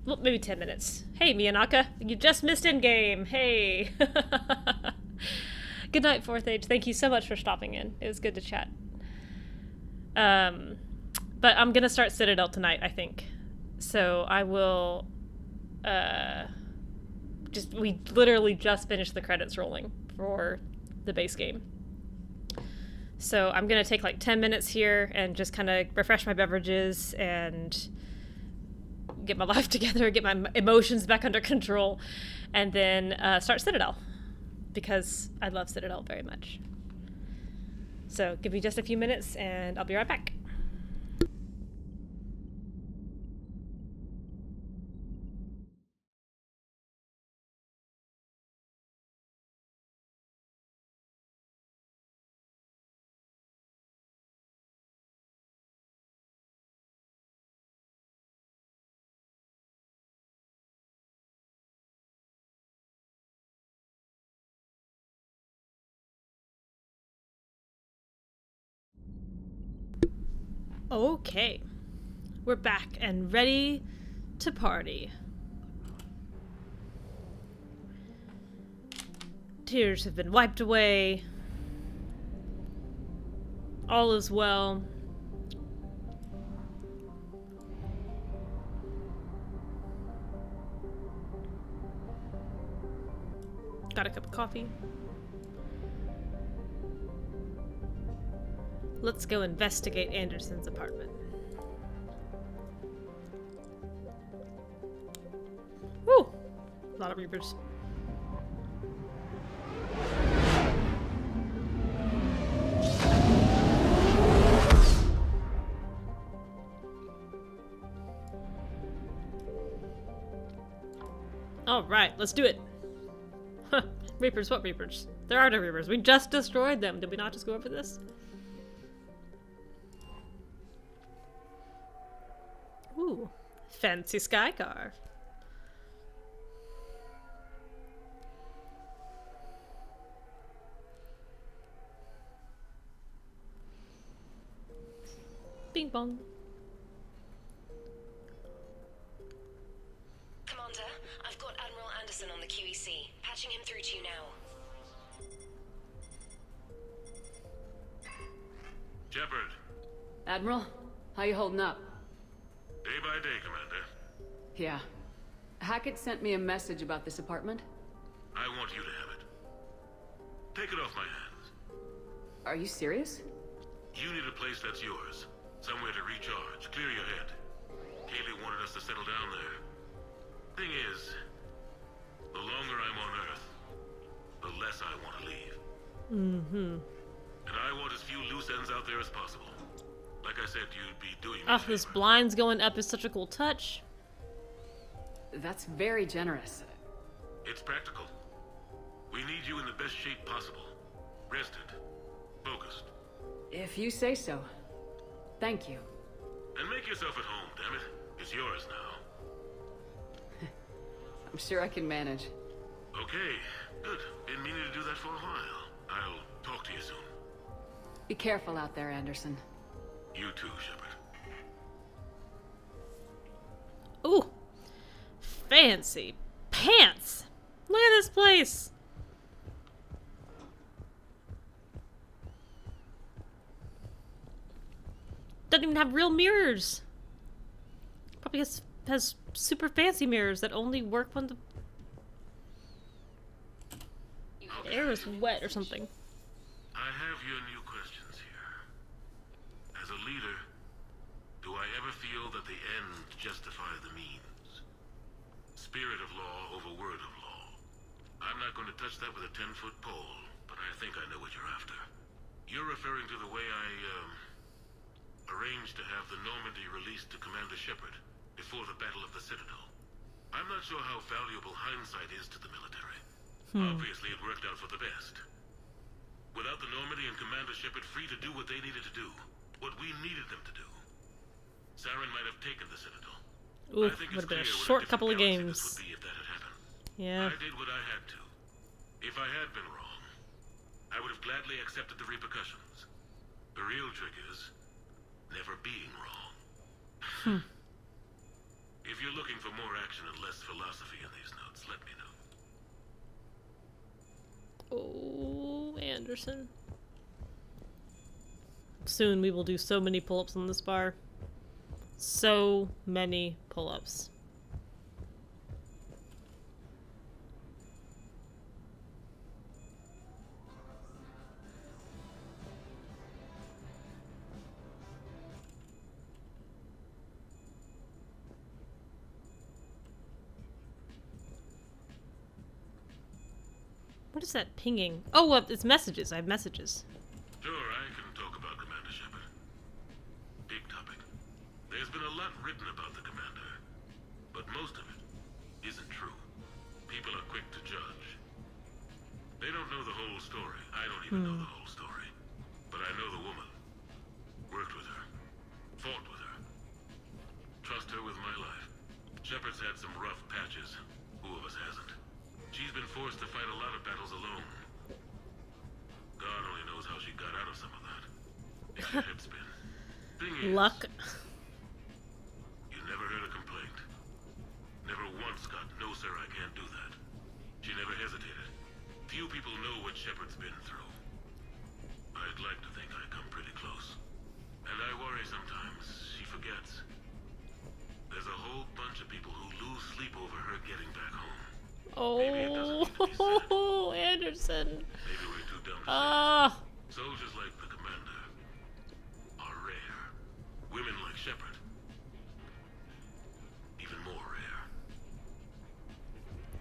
well, maybe 10 minutes. Hey, Miyanaka, you just missed Endgame. Hey. Good night, Fourth Age. Thank you so much for stopping in. It was good to chat. But I'm gonna start Citadel tonight, I think. So I will we literally just finished the credits rolling for the base game. So I'm going to take like 10 minutes here and just kind of refresh my beverages and get my life together, get my emotions back under control, and then start Citadel, because I love Citadel very much. So give me just a few minutes and I'll be right back. Okay, we're back and ready to party. Tears have been wiped away. All is well. Got a cup of coffee. Let's go investigate Anderson's apartment. Woo! A lot of Reapers. Right, let's do it. Huh. Reapers, what Reapers? There are no Reapers. We just destroyed them. Did we not just go over this? Ooh, fancy sky car. Bing bong. Commander, I've got Admiral Anderson on the QEC. Patching him through to you now. Shepard. Admiral, how you holding up? Day by day, Commander. Yeah. Hackett sent me a message about this apartment. I want you to have it. Take it off my hands. Are you serious? You need a place that's yours. Somewhere to recharge, clear your head. Kaylee wanted us to settle down there. Thing is, the longer I'm on Earth, the less I want to leave. Mm-hmm. And I want as few loose ends out there as possible. Like I said, you'd be doing me Oh, a favor. this blinds going up is such a cool touch. That's very generous. It's practical. We need you in the best shape possible. Rested. Focused. If you say so. Thank you. And make yourself at home, damn it. It's yours now. I'm sure I can manage. Okay, good. Been meaning to do that for a while. I'll talk to you soon. Be careful out there, Anderson. You too, Shepard. Ooh. Fancy pants. Look at this place. Doesn't even have real mirrors. Probably has super fancy mirrors that only work when the air is wet or something. I have your new questions here. As a leader, do I ever feel that the end justify the means? Spirit of law over word of law. I'm not going to touch that with a 10-foot pole, but I think I know what you're after. You're referring to the way I, arranged to have the Normandy released to Commander Shepard before the Battle of the Citadel. I'm not sure how valuable hindsight is to the military. Obviously, it worked out for the best. Without the Normandy and Commander Shepard free to do what they needed to do, what we needed them to do, Saren might have taken the Citadel. Ooh, would have been a short couple of games. Would be if that had happened. Yeah. I did what I had to. If I had been wrong, I would have gladly accepted the repercussions. The real trick is never being wrong. If you're looking for more action and less philosophy in these notes, let me know. Oh, Anderson. Soon we will do so many pull-ups on this bar. So many pull-ups. What is that pinging? Oh, it's messages. I have messages. Sure, I can talk about Commander Shepard. Big topic. There's been a lot written about the Commander, but most of it isn't true. People are quick to judge. They don't know the whole story. I don't even know the whole story. But I know the woman. Worked with her. Fought with her. Trust her with my life. Shepard's had some rough patches. Who of us hasn't? She's been forced to fight a lot of battles alone. God only knows how she got out of some of that. It's a head spin. Thing is, Luck. you never heard a complaint. Never once got, no sir, I can't do that. She never hesitated. Few people know what Shepard's been through. I'd like to think I come pretty close. And I worry sometimes she forgets. There's a whole bunch of people who lose sleep over her getting back home. Oh, Anderson. Maybe we're too dumb to Ah. say. Soldiers like the Commander are rare. Women like Shepard, even more rare.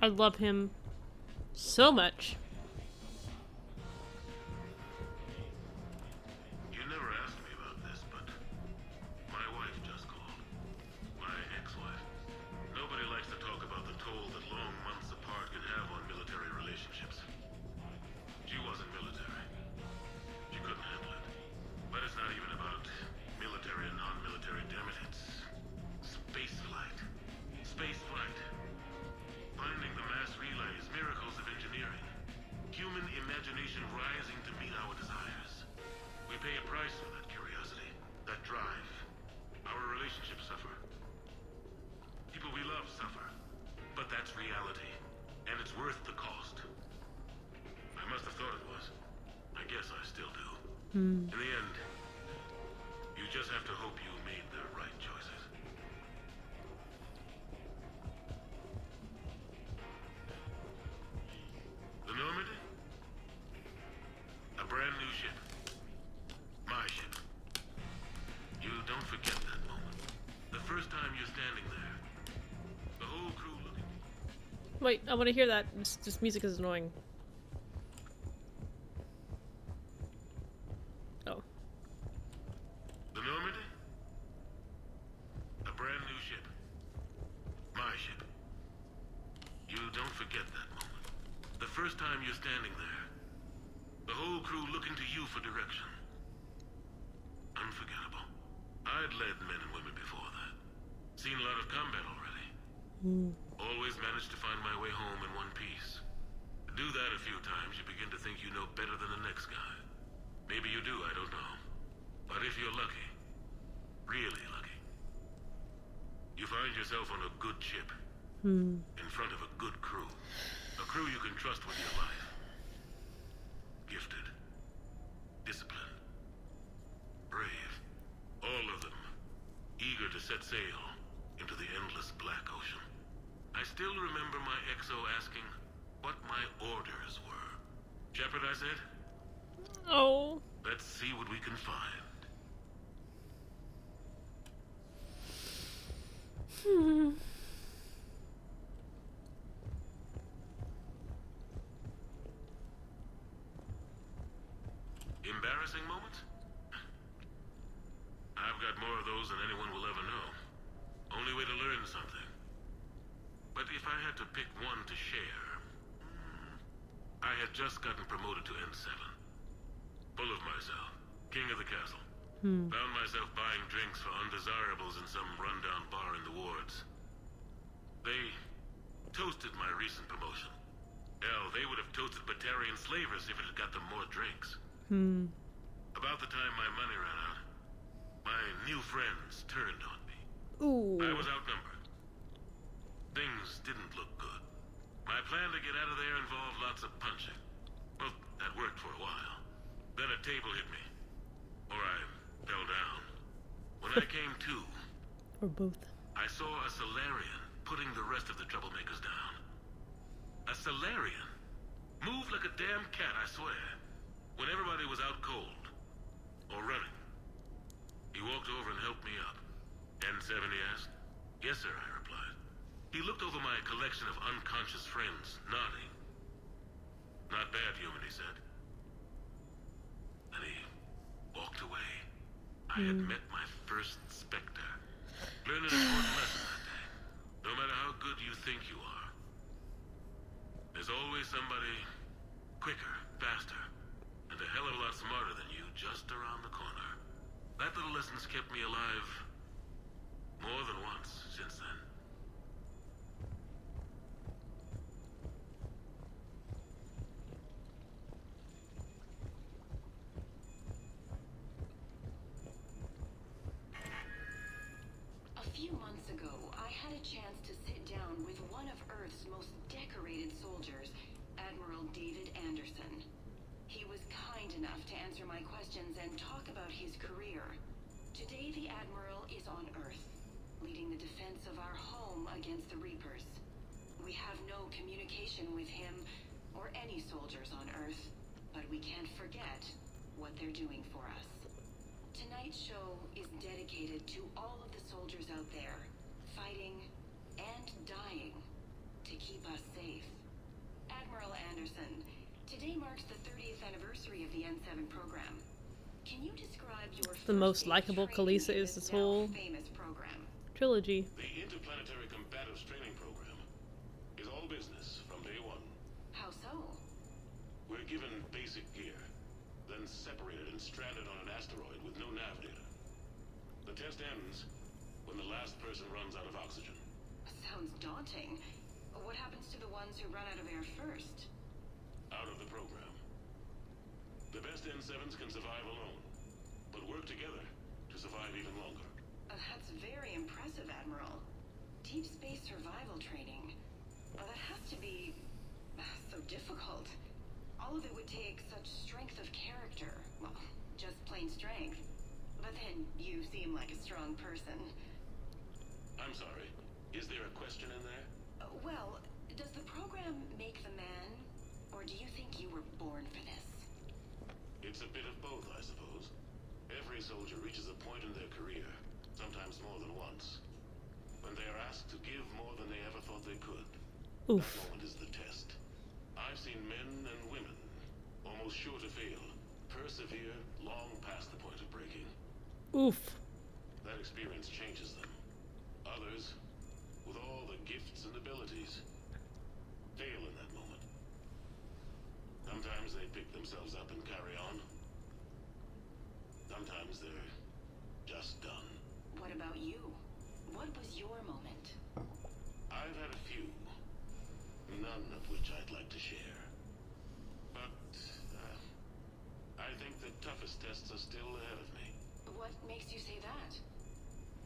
I love him so much. You never asked me about this, but my wife just called. My ex-wife. Nobody likes to talk about the toll that long months apart In the end, you just have to hope you made the right choices. The Normandy? A brand new ship. My ship. You don't forget that moment. The first time you're standing there. The whole crew looking. Wait, I want to hear that. This music is annoying. Oh. The Normandy? A brand new ship. My ship. You don't forget that moment. The first time you're standing there. The whole crew looking to you for direction. Unforgettable. I'd led men and women before that. Seen a lot of combat already. Always managed to find my way home in one piece. Do that a few times, you begin to think you know better than the next guy. Maybe you do, I don't know. But if you're lucky, really lucky, you find yourself on a good ship. In front of a good crew. A crew you can trust with your life. Gifted. Disciplined. Brave. All of them. Eager to set sail into the endless black ocean. I still remember my XO asking what my orders were. Shepard, I said. Oh. Let's see what we can find. Embarrassing moments? I've got more of those than anyone will ever know. Only way to learn something. But if I had to pick one to share... I had just gotten promoted to N7. Full of myself. King of the castle. Found myself buying drinks for undesirables in some rundown bar in the wards. They toasted my recent promotion. Hell, they would have toasted Batarian slavers if it had got them more drinks. About the time my money ran out, my new friends turned on me. Ooh. I was outnumbered. Things didn't look good. My plan to get out of there involved lots of punching. Well, that worked for a while. Then a table hit me. Or I fell down. When I came to, Or both. I saw a Solarian putting the rest of the troublemakers down. A Solarian? Moved like a damn cat, I swear. When everybody was out cold. Or running. He walked over and helped me up. N7, he asked. Yes, sir, I replied. He looked over my collection of unconscious friends, nodding. Not bad, human, he said. And he walked away. I had met my first Spectre. Learned an important lesson that day. No matter how good you think you are, there's always somebody quicker, faster, and a hell of a lot smarter than you just around the corner. That little lesson's kept me alive more than once since then. A few months ago, I had a chance to sit down with one of Earth's most decorated soldiers, Admiral David Anderson. He was kind enough to answer my questions and talk about his career. Today, the Admiral is on Earth, leading the defense of our home against the Reapers. We have no communication with him or any soldiers on Earth, but we can't forget what they're doing for us. Tonight's show is dedicated to all of the soldiers out there, fighting and dying to keep us safe. Admiral Anderson, today marks the 30th anniversary of the N7 program. Can you describe your The most likable Khaleesi is this whole famous program? trilogy. The Interplanetary Combatives Training Program is all business from day one. How so? We're given basic gear, then separated and stranded on an asteroid with no nav data. The test ends when the last person runs out of oxygen. Sounds daunting. What happens to the ones who run out of air first? Out of the program. The best N7s can survive alone, but work together to survive even longer. That's very impressive, Admiral. Deep space survival training. That has to be so difficult. All of it would take such strength of character. Well, just plain strength. But then you seem like a strong person. I'm sorry. Is there a question in there? Well, does the program make the man, or do you think you were born for this? It's a bit of both, I suppose. Every soldier reaches a point in their career, sometimes more than once, when they are asked to give more than they ever thought they could. Oof. That moment is the test. I've seen men and women, almost sure to fail, persevere long past the point of breaking. Oof. That experience changes them. Others, with all the gifts and abilities, fail in that moment. Sometimes they pick themselves up and carry on. Sometimes they're just done. What about you? What was your moment? I've had a few, none of which I'd like to share. But, I think the toughest tests are still ahead of me. What makes you say that?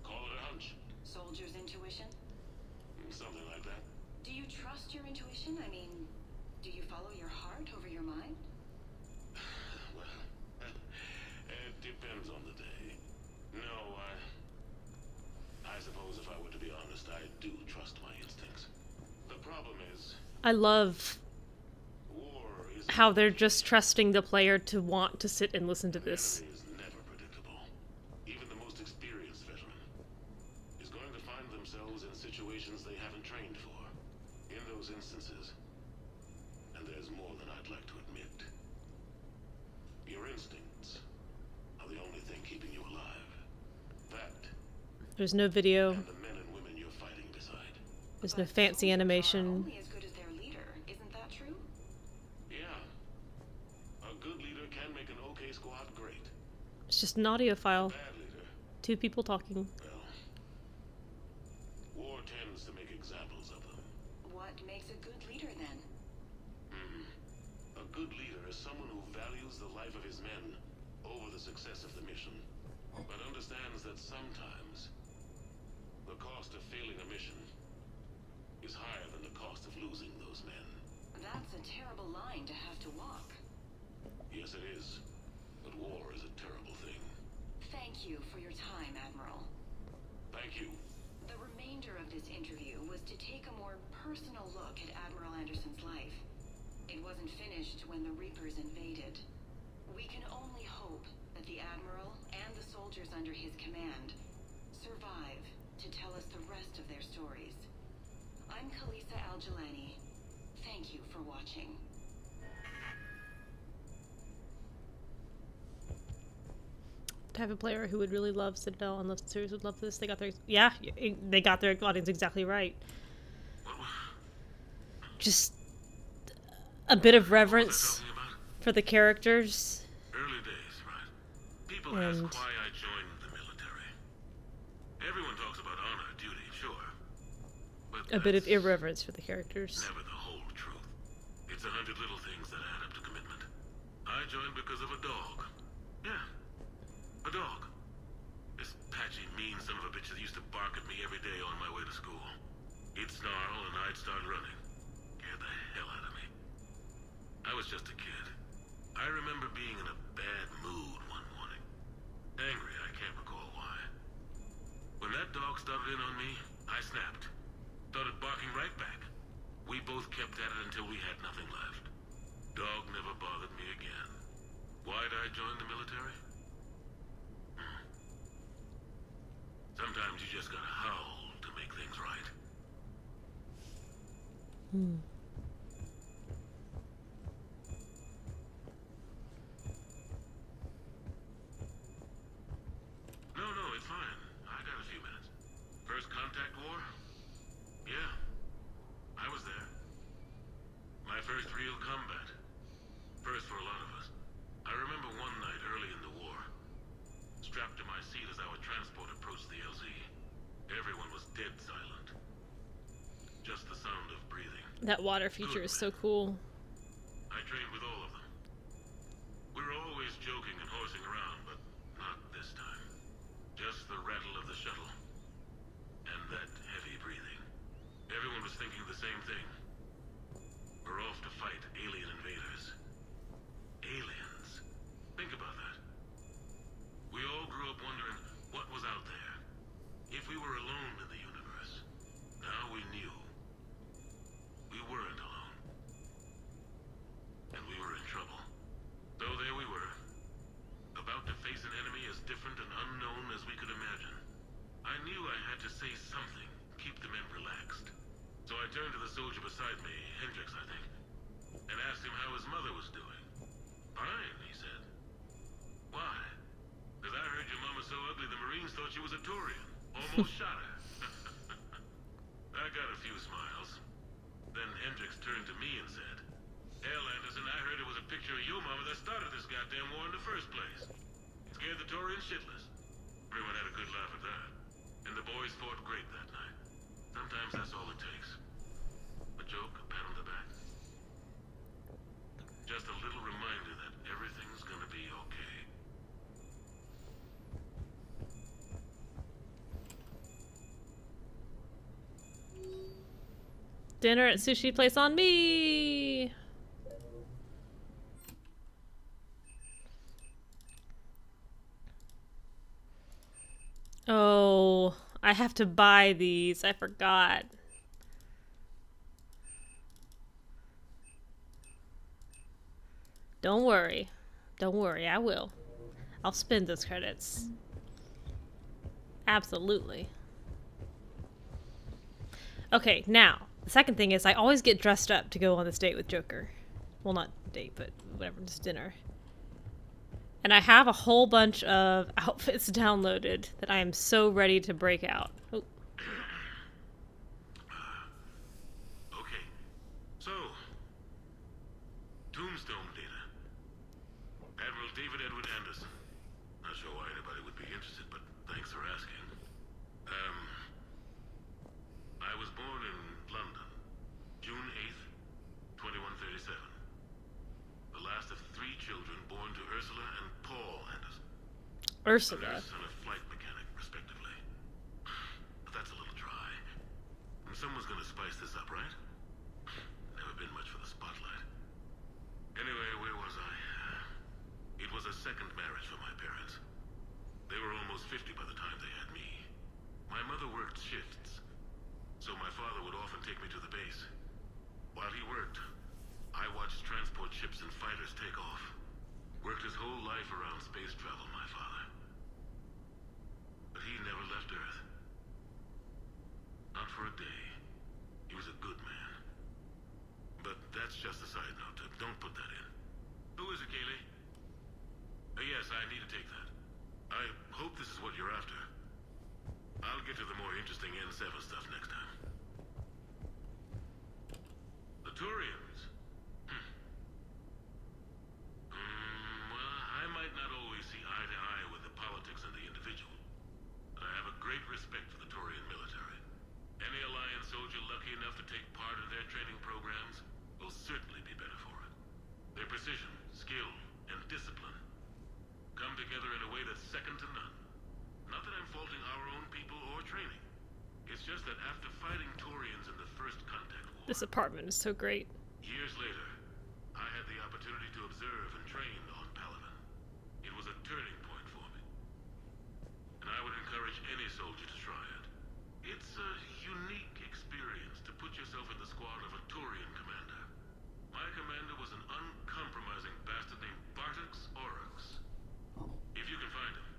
Call it a hunch. Soldier's intuition? Something like that. Do you trust your intuition? I mean, do you follow your heart over your mind? Well, it depends on the day. No, I suppose if I were to be honest, I do trust my instincts. The problem is, I love how they're just trusting the player to want to sit and listen to this. is never predictable. Even the most experienced veteran is going to find themselves in situations they haven't trained for. In those instances, and there's more than I'd like to admit, your instincts are the only thing keeping you alive. That There's no video. and the men and women you're fighting beside. There's no fancy animation. Only as good as their leader. Isn't that true? Yeah. A good leader can make an okay squad great. It's just an audio file. Bad leader, Two people talking. well, war tends to make examples of them. What makes a good leader then? A good leader is someone who values the life of his men over the success of the mission, but understands that sometimes the cost of failing a mission is higher than the cost of losing those men. That's a terrible line to have to walk. Yes, it is. But war is a terrible thing. Thank you for your time, Admiral. Thank you. The remainder of this interview was to take a more personal look at Admiral Anderson's life. It wasn't finished when the Reapers invaded. We can only hope that the Admiral and the soldiers under his command survive to tell us the rest of their stories. I'm Kalisa Al-Jalani. Thank you for watching. Type of player who would really love Citadel and love the series would love this. They got their they got their audience exactly right. Just a bit of reverence for the characters. Early days, right? People And ask why I joined the military. Everyone talks about honor, duty, sure. But a bit of irreverence for the characters. never the whole truth. It's 100 little things that add up to commitment. I joined because of a dog. Yeah. A dog. This patchy, mean son of a bitch that used to bark at me every day on my way to school. He'd snarl and I'd start running. Scared the hell out of me. I was just a kid. I remember being in a bad mood one morning. Angry, I can't recall why. When that dog started in on me, I snapped. Started barking right back. We both kept at it until we had nothing left. Dog never bothered me again. Why'd I join the military? Sometimes you just gotta howl to make things right. No, it's fine. I got a few minutes. First contact war? Yeah. I was there. My first real combat. First for a lot of us. I remember one night early in the war. Strapped to my seat as our transport approached the LZ. Everyone was dead silent. Just the sound of breathing. That water feature is so cool. I trained with all of them. We were always joking and horsing around, but not this time. Just the rattle of the shuttle. And that heavy breathing. Everyone was thinking the same thing. We're off to fight alien invaders. Aliens. Think about that. almost shot her. I got a few smiles. Then Hendricks turned to me and said, "Hell, Anderson, I heard it was a picture of your mama that started this goddamn war in the first place. It scared the Taurians shitless." Everyone had a good laugh at that. And the boys fought great that night. Sometimes that's all it takes. A joke, a pat on the back. Just a little reminder that everything's gonna be okay. Dinner at sushi place on me. Oh, I have to buy these. I forgot. Don't worry. Don't worry, I will. I'll spend those credits. Absolutely. Okay, now, the second thing is I always get dressed up to go on this date with Joker. Well, not date, but whatever, just dinner. And I have a whole bunch of outfits downloaded that I am so ready to break out. Oh. Okay, so, Tombstone data. Admiral David Edward Anderson. Not sure why anybody would be interested, but thanks for asking. I was born in London, June 8th, 2137. The last of 3 children born to Ursula and Paul Anderson. Ursula. Son of flight mechanic, respectively. But that's a little dry. And someone's gonna spice this up, right? Never been much for the spotlight. Anyway, where was I? It was a second marriage for my parents. They were almost 50 by the time they had me. My mother worked shifts, so my father would often take me to the base. While he worked, I watched transport ships and fighters take off. Worked his whole life around space travel, my father. But he never left Earth. Not for a day. He was a good man. But that's just a side note. Don't put that in. Who is it, Kaylee? Yes, I need to take that. I hope this is what you're after. I'll get to the more interesting N7 stuff next time. The Turians. Well, I might not always see eye to eye with the politics and the individual, but I have a great respect for the Turian military. Any Alliance soldier lucky enough to take part in their training programs will certainly be better for it. Their precision, skill, and discipline come together in a way that's second to none. Not that I'm faulting our own people or training. It's just that after fighting Taurians in the First Contact War... This apartment is so great. Years later, I had the opportunity to observe and train on Paladin. It was a turning point for me. And I would encourage any soldier to try it. It's a unique experience to put yourself in the squad of a Taurian commander. My commander was an uncompromising bastard named Bartix Oryx. If you can find him,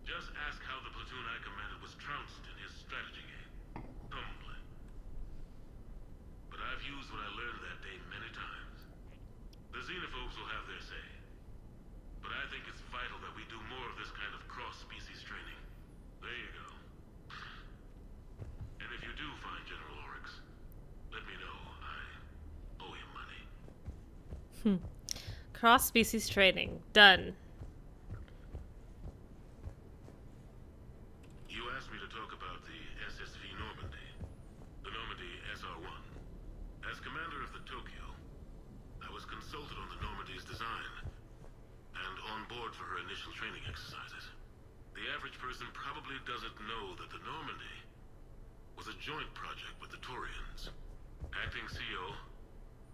just ask how the platoon I commanded was trounced in his strategy game. Humbling. But I've used what I learned that day many times. The xenophobes will have their say. But I think it's vital that we do more of this kind of cross-species training. There you go. And if you do find General Oryx, let me know. I owe him money. Cross-species training. Done. You asked me to talk about the SSV Normandy. The Normandy SR-1. As commander of the Tokyo, I was consulted on the Normandy's design and on board for her initial training exercises. The average person probably doesn't know that the Normandy was a joint project with the Taurians. Acting CO,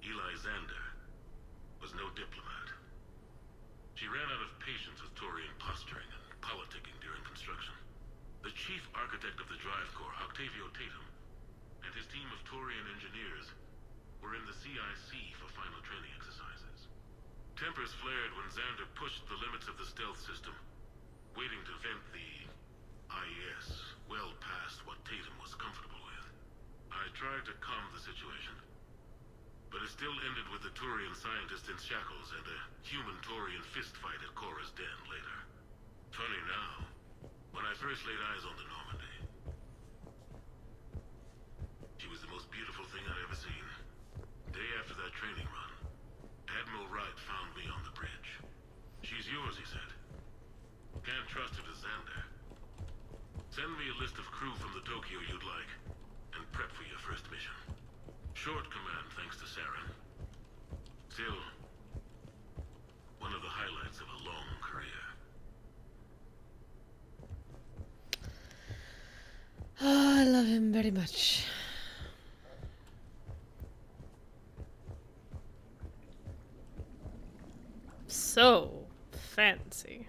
Eli Xander, was no diplomat. She ran out of patience with Taurian posturing and politicking during construction. The chief architect of the Drive Corps, Octavio Tatum, and his team of Taurian engineers were in the CIC for final training exercises. Tempers flared when Xander pushed the limits of the stealth system, waiting to vent the IES well past what Tatum was comfortable with. I tried to calm the situation, but it still ended with the Taurian scientist in shackles and a human-Taurian fistfight at Korra's den later. Funny now, when I first laid eyes on the Normandy, love him very much. So fancy.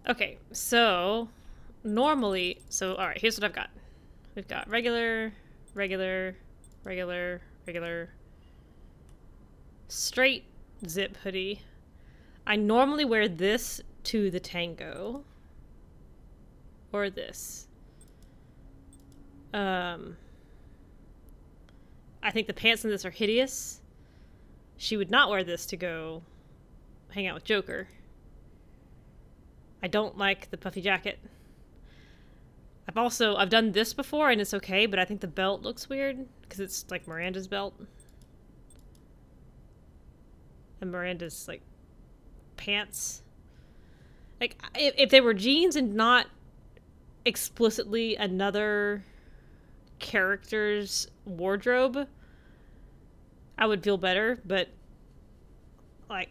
Okay, so normally, alright, here's what I've got. We've got regular, regular, regular, regular, straight zip hoodie. I normally wear this to the tango. Or this. I think the pants in this are hideous. She would not wear this to go hang out with Joker. I don't like the puffy jacket. I've done this before and it's okay, but I think the belt looks weird because it's like Miranda's belt. And Miranda's like pants. Like if they were jeans and not explicitly another character's wardrobe, I would feel better, but like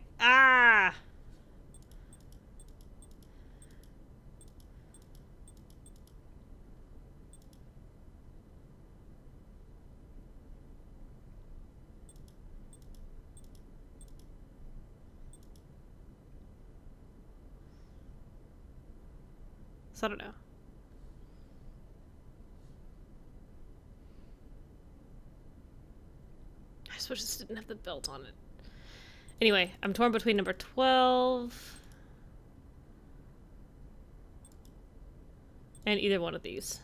so I don't know. I just wish this didn't have the belt on it. Anyway, I'm torn between number 12 and either one of these.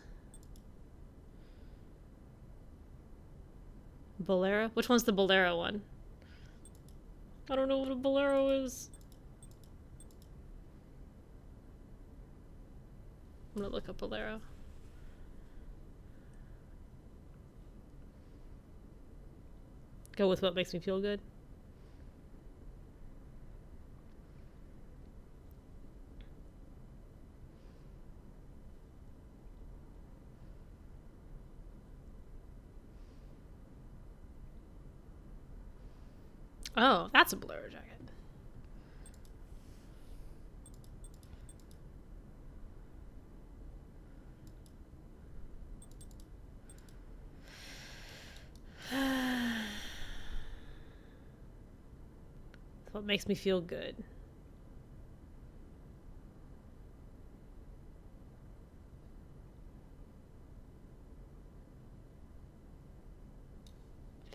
Bolero? Which one's the Bolero one? I don't know what a Bolero is. I'm gonna look up Bolero. Go with what makes me feel good. Oh, that's a Bolero jacket. What makes me feel good.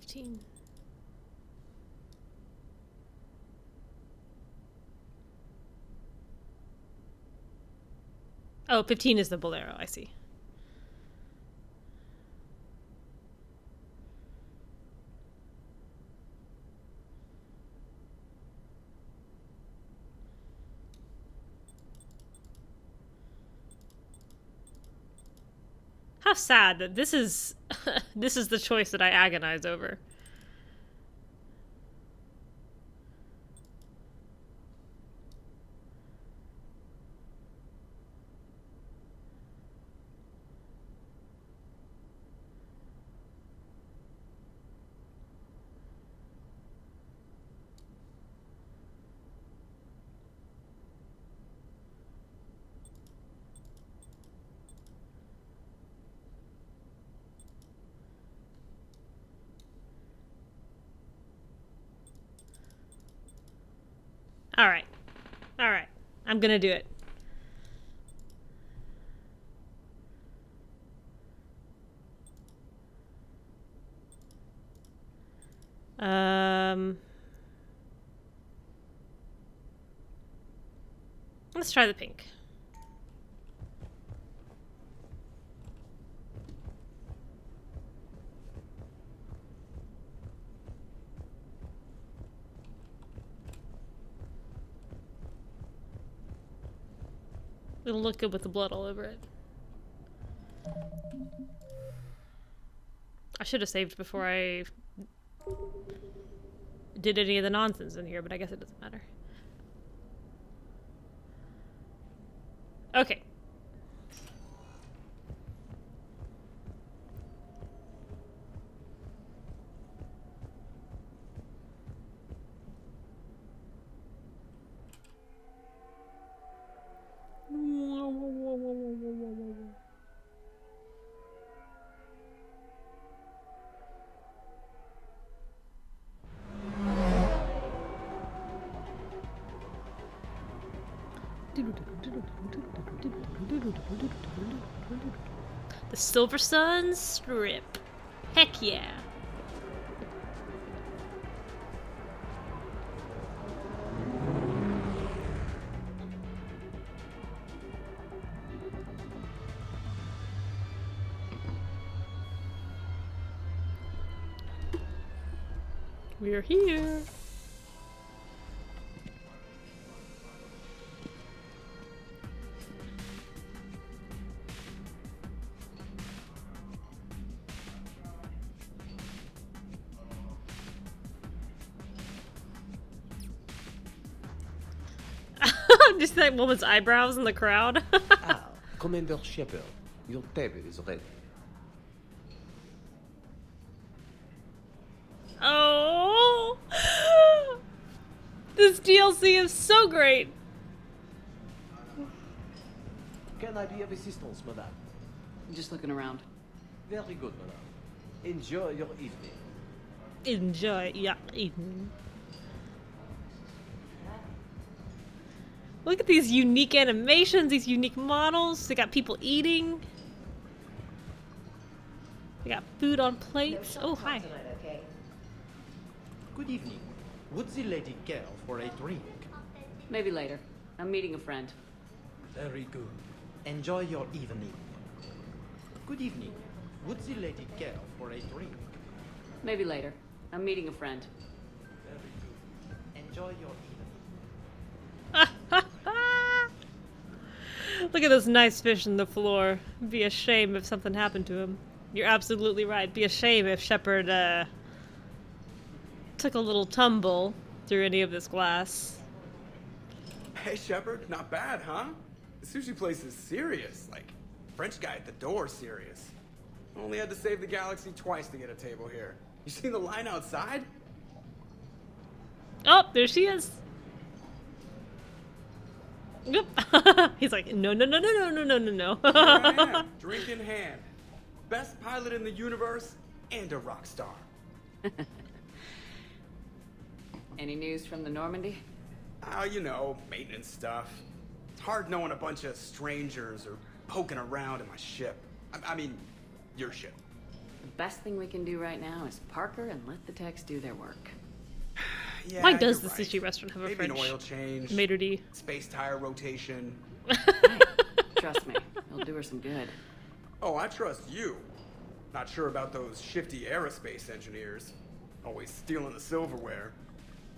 $15. Oh, 15 is the Bolero, I see. How sad that this is this is the choice that I agonize over. All right. All right. I'm going to do it. Let's try the pink. It'll look good with the blood all over it. I should have saved before I did any of the nonsense in here, but I guess it doesn't matter. Okay. The Silver Sun Strip. Heck yeah. We're here. Just that woman's eyebrows in the crowd. Commander Shepard, your table is ready. Oh, this DLC is so great. Can I be of assistance, madame? Just looking around. Very good, madame. Enjoy your evening. Enjoy your evening. Look at these unique animations, these unique models. They got people eating. They got food on plates. Oh, hi. Good evening. Would the lady care for a drink? Maybe later. I'm meeting a friend. Very good. Enjoy your evening. Good evening. Would the lady care for a drink? Maybe later. I'm meeting a friend. Very good. Enjoy your evening. Look at this nice fish in the floor. It'd be a shame if something happened to him. You're absolutely right. It'd be a shame if Shepard took a little tumble through any of this glass. Hey, Shepard, not bad, huh? The sushi place is serious. Like, French guy at the door serious. Only had to save the galaxy twice to get a table here. You seen the line outside? Oh, there she is. Yep. He's like, no, no, no, no, no, no, no, no, no. Here I am, drink in hand. Best pilot in the universe and a rock star. Any news from the Normandy? Oh, you know, maintenance stuff. It's hard knowing a bunch of strangers or poking around in my ship. I mean, your ship. The best thing we can do right now is park her and let the techs do their work. Yeah, why does the right. sushi restaurant have a Maybe French an oil change, maitre d'? space tire rotation. Hey, trust me, it'll do her some good. Oh, I trust you. Not sure about those shifty aerospace engineers. Always stealing the silverware.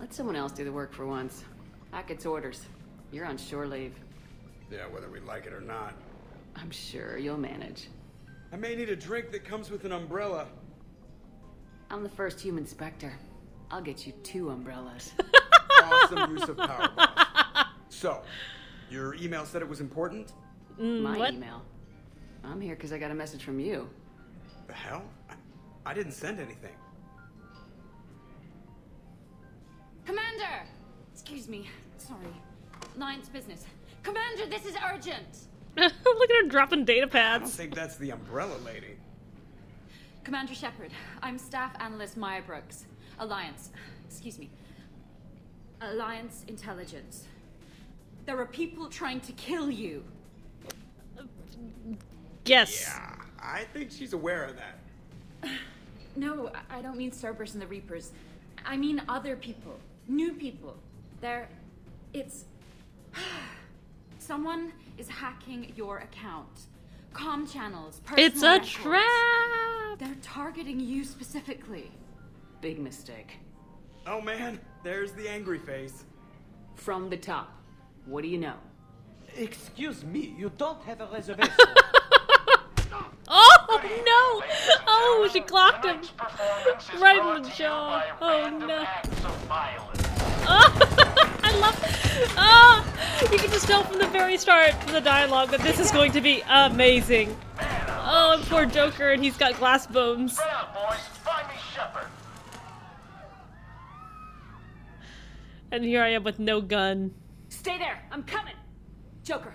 Let someone else do the work for once. Hackett's orders. You're on shore leave. Yeah, whether we like it or not. I'm sure you'll manage. I may need a drink that comes with an umbrella. I'm the first human Spectre. I'll get you 2 umbrellas. Awesome use of power bombs. So, your email said it was important? My email. I'm here because I got a message from you. The hell? I didn't send anything. Commander! Excuse me. Sorry. Lion's business. Commander, this is urgent! Look at her dropping data I don't pads. think that's the umbrella lady. Commander Shepard, I'm Staff Analyst Maya Brooks. Alliance. Excuse me. Alliance Intelligence. There are people trying to kill you. Yes. Yeah, I think she's aware of that. No, I don't mean Cerberus and the Reapers. I mean other people. New people. It's... Someone is hacking your account. Comm channels, personal It's a records. trap! They're targeting you specifically. Big mistake. Oh man, there's the angry face. From the top. What do you know? Excuse me, you don't have a reservation. Oh no! Oh, she clocked him right in the jaw. Oh no! Oh, I love. Oh, you can just tell from the very start from the dialogue that this is going to be amazing. Oh, and poor Joker, and he's got glass bones. Spread out, boys. Find me Shepard. And here I am with no gun. Stay there. I'm coming. Joker.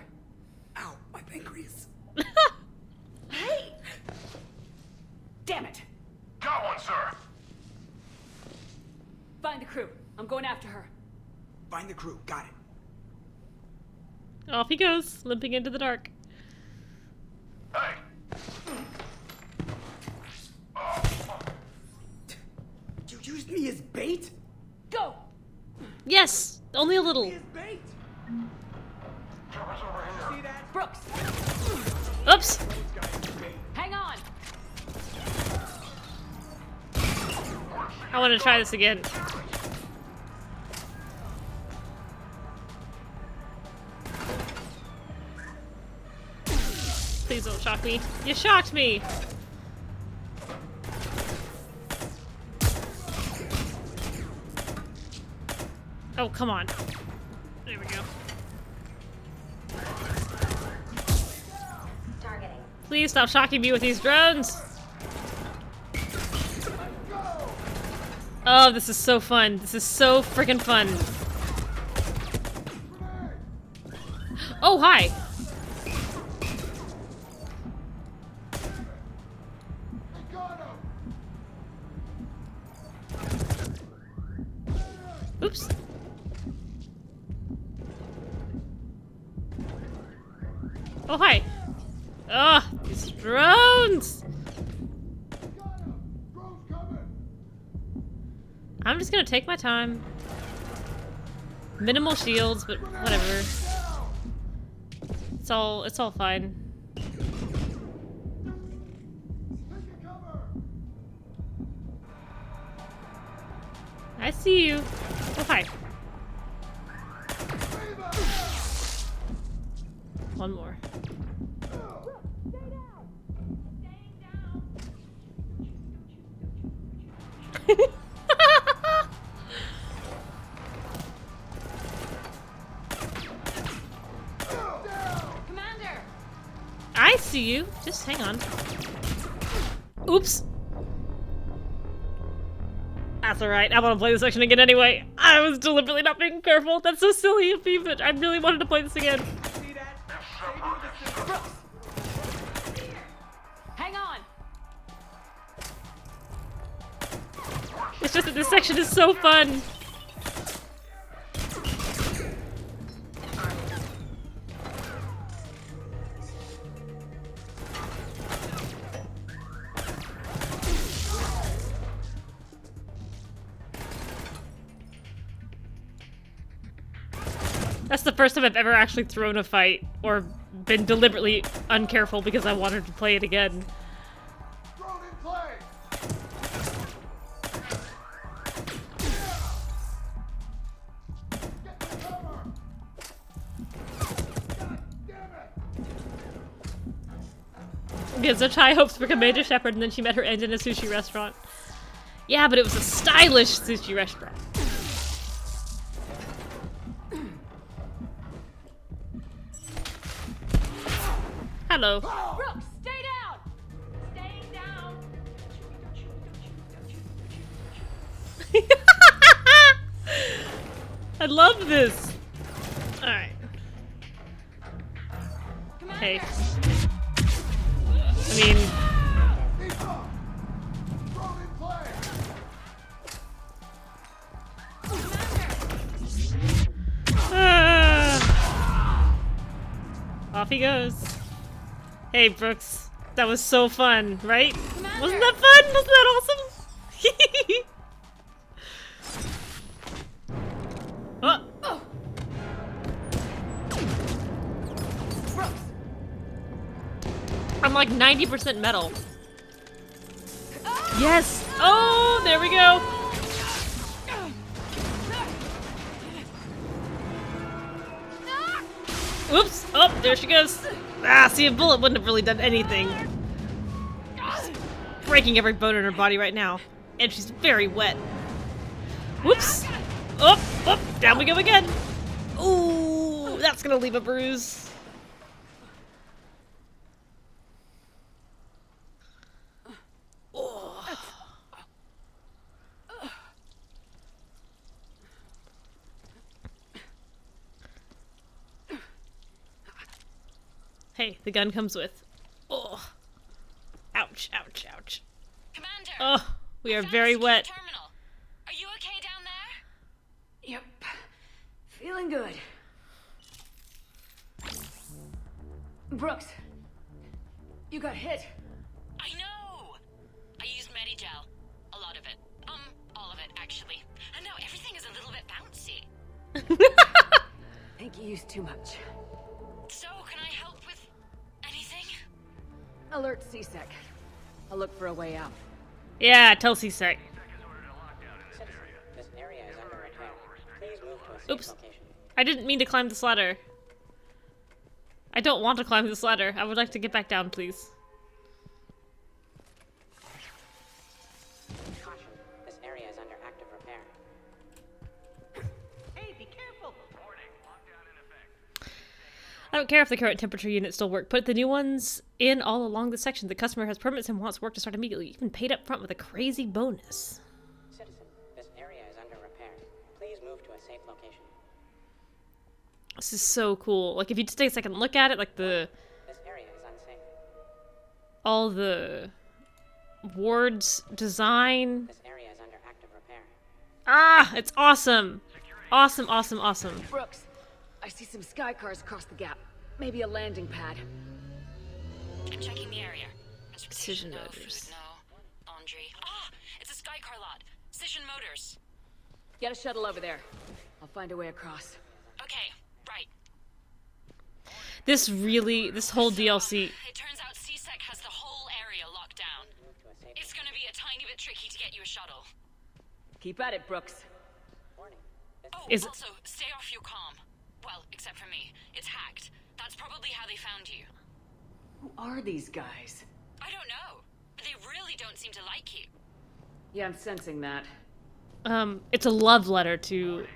Ow, my pancreas. Hey! Damn it. Got one, sir. Find the crew. I'm going after her. Find the crew. Got it. Off he goes, limping into the dark. Hey. used me as bait? Go! Yes! Only a little. Bait? See that? Brooks! Oops! Hang on! I want to try this again. Please don't shock me. You shocked me! Oh, come on. There we go. Please stop shocking me with these drones! Oh, this is so fun. This is so freaking fun. Oh, hi! Oops. Oh, hi. Ugh, these drones! I'm just gonna take my time. Minimal shields, but whatever. It's all fine. I see you. Oh, hi. One more. Commander! I see you. Just hang on. Oops. That's alright. I want to play this section again anyway. I was deliberately not being careful. That's so silly of me, but I really wanted to play this again. Brooks! Hang on! It's just that this section is so fun. That's the first time I've ever actually thrown a fight or been deliberately uncareful because I wanted to play it again. We had such high hopes for Commander Shepard, and then she met her end in a sushi restaurant. Yeah, but it was a stylish sushi restaurant. Hello. Brooks, stay down! Staying down! I love this. Alright. Hey. I mean... Off he goes. Hey, Brooks. That was so fun, right? Commander. Wasn't that fun? Wasn't that awesome? Oh. Brooks. I'm like 90% metal. Yes! Oh, there we go! Whoops! Oh, there she goes. Ah, see, a bullet wouldn't have really done anything. She's breaking every bone in her body right now. And she's very wet. Whoops! Oh, oh, down we go again. Ooh, that's gonna leave a bruise. Oh. Hey, the gun comes with. Oh. Ouch, ouch, ouch. Commander! Oh, we are very wet. Terminal. Are you okay down there? Yep. Feeling good. Brooks, you got hit. I know! I used Medigel. A lot of it. All of it, Think you use too much. So, can I help with anything? Alert CSEC. I'll look for a way out. Yeah, tell CSEC. This area is under repair. Please move to a safe Oops. location. I didn't mean to climb this ladder. I don't want to climb this ladder. I would like to get back down, please. Caution. This area is under active repair. Hey, be careful! I don't care if the current temperature units still work. Put the new ones in all along the section. The customer has permits and wants work to start immediately. Even paid up front with a crazy bonus. Citizen, this area is under repair. Please move to a safe location. This is so cool. Like, if you just take a second and look at it, like This area is unsafe. all the wards design. This area is under active repair. Ah, it's awesome. Awesome, awesome, awesome. Brooks, I see some sky cars across the gap. Maybe a landing pad. I'm checking the area. Precision No, Motors. food, no. Laundry. Ah! It's a Sky Car lot. Precision Motors. Get a shuttle over there. I'll find a way across. Okay, right. This whole DLC. It turns out CSEC has the whole area locked down. It's gonna be a tiny bit tricky to get you a shuttle. Keep at it, Brooks. Oh, Is- also, stay off your comm. Well, except for me. It's hacked. That's probably how they found you. Who are these guys? I don't know. But they really don't seem to like you. Yeah, I'm sensing that. It's a love letter to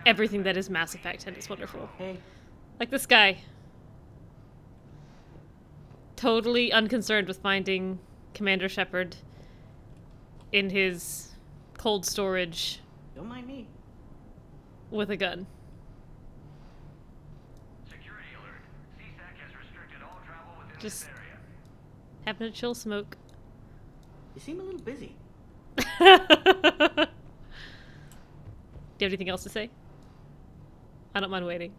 everything that is Mass Effect, and it's wonderful. Hey. Like this guy. Totally unconcerned with finding Commander Shepard in his cold storage Don't mind me. with a gun. Security alert. CSAC has restricted all travel within Just this area. having a chill smoke. You seem a little busy. Do you have anything else to say? I don't mind waiting.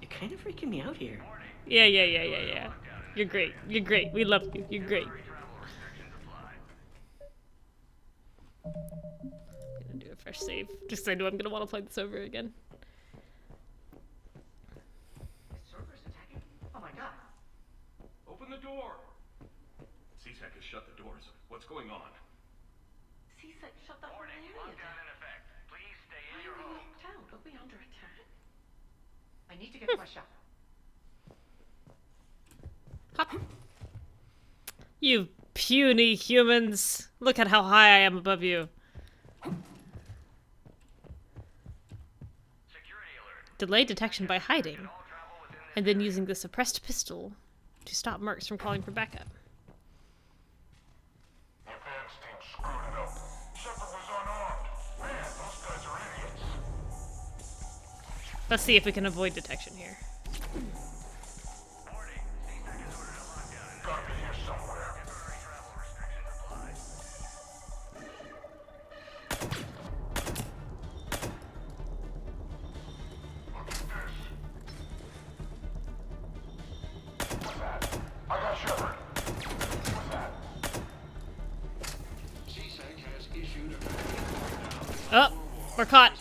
You're kind of freaking me out here. Yeah. You're great. You're great. We love you. You're great. I'm gonna do a fresh save. Just 'cause I know I'm gonna want to play this over again. Servers attacking? Oh my god. Open the door. CSEC has shut the doors. What's going on? CSEC shut that whole area Lockdown down. in effect. Please stay in Why your are we home. locked out? Are we under attack? I need to get to my shop. Hop. You puny humans. Look at how high I am above you. Delay detection by hiding, and then using the suppressed pistol to stop mercs from calling for backup. The advance team screwed it up. Shepard was unarmed. Man, those guys are idiots. Let's see if we can avoid detection here. Gotta be here somewhere. What's that? I got Shepard. What's that? CSEC has issued a Oh, we're caught.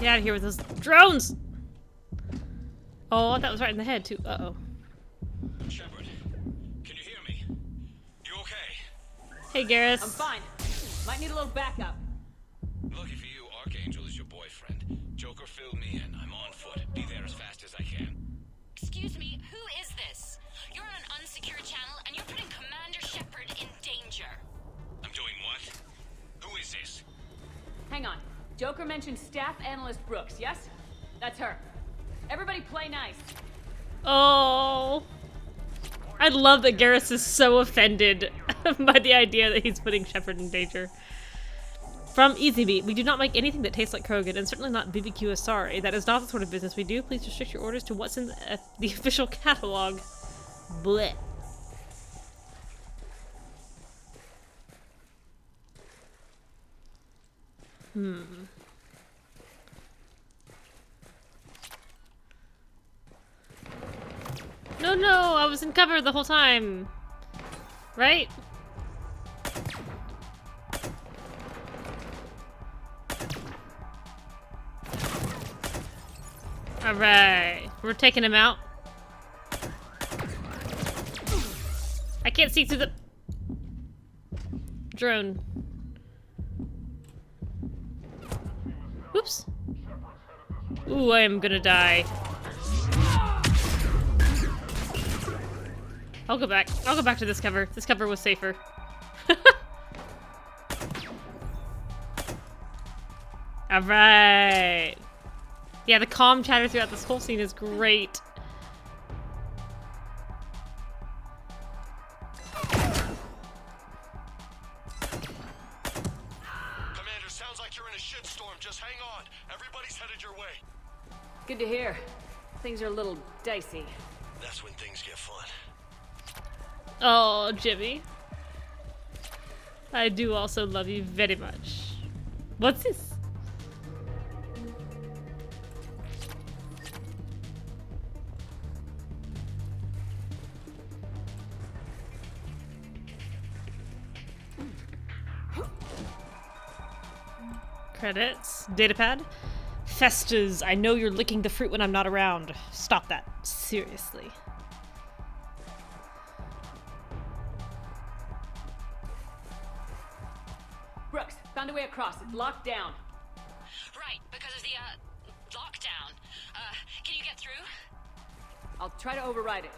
Get out of here with those drones! Oh, that was right in the head, too. Uh-oh. Shepard, can you hear me? You okay? Hey, Garrus. I'm fine. Might need a little backup. Lucky for you, Archangel is your boyfriend. Joker filled me in. I'm on foot. Be there as fast as I can. Excuse me, who is this? You're on an unsecured channel and you're putting Commander Shepard in danger. I'm doing what? Who is this? Hang on. Joker mentioned Staff Analyst Brooks, yes? That's her. Everybody play nice. Oh. I love that Garrus is so offended by the idea that he's putting Shepard in danger. From Easy Meat, we do not make anything that tastes like Krogan, and certainly not BBQ Asari. That is not the sort of business we do. Please restrict your orders to what's in the official catalog. Blech. No, no, I was in cover the whole time. Right? Alright. We're taking him out. I can't see through the drone. Oops. Ooh, I am gonna die. I'll go back. I'll go back to this cover. This cover was safer. Alright. Yeah, the calm chatter throughout this whole scene is great. Commander, sounds like you're in a shitstorm. Just hang on. Everybody's headed your way. Good to hear. Things are a little dicey. That's when things get fun. Oh, Jimmy. I do also love you very much. What's this? Credits. Datapad. Festas. I know you're licking the fruit when I'm not around. Stop that. Seriously. Brooks, found a way across. It's locked down. Right, because of the, lockdown. Can you get through? I'll try to override it.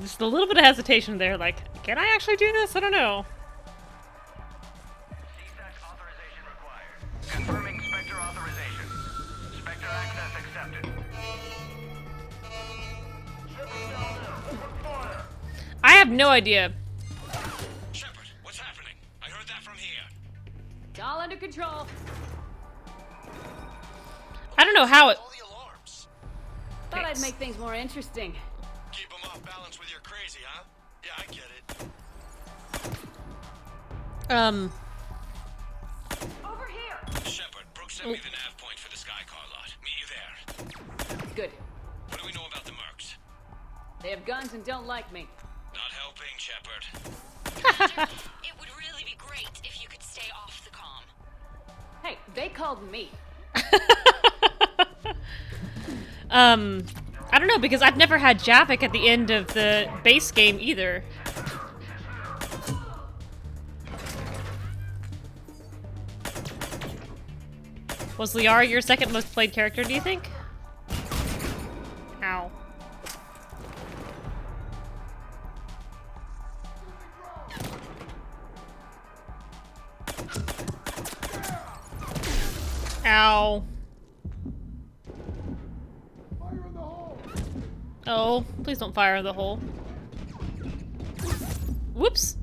Just a little bit of hesitation there, like, can I actually do this? I don't know. Confirming Spectre authorization. Spectre access accepted. I have no idea. Shepard, what's happening? I heard that from here. It's all under control. I don't know how it... Thought I'd make things more interesting. Keep them off balance with your crazy, huh? Yeah, I get it. Over here! Shepard, Brooks sent me the nav point for the Skycar lot. Meet you there. Good. What do we know about the mercs? They have guns and don't like me. Not helping, Shepard. It would really be great if you could stay off the comm. Hey, they called me. I don't know, because I've never had Javik at the end of the base game either. Was Liara your second most played character, do you think? Ow. Ow. Oh, please don't fire in the hole. Whoops.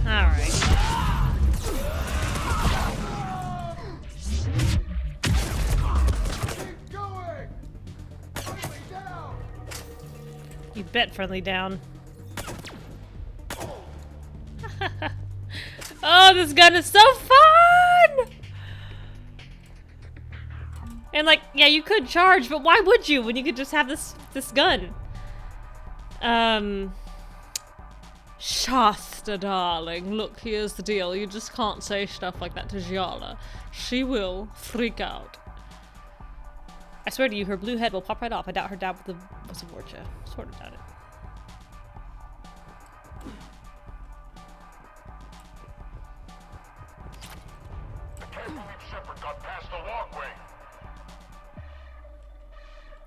Alright. You bet friendly down. Oh, this gun is so fun! And like, yeah, you could charge, but why would you when you could just have this gun? Shasta, darling, look, here's the deal. You just can't say stuff like that to Giala. She will freak out. I swear to you, her blue head will pop right off. I doubt her dad was a Vorcha. Sort of doubt it. Shepard got past the walkway.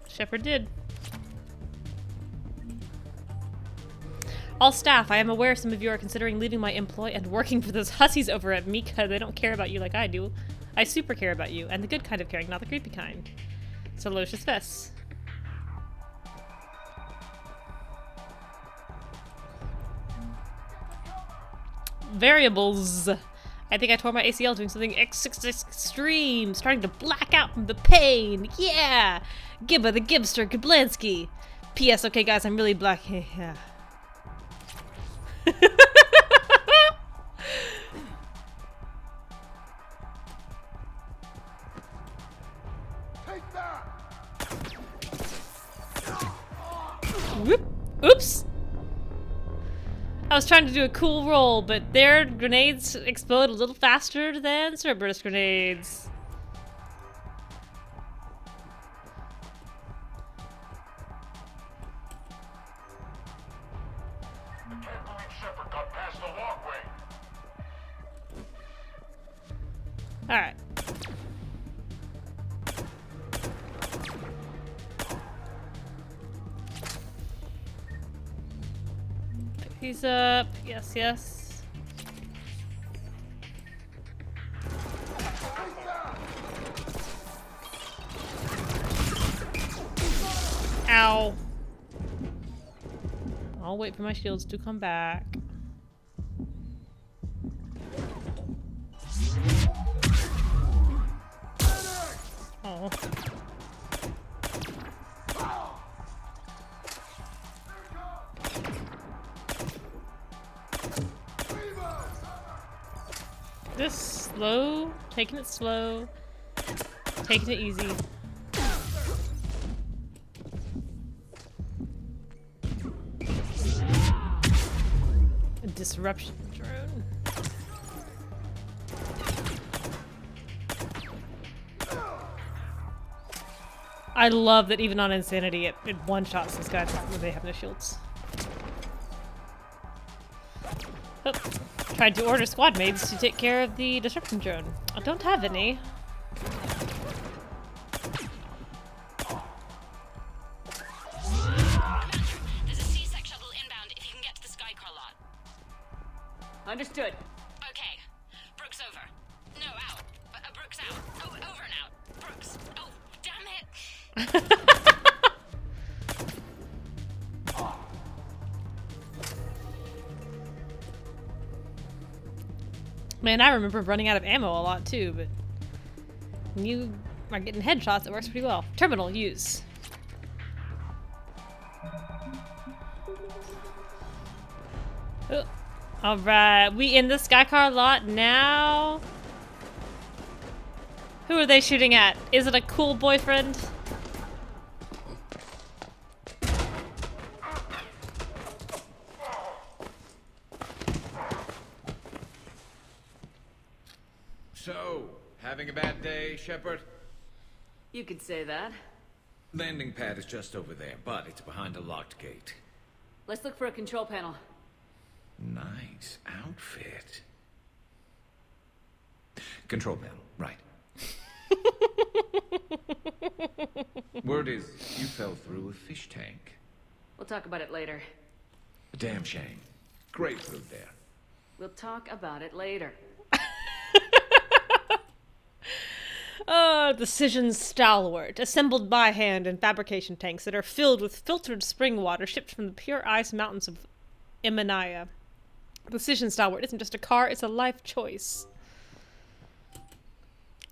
Shepard did. All staff, I am aware some of you are considering leaving my employ and working for those hussies over at Mika. They don't care about you like I do. I super care about you, and the good kind of caring, not the creepy kind. Salocious Fess. Variables. I think I tore my ACL doing something extreme, starting to black out from the pain. Yeah! Gibba the Gibster Giblansky. P.S. Okay, guys, I'm really black. Yeah. I was trying to do a cool roll, but their grenades explode a little faster than Cerberus grenades. I can't believe Shepard got past the walkway. Alright. He's up. Yes, yes. Ow. I'll wait for my shields to come back. Oh. This slow, taking it slow, taking it easy. A disruption drone. I love that even on Insanity it one-shots this guy when they have no shields. Oh, tried to order squad mates to take care of the disruption drone. I don't have any. There's a C-Sec shuttle inbound if you can get to the Skycar lot. Understood. Okay. Brooks over. No, out. Brooks out. Oh, over and out. Brooks. Oh, damn it. Man, I remember running out of ammo a lot too, but when you are getting headshots, it works pretty well. Terminal, use. Oh, alright, we in the Skycar lot now. Who are they shooting at? Is it a cool boyfriend? So, having a bad day, Shepard? You could say that. Landing pad is just over there, but it's behind a locked gate. Let's look for a control panel. Nice outfit. Control panel, right. Word is, you fell through a fish tank. We'll talk about it later. Damn shame. Great food there. We'll talk about it later. Decision Stalwart, assembled by hand in fabrication tanks that are filled with filtered spring water shipped from the pure ice mountains of Imanaya. Decision Stalwart isn't just a car, it's a life choice.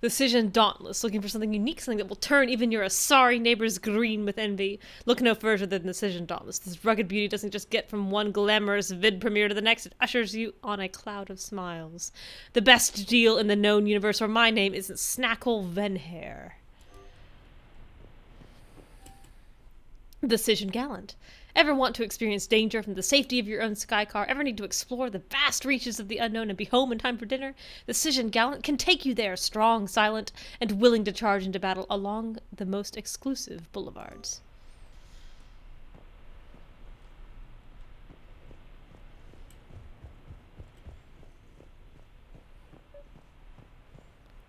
Decision Dauntless, looking for something unique, something that will turn even your sorry neighbors green with envy. Look no further than Decision Dauntless. This rugged beauty doesn't just get from one glamorous vid premiere to the next, it ushers you on a cloud of smiles. The best deal in the known universe where my name isn't Snackle Venhair. Decision Gallant. Ever want to experience danger from the safety of your own Skycar? Ever need to explore the vast reaches of the unknown and be home in time for dinner? Decision Gallant can take you there, strong, silent, and willing to charge into battle along the most exclusive boulevards.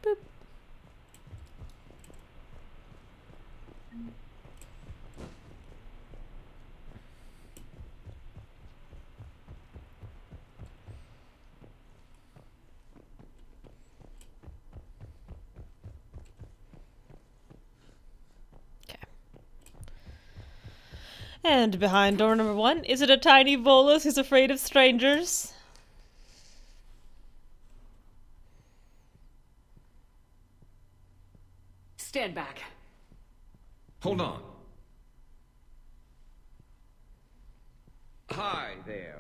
Boop. And behind door number 1, is it a tiny Volus who's afraid of strangers? Stand back. Hold on. Hi there.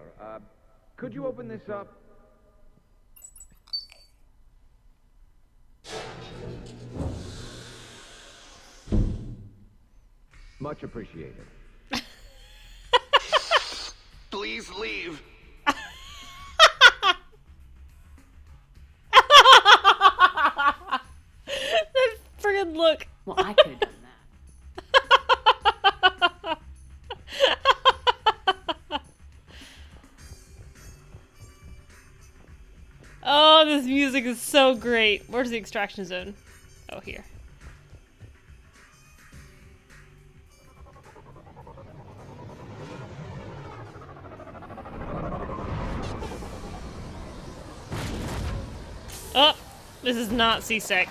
Could you open this up? Much appreciated. Please leave. Oh, this music is so great. Where's the extraction zone? Oh, here. Oh, this is not C-Sec.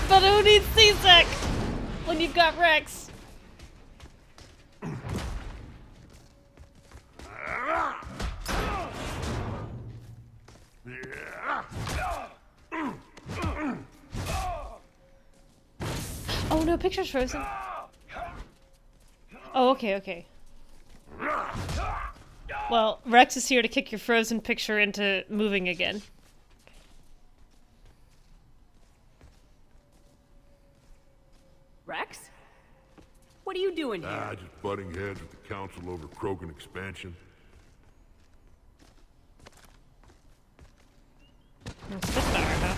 But who needs C-Sec when you've got Rex? Oh no, picture's frozen. Oh, okay, okay. Well, Rex is here to kick your frozen picture into moving again. Rex? What are you doing here? Just butting heads with the council over Krogan expansion. Spitfire, huh?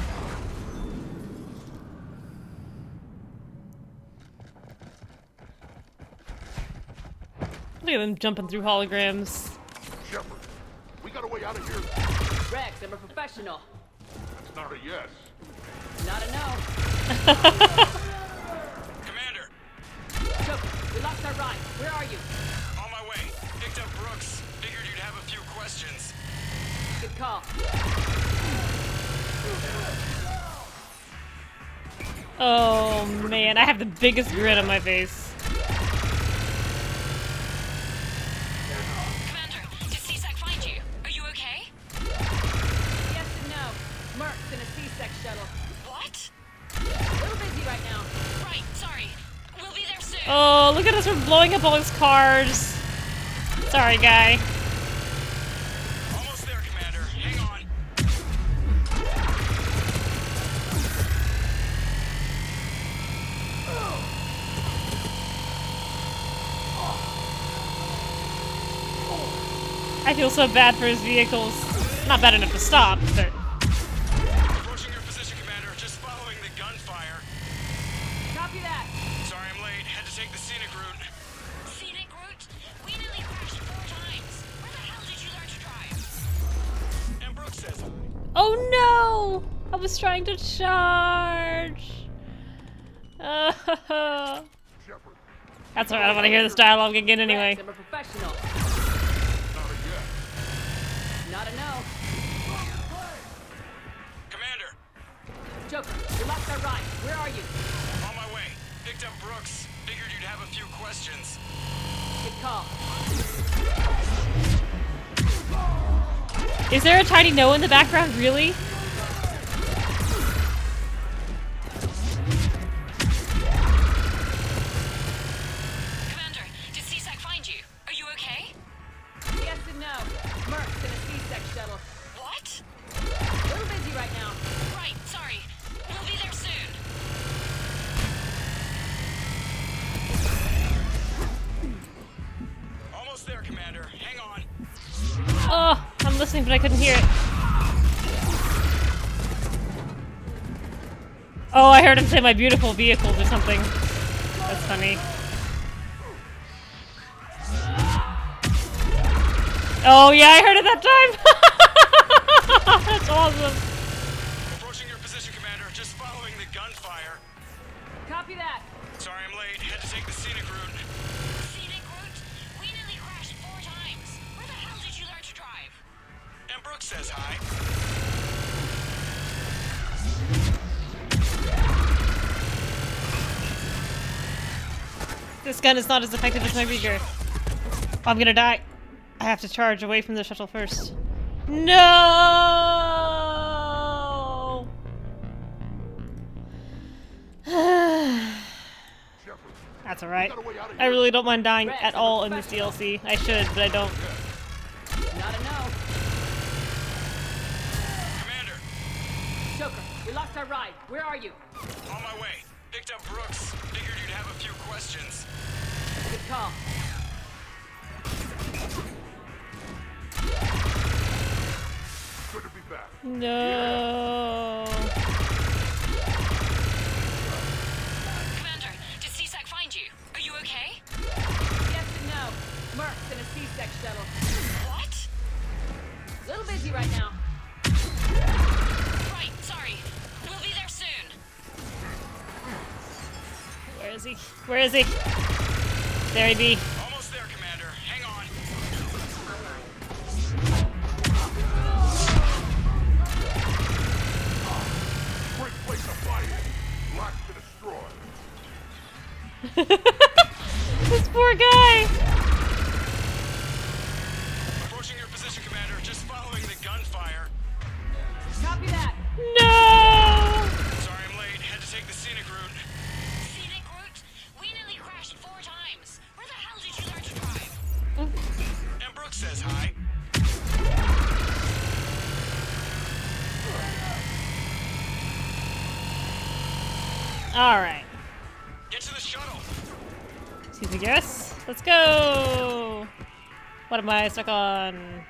Look at them jumping through holograms. Shepard, we got a way out of here. Rex, I'm a professional. That's not a yes. Not a no. Commander! Joker, we lost our ride. Where are you? On my way. Picked up Brooks. Figured you'd have a few questions. Good call. Oh man, I have the biggest grin on my face. Commander, did C-Sec find you? Are you okay? Yes and no. Merc's in a C-Sec shuttle. What? A little busy right now. Right, sorry. We'll be there soon. Oh, look at us, we're blowing up all his cars. Sorry, guy. Almost there, Commander. Hang on. I feel so bad for his vehicles. Not bad enough to stop, but... Approaching your position, Commander. Just following the gunfire. Copy that. Sorry I'm late. Had to take the scenic route. Scenic route? We nearly crashed 4 times. Where the hell did you learn to drive? And Brooks says... Oh no! I was trying to charge. That's alright, I don't want to hear this dialogue again anyway. Rex, I'm a professional. Not a yes. Not a no. Commander! Joker, we lost our ride. Where are you? On my way. Picked up Brooks. Figured you'd have a few questions. Good call. Is there a tiny no in the background, really? Commander, did C-Sec find you? Are you okay? Yes and no. Merc's in a C-Sec shuttle. What? A little busy right now. Right, sorry. We'll be there soon. Almost there, Commander. Hang on. Oh, I'm listening, but I couldn't hear it. Oh, I heard him say my beautiful vehicles or something. That's funny. Oh yeah, I heard it that time! That's awesome. Approaching your position, Commander. Just following the gunfire. Copy that. Sorry I'm late. Had to take the scenic route. Scenic route? We nearly crashed 4 times. Where the hell did you learn to drive? And Brooks says hi. This gun is not as effective as my Rieger. Oh, I'm gonna die. I have to charge away from the shuttle first. No! That's alright. I really don't mind dying at all in this DLC. I should, but I don't. Not a no. Commander! Joker, we lost our ride. Where are you? On my way. Picked up Brooks. Figured you'd have a few questions. Good call. Good to be back. No. is he? Where is he? There he be. Almost there, Commander. Hang on. Great place to fight. Lots to destroy. This poor guy. Approaching your position, Commander. Just following the gunfire. Copy that. No! Sorry I'm late. Had to take the scenic route. Scenic route? We nearly crashed 4 times. Where the hell did you learn to drive? And Brooke says hi. Alright. Get to the shuttle. Excuse me, guys. Let's go! What am I stuck on?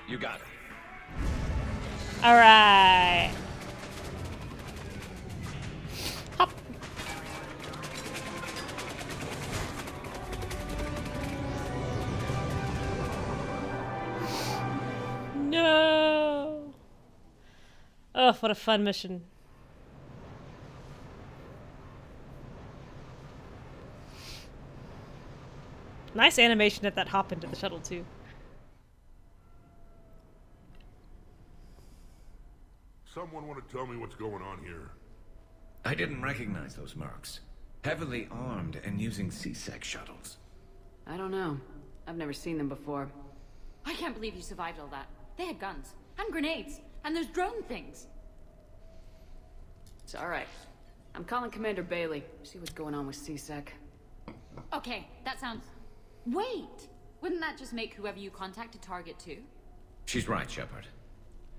You got it. Alright. Hop. No! Oh, what a fun mission. Nice animation at that hop into the shuttle, too. Someone want to tell me what's going on here? I didn't recognize those mercs. Heavily armed and using C-Sec shuttles. I don't know. I've never seen them before. I can't believe you survived all that. They had guns, and grenades, and those drone things. It's alright. I'm calling Commander Bailey. See what's going on with C-Sec. Okay, that sounds... Wait! Wouldn't that just make whoever you contact a target too? She's right, Shepard.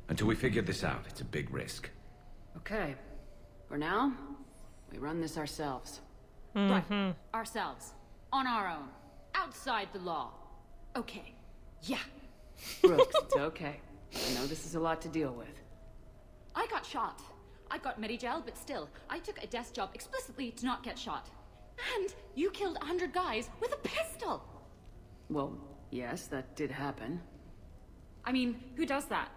Until we figure this out, it's a big risk. Okay. For now, we run this ourselves. Right. Ourselves. On our own. Outside the law. Okay. Yeah. Brooks, it's okay. I know this is a lot to deal with. I got shot. I got Medigel, but still, I took a desk job explicitly to not get shot. And you killed 100 guys with a pistol! Well, yes, that did happen. I mean, who does that?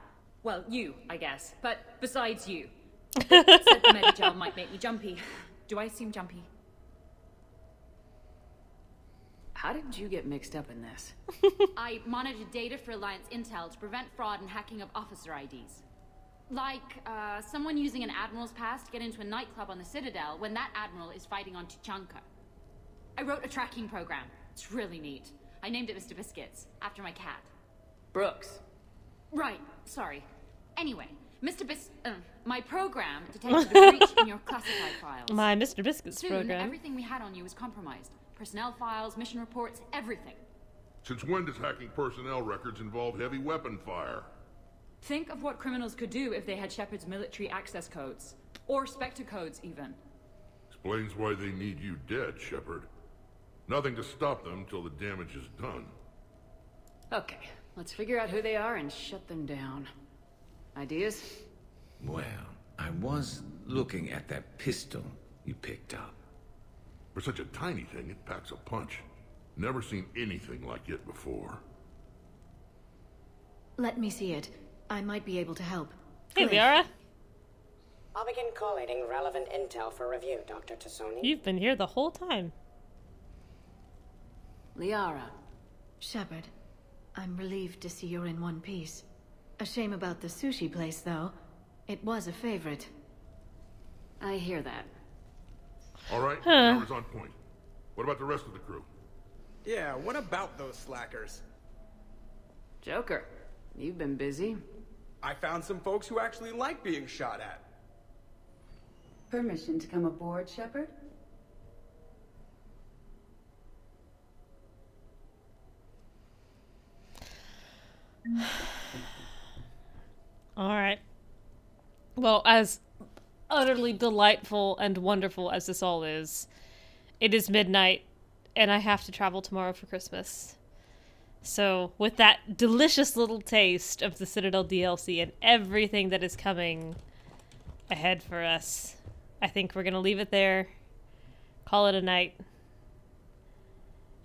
Well, you, I guess. But besides you. They said the Medigel might make me jumpy. Do I seem jumpy? How did you get mixed up in this? I monitored data for Alliance intel to prevent fraud and hacking of officer IDs. Like, someone using an Admiral's pass to get into a nightclub on the Citadel when that Admiral is fighting on Tuchanka. I wrote a tracking program. It's really neat. I named it Mr. Biscuits, after my cat. Brooks. Right, sorry. Anyway, my program detected a breach in your classified files. My Mr. Biscuits Soon, program. everything we had on you was compromised. Personnel files, mission reports, everything. Since when does hacking personnel records involve heavy weapon fire? Think of what criminals could do if they had Shepard's military access codes. Or Spectre codes, even. Explains why they need you dead, Shepard. Nothing to stop them till the damage is done. Okay, let's figure out who they are and shut them down. Ideas? Well, I was looking at that pistol you picked up. For such a tiny thing, it packs a punch. Never seen anything like it before. Let me see it. I might be able to help. Hey, Liara. I'll begin collating relevant intel for review, Dr. Tassoni. You've been here the whole time. Liara. Shepard, I'm relieved to see you're in one piece. A shame about the sushi place, though. It was a favorite. I hear that. All right, numbers on point. What about the rest of the crew? Yeah, what about those slackers? Joker, you've been busy. I found some folks who actually like being shot at. Permission to come aboard, Shepard? Alright. Well, as utterly delightful and wonderful as this all is, it is midnight, and I have to travel tomorrow for Christmas. So, with that delicious little taste of the Citadel DLC and everything that is coming ahead for us, I think we're going to leave it there, call it a night,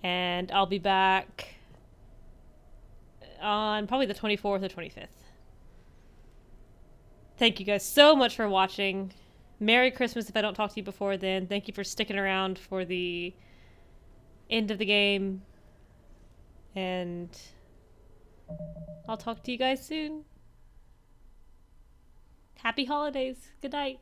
and I'll be back on probably the 24th or 25th. Thank you guys so much for watching. Merry Christmas if I don't talk to you before then. Thank you for sticking around for the end of the game. And I'll talk to you guys soon. Happy holidays. Good night.